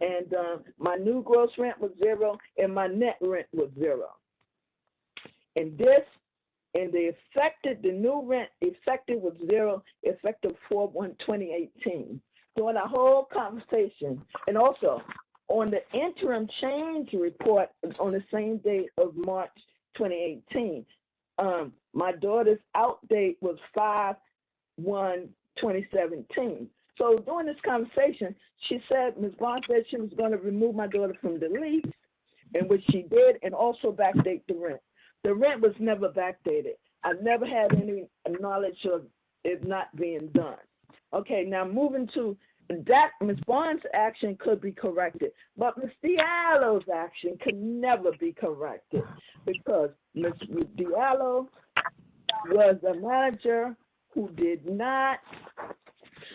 and my new gross rent was 0 and my net rent was 0. And the new rent effective was 0, effective 4/1/2018. During the whole conversation, and also on the interim change report on the same day of March 2018, my daughter's out date was 5/1/2017. So during this conversation, Ms. Barnes said she was going to remove my daughter from the lease, and which she did, and also backdate the rent. The rent was never backdated. I never had any knowledge of it not being done. Okay, now moving to that, Ms. Barnes' action could be corrected, but Ms. Diallo's action could never be corrected because Ms. Diallo was a manager who did not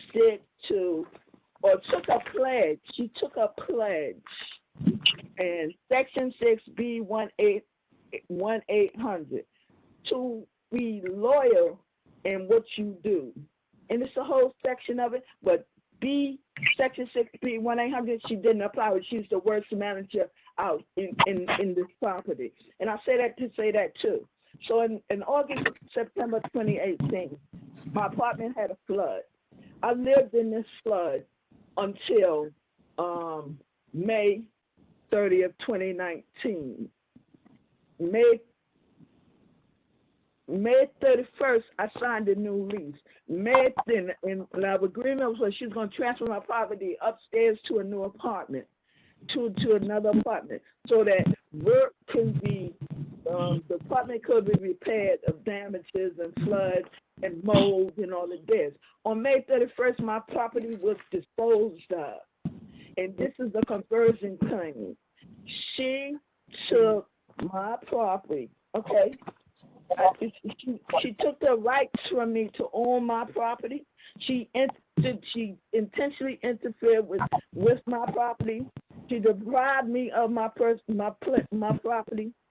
stick to or took a pledge. She took a pledge, and Section 6B 1800 to be loyal in what you do. And it's a whole section of it, but Section 6B 1800, she didn't apply it. She's the worst manager out in this property. And I say that to say that too. So in September 2018, my apartment had a flood. I lived in this flood until May 30th, 2019. May 31st, I signed a new lease. And our agreement was she's going to transfer my property upstairs to a new apartment, to another apartment, so that work can be the apartment could be repaired of damages and floods and mold and all of this. On May 31st, my property was disposed of. And this is the conversion claim. She took my property, okay? She took the rights from me to own my property. She intentionally interfered with my property. She deprived me of my property,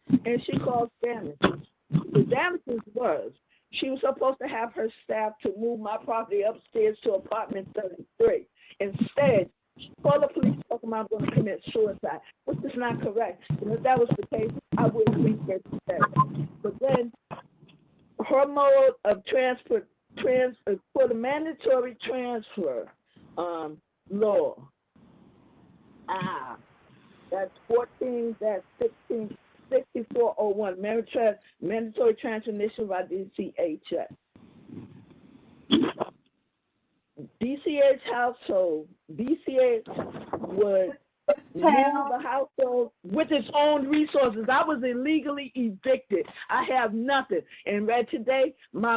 and she caused damages. The damages was she was supposed to have her staff to move my property upstairs to apartment 33. Instead, she called the police talking about I'm going to commit suicide, which is not correct. And if that was the case, I wouldn't be here today. But then her mode of transfer for the mandatory transfer law. That's 16, 6401, mandatory transmission by DCHA. DCH household, DCH would move the household with its own resources. I was illegally evicted. I have nothing. And read today, my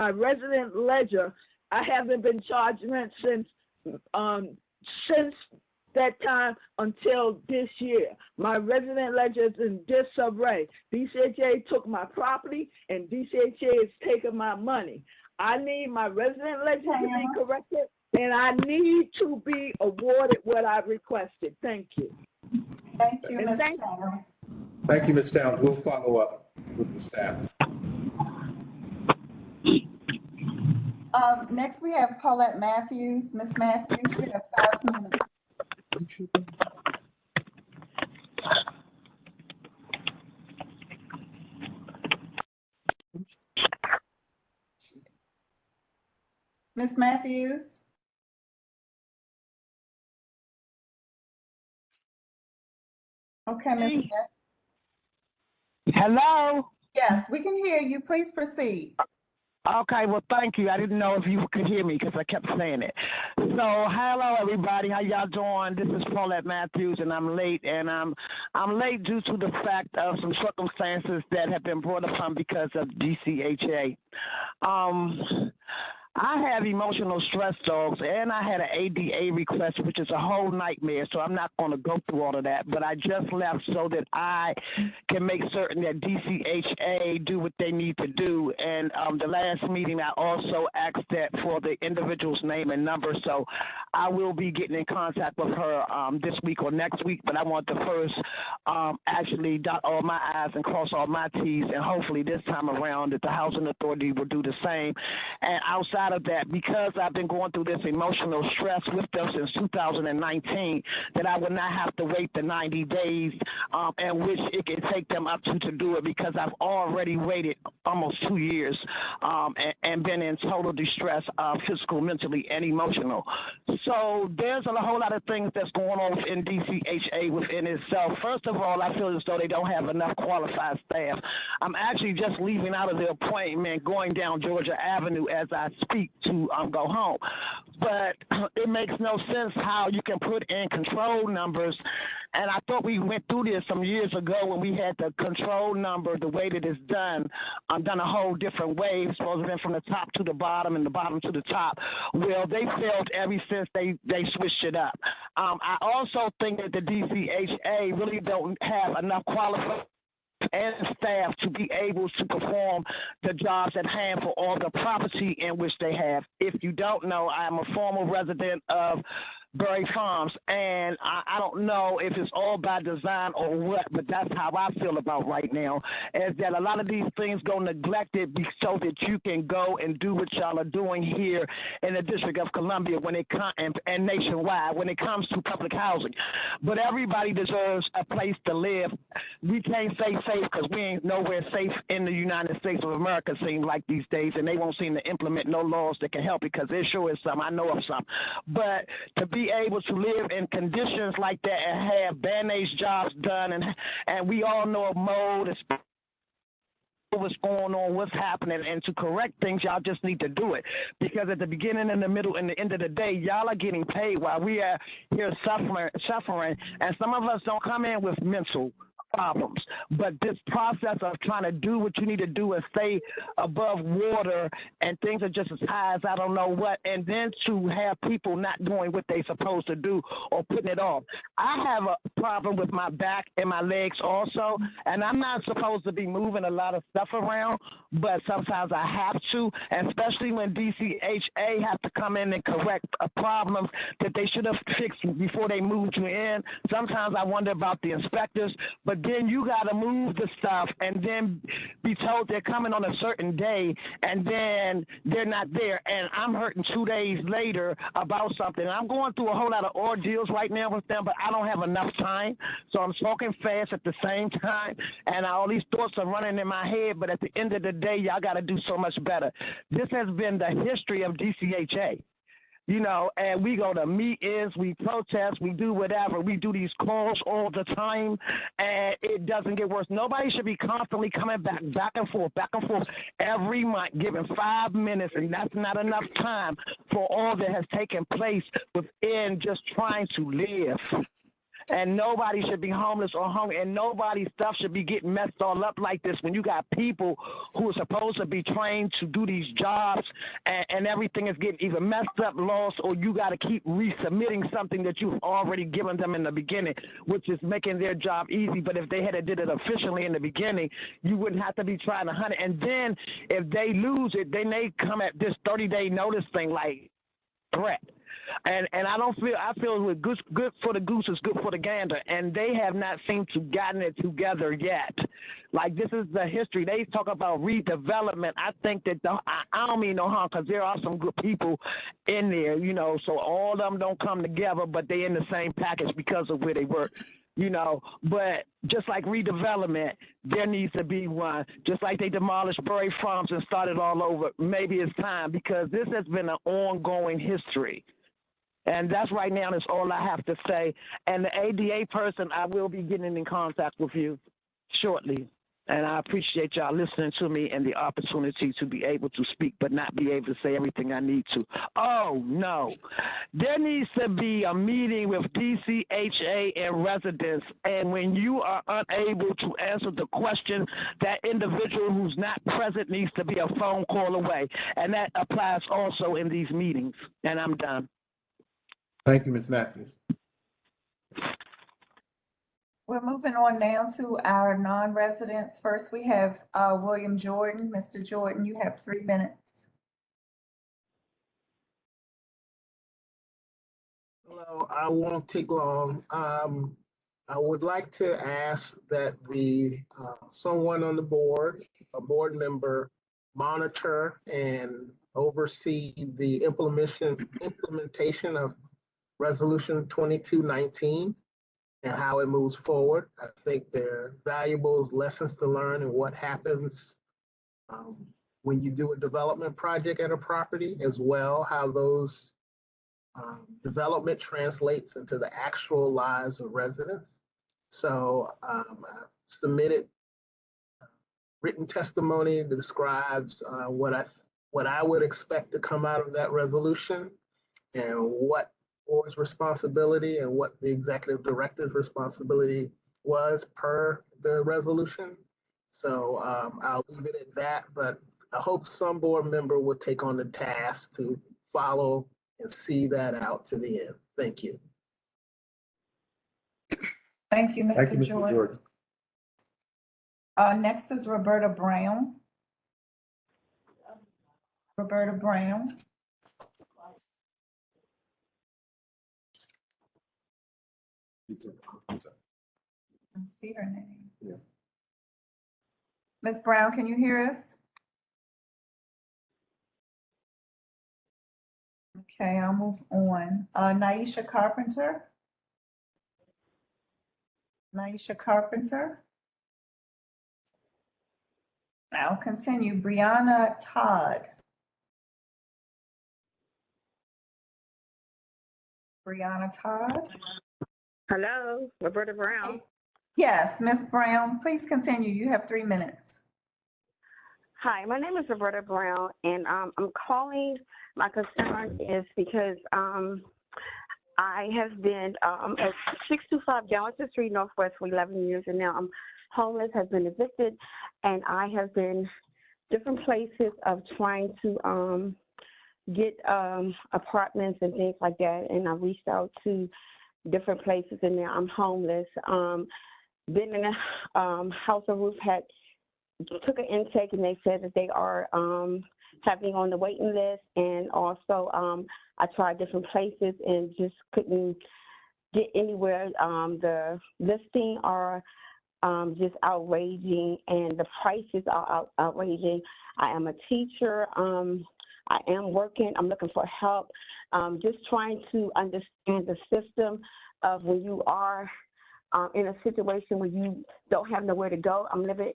resident ledger, I haven't been charged rent since that time until this year. My resident ledger is in disarray. DCHA took my property and DCHA is taking my money. I need my resident ledger to be corrected, and I need to be awarded what I requested. Thank you. Thank you, Ms. Towns. Thank you, Ms. Towns. We'll follow up with the staff. Next, we have Paulette Matthews. Ms. Matthews, you have 5 minutes. Ms. Matthews? Okay, Ms. Hello? Yes, we can hear you. Please proceed. Okay, well, thank you. I didn't know if you could hear me because I kept saying it. So, hello, everybody. How y'all doing? This is Paulette Matthews, and I'm late. And I'm late due to the fact of some circumstances that have been brought upon because of DCHA. I have emotional stress dogs, and I had an ADA request, which is a whole nightmare, so I'm not going to go through all of that. But I just left so that I can make certain that DCHA do what they need to do. And the last meeting, I also asked that for the individual's name and number, so I will be getting in contact with her this week or next week. But I want to first actually dot all my I's and cross all my T's, and hopefully this time around that the Housing Authority will do the same. And outside of that, because I've been going through this emotional stress with them since 2019, that I would not have to wait the 90 days and which it can take them up to do it, because I've already waited almost 2 years and been in total distress, physical, mentally, and emotional. So there's a whole lot of things that's going on in DCHA within itself. First of all, I feel as though they don't have enough qualified staff. I'm actually just leaving out of the appointment, going down Georgia Avenue as I speak to go home. But it makes no sense how you can put in control numbers. And I thought we went through this some years ago when we had the control number, the way that it's done a whole different way. It's supposed to be from the top to the bottom and the bottom to the top. Well, they failed ever since they switched it up. I also think that the DCHA really don't have enough qualified and staff to be able to perform the jobs at hand for all the property in which they have. If you don't know, I am a former resident of Berry Farms, and I don't know if it's all by design or what, but that's how I feel about right now, is that a lot of these things go neglected so that you can go and do what y'all are doing here in the District of Columbia when it and nationwide when it comes to public housing. But everybody deserves a place to live. We can't say safe because we ain't nowhere safe in the United States of America, seems like these days, and they won't seem to implement no laws that can help, because there sure is some. I know of some. But to be able to live in conditions like that and have band-aid jobs done, and we all know of mold, what's going on, what's happening, and to correct things, y'all just need to do it, because at the beginning, in the middle, and the end of the day, y'all are getting paid while we are here suffering, and some of us don't come in with mental problems. But this process of trying to do what you need to do and stay above water and things are just as high as I don't know what, and then to have people not doing what they're supposed to do or putting it off. I have a problem with my back and my legs also, and I'm not supposed to be moving a lot of stuff around, but sometimes I have to, and especially when DCHA have to come in and correct a problem that they should have fixed before they moved you in. Sometimes I wonder about the inspectors, but then you got to move the stuff and then be told they're coming on a certain day and then they're not there. And I'm hurting 2 days later about something. I'm going through a whole lot of ordeals right now with them, but I don't have enough time. So I'm talking fast at the same time. And all these thoughts are running in my head. But at the end of the day, y'all got to do so much better. This has been the history of DCHA. You know, and we go to meetings, we protest, we do whatever. We do these calls all the time, and it doesn't get worse. Nobody should be constantly coming back and forth every month, giving 5 minutes, and that's not enough time for all that has taken place within just trying to live. And nobody should be homeless or hungry, and nobody's stuff should be getting messed all up like this when you got people who are supposed to be trained to do these jobs, and everything is getting either messed up, lost, or you got to keep resubmitting something that you've already given them in the beginning, which is making their job easy. But if they had did it officially in the beginning, you wouldn't have to be trying to hunt it. And then if they lose it, then they come at this 30-day notice thing like threat. And I feel with good for the goose is good for the gander, and they have not seemed to gotten it together yet. Like, this is the history. They talk about redevelopment. I think that I don't mean no harm, because there are some good people in there, you know, so all of them don't come together, but they in the same package because of where they work. You know, but just like redevelopment, there needs to be one. Just like they demolished Prairie Farms and started all over, maybe it's time, because this has been an ongoing history. And that's right now, that's all I have to say. And the ADA person, I will be getting in contact with you shortly. And I appreciate y'all listening to me and the opportunity to be able to speak, but not be able to say everything I need to. Oh, no. There needs to be a meeting with DCHA and residents. And when you are unable to answer the question, that individual who's not present needs to be a phone call away. And that applies also in these meetings. And I'm done. Thank you, Ms. Matthews. We're moving on now to our non-residents. First, we have William Jordan. Mr. Jordan, you have 3 minutes. Hello, I won't take long. I would like to ask that someone on the board, a board member, monitor and oversee the implementation of Resolution 2219 and how it moves forward. I think there are valuable lessons to learn in what happens when you do a development project at a property, as well, how those development translates into the actual lives of residents. So I've submitted written testimony that describes what I would expect to come out of that resolution, and what board's responsibility and what the executive director's responsibility was per the resolution. So I'll leave it at that, but I hope some board member will take on the task to follow and see that out to the end. Thank you. Thank you, Thank you, Mr. Mr. Jordan. Jordan. Next is Roberta Brown. Roberta Brown. I see her name. Yeah. Ms. Brown, can you hear us? Okay, I'll move on. Naisha Carpenter. Naisha Carpenter. I'll continue. Brianna Todd. Brianna Todd. Hello, Roberta Brown. Yes, Ms. Brown, please continue. You have 3 minutes. Hi, my name is Roberta Brown, and I'm calling. My concern is because I have been at 625 Johnson Street, Northwest, for 11 years, and now I'm homeless, has been evicted, and I have been different places of trying to get apartments and things like that, and I reached out to different places, and now I'm homeless. Been in a house of roof, took an intake, and they said that they are having on the waiting list, and also I tried different places and just couldn't get anywhere. The listing are just outraging, and the prices are outraging. I am a teacher. I am working. I'm looking for help. Just trying to understand the system of when you are in a situation where you don't have nowhere to go. I'm living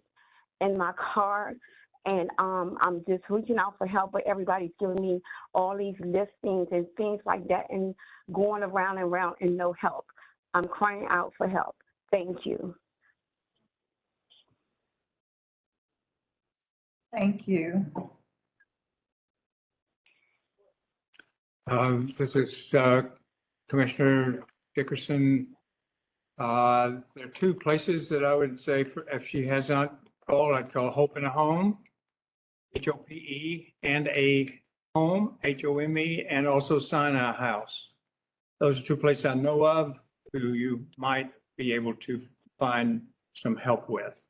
in my car, and I'm just reaching out for help, but everybody's giving me all these listings and things like that, and going around and around and no help. I'm crying out for help. Thank you. Thank you. This is Commissioner Dickerson. There are two places that I would say if she has not called, I'd call Hope in a Home, HOPE, and a home, HOME, and also Sinai House. Those are two places I know of who you might be able to find some help with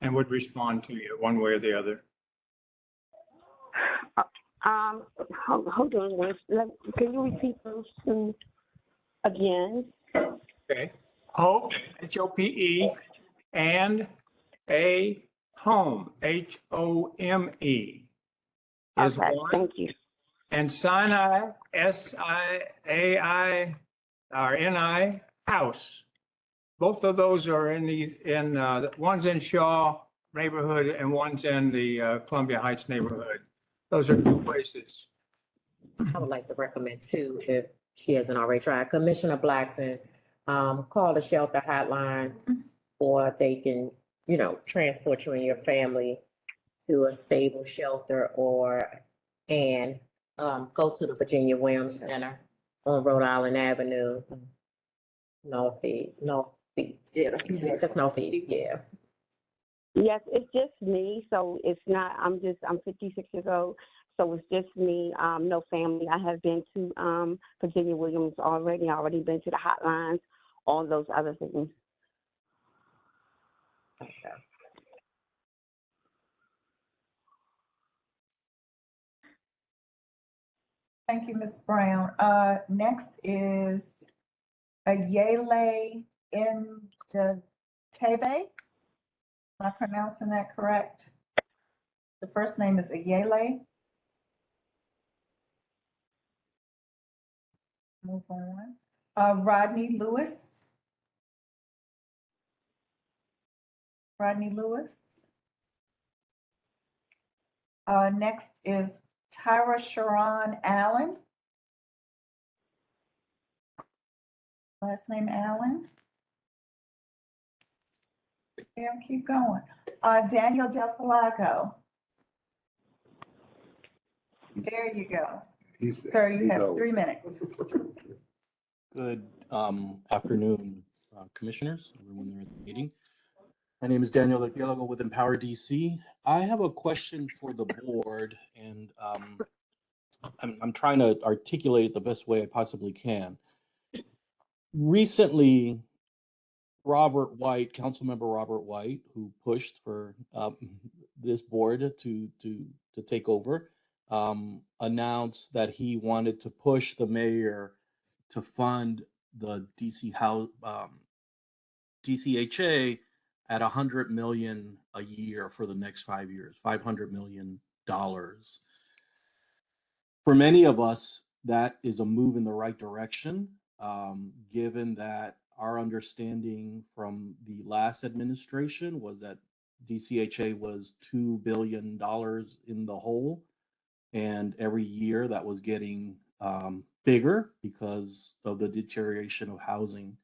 and would respond to you one way or the other. Hold on. Can you repeat those two again? Okay. Hope, HOPE, and a home, HOME, is Okay, one. thank you. And Sinai, SIAI, or NI, house. Both of those are one's in Shaw neighborhood and one's in the Columbia Heights neighborhood. Those are two places. I would like to recommend too, if she hasn't already tried, Commissioner Blackson, call the shelter hotline, or they can, transport you and your family to a stable shelter, and go to the Virginia Williams Center on Rhode Island Avenue, Northeast, yeah, that's Northeast, yeah. Yes, it's just me, so it's not, I'm 56 years old, so it's just me, no family. I have been to Virginia Williams already. I already been to the hotlines, all those other things. Thank you, Ms. Brown. Next is Ayele Ndetebe. Am I pronouncing that correct? The first name is Ayele. Move on. Rodney Lewis. Rodney Lewis. Next is Tyra Sharon Allen. Last name Allen. Yeah, keep going. Daniel Delpalago. There you go. Sir, you have 3 minutes. Good afternoon, commissioners, everyone there at the meeting. My name is Daniel Delpalago with Empower DC. I have a question for the board, and I'm trying to articulate it the best way I possibly can. Recently, Robert White, Councilmember Robert White, who pushed for this board to take over, announced that he wanted to push the mayor to fund the DCHA at $100 million a year for the next 5 years, $500 million. For many of us, that is a move in the right direction, given that our understanding from the last administration was that DCHA was $2 billion in the hole, and every year that was getting bigger because of the deterioration of housing.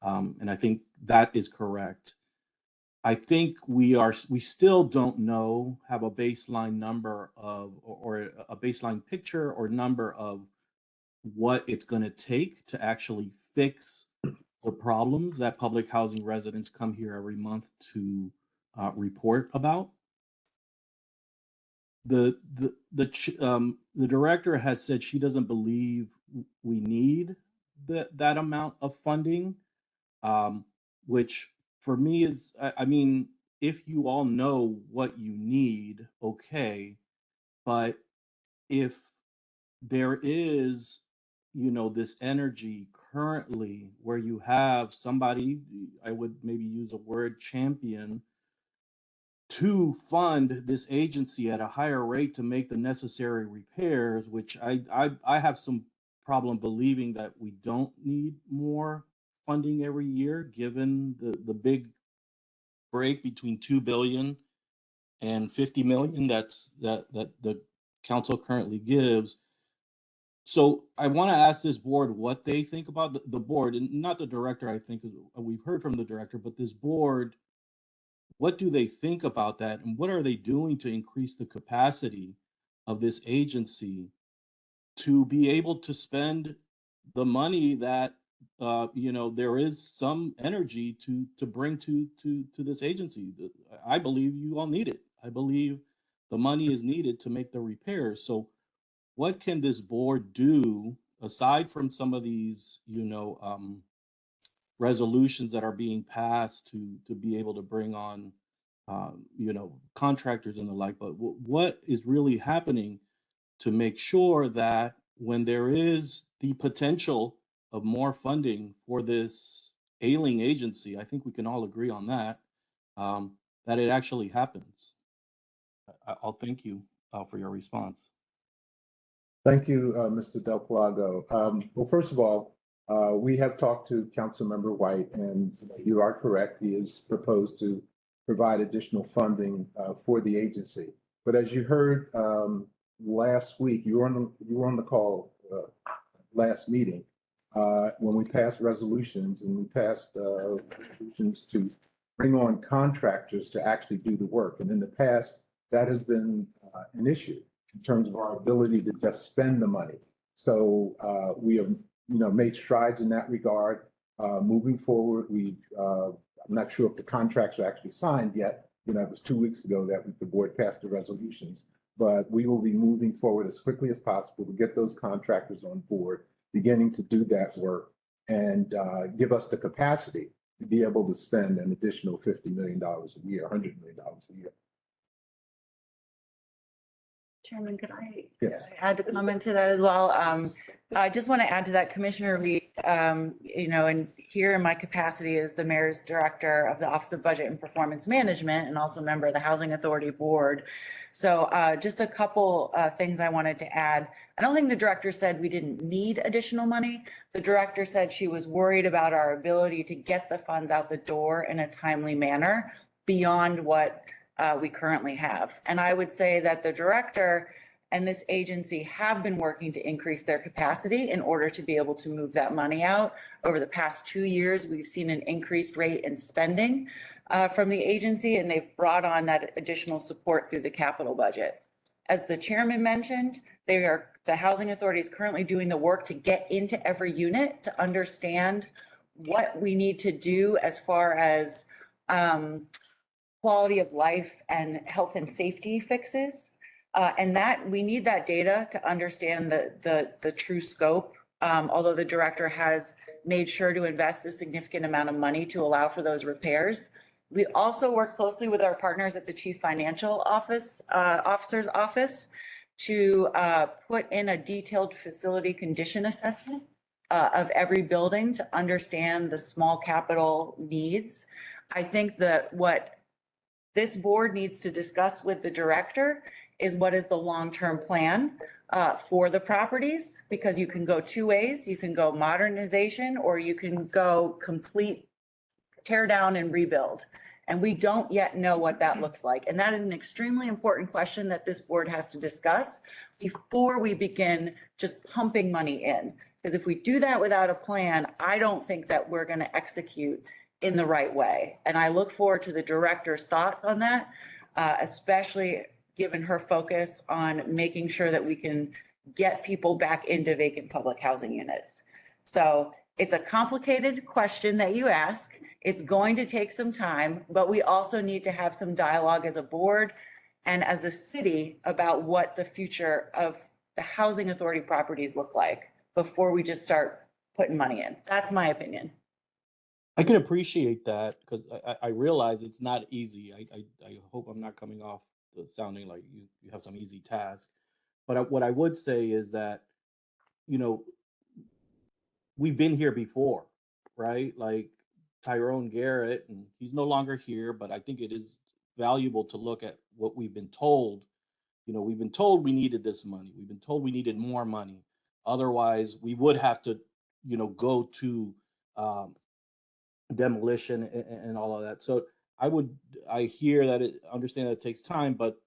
And I think that is correct. I think we still don't have a baseline number of, or a baseline picture or number of what it's going to take to actually fix the problems that public housing residents come here every month to report about. The director has said she doesn't believe we need that amount of funding, which for me is, I mean, if you all know what you need, okay, but if there is, you know, this energy currently where you have somebody, I would maybe use a word, champion, to fund this agency at a higher rate to make the necessary repairs, which I have some problem believing that we don't need more funding every year, given the big break between 2 billion and 50 million that the council currently gives. So I want to ask this board what they think about the board, and not the director. I think we've heard from the director, but this board, what do they think about that, and what are they doing to increase the capacity of this agency to be able to spend the money that you know, there is some energy to bring to this agency? I believe you all need it. I believe the money is needed to make the repairs. So what can this board do aside from some of these, you know, resolutions that are being passed to be able to bring on, you know, contractors and the like, but what is really happening to make sure that when there is the potential of more funding for this ailing agency, I think we can all agree on that, that it actually happens. I'll thank you for your response. Thank you, Mr. Del Plago. Well, first of all, we have talked to Councilmember White, and you are correct. He has proposed to provide additional funding for the agency. But as you heard last week, you were on the call last meeting when we passed resolutions, and we passed resolutions to bring on contractors to actually do the work. And in the past, that has been an issue in terms of our ability to just spend the money. So we have, you know, made strides in that regard. Moving forward, I'm not sure if the contracts are actually signed yet. You know, it was 2 weeks ago that the board passed the resolutions, but we will be moving forward as quickly as possible to get those contractors on board, beginning to do that work, and give us the capacity to be able to spend an additional $50 million a year, $100 million a year. Chairman, could I Yes. add a comment to that as well? I just want to add to that, Commissioner Reed, you know, and here in my capacity as the mayor's director of the Office of Budget and Performance Management, and also member of the Housing Authority Board. So just a couple things I wanted to add. I don't think the director said we didn't need additional money. The director said she was worried about our ability to get the funds out the door in a timely manner beyond what we currently have. And I would say that the director and this agency have been working to increase their capacity in order to be able to move that money out. Over the past 2 years, we've seen an increased rate in spending from the agency, and they've brought on that additional support through the capital budget. As the chairman mentioned, the Housing Authority is currently doing the work to get into every unit to understand what we need to do as far as quality of life and health and safety fixes. And that we need that data to understand the true scope. Although the director has made sure to invest a significant amount of money to allow for those repairs. We also work closely with our partners at the Chief Financial Officer's office to put in a detailed facility condition assessment of every building to understand the small capital needs. I think that what this board needs to discuss with the director is what is the long-term plan for the properties, because you can go 2 ways. You can go modernization, or you can go complete tear down and rebuild. And we don't yet know what that looks like. And that is an extremely important question that this board has to discuss before we begin just pumping money in. Because if we do that without a plan, I don't think that we're going to execute in the right way. And I look forward to the director's thoughts on that, especially given her focus on making sure that we can get people back into vacant public housing units. So it's a complicated question that you ask. It's going to take some time, but we also need to have some dialogue as a board and as a city about what the future of the housing authority properties look like before we just start putting money in. That's my opinion. I can appreciate that because I realize it's not easy. I hope I'm not coming off sounding like you have some easy task. But what I would say is that, you know, we've been here before, right? Like Tyrone Garrett, and he's no longer here, but I think it is valuable to look at what we've been told. You know, we've been told we needed this money. We've been told we needed more money. Otherwise, we would have to, you know, go to demolition and all of that. So I hear that understand that it takes time, but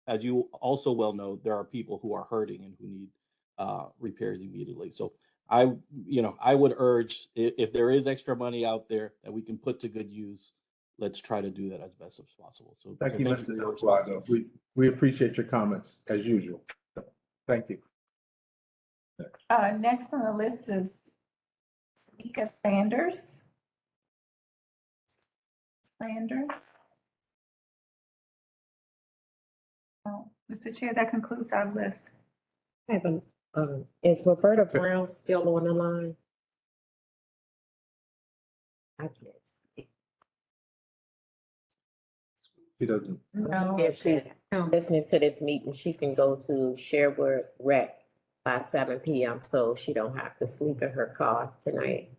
as you also well know, there are people who are hurting and who need repairs immediately. So I would urge if there is extra money out there that we can put to good use, let's try to do that as best as possible. So Thank you, for Mr. your Plaza. We appreciate your comments as usual. Thank you. Next on the list is Mika Sanders. Oh, Mr. Chair, that concludes our list. I have is Roberta Brown still on the line? I can't see. He doesn't. No. If she's listening to this meeting, she can go to Sherwood Rec by 7 p.m. so she don't have to sleep in her car tonight.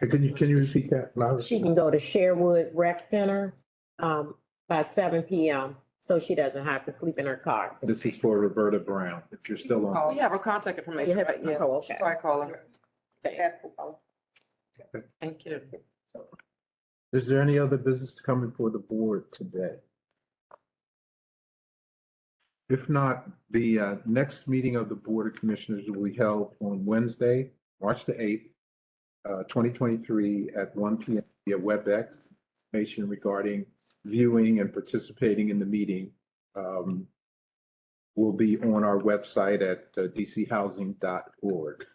Can you repeat that louder? She can go to Sherwood Rec Center by 7 p.m. so she doesn't have to sleep in her car. This is for Roberta Brown, if you're still on. We have her contact information, right? Yeah, try calling her. Thank you. Is there any other business to come before the board today? If not, the next meeting of the Board of Commissioners will be held on Wednesday, March the 8th, 2023 at 1 p.m. via WebEx. Information regarding viewing and participating in the meeting will be on our website at dchousing.org.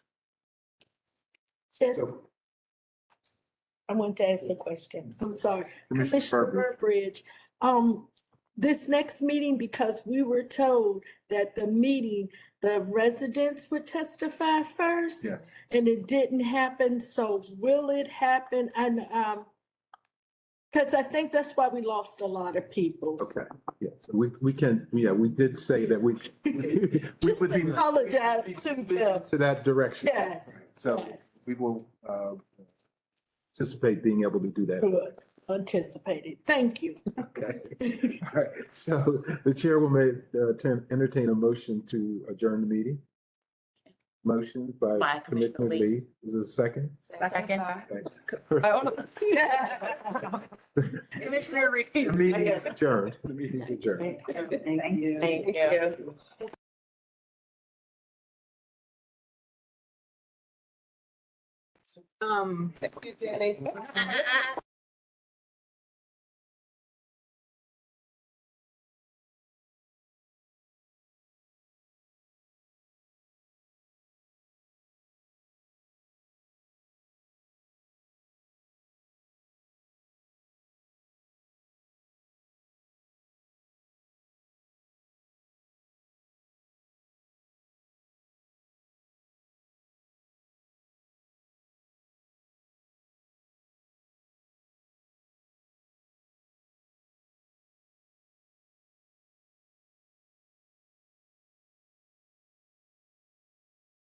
Yes. I want to ask a question. I'm sorry. Commissioner Commissioner Burbridge, this next meeting, because we were told that the residents would testify first. Yes. And it didn't happen, so will it happen? And, because I think that's why we lost a lot of people. Okay, yeah, so we can, we did say that we Just would be apologize to them. to that direction. Yes, So we will anticipate being able to do that. Good, anticipated. Thank you. Okay. All right, so the chair will entertain a motion to adjourn the meeting. Motion by Commissioner Lee. Is there a second? Second. Commissioner Reed. The meeting is adjourned. The meeting is adjourned. Thank you. Thank you. Thank you, Jenny.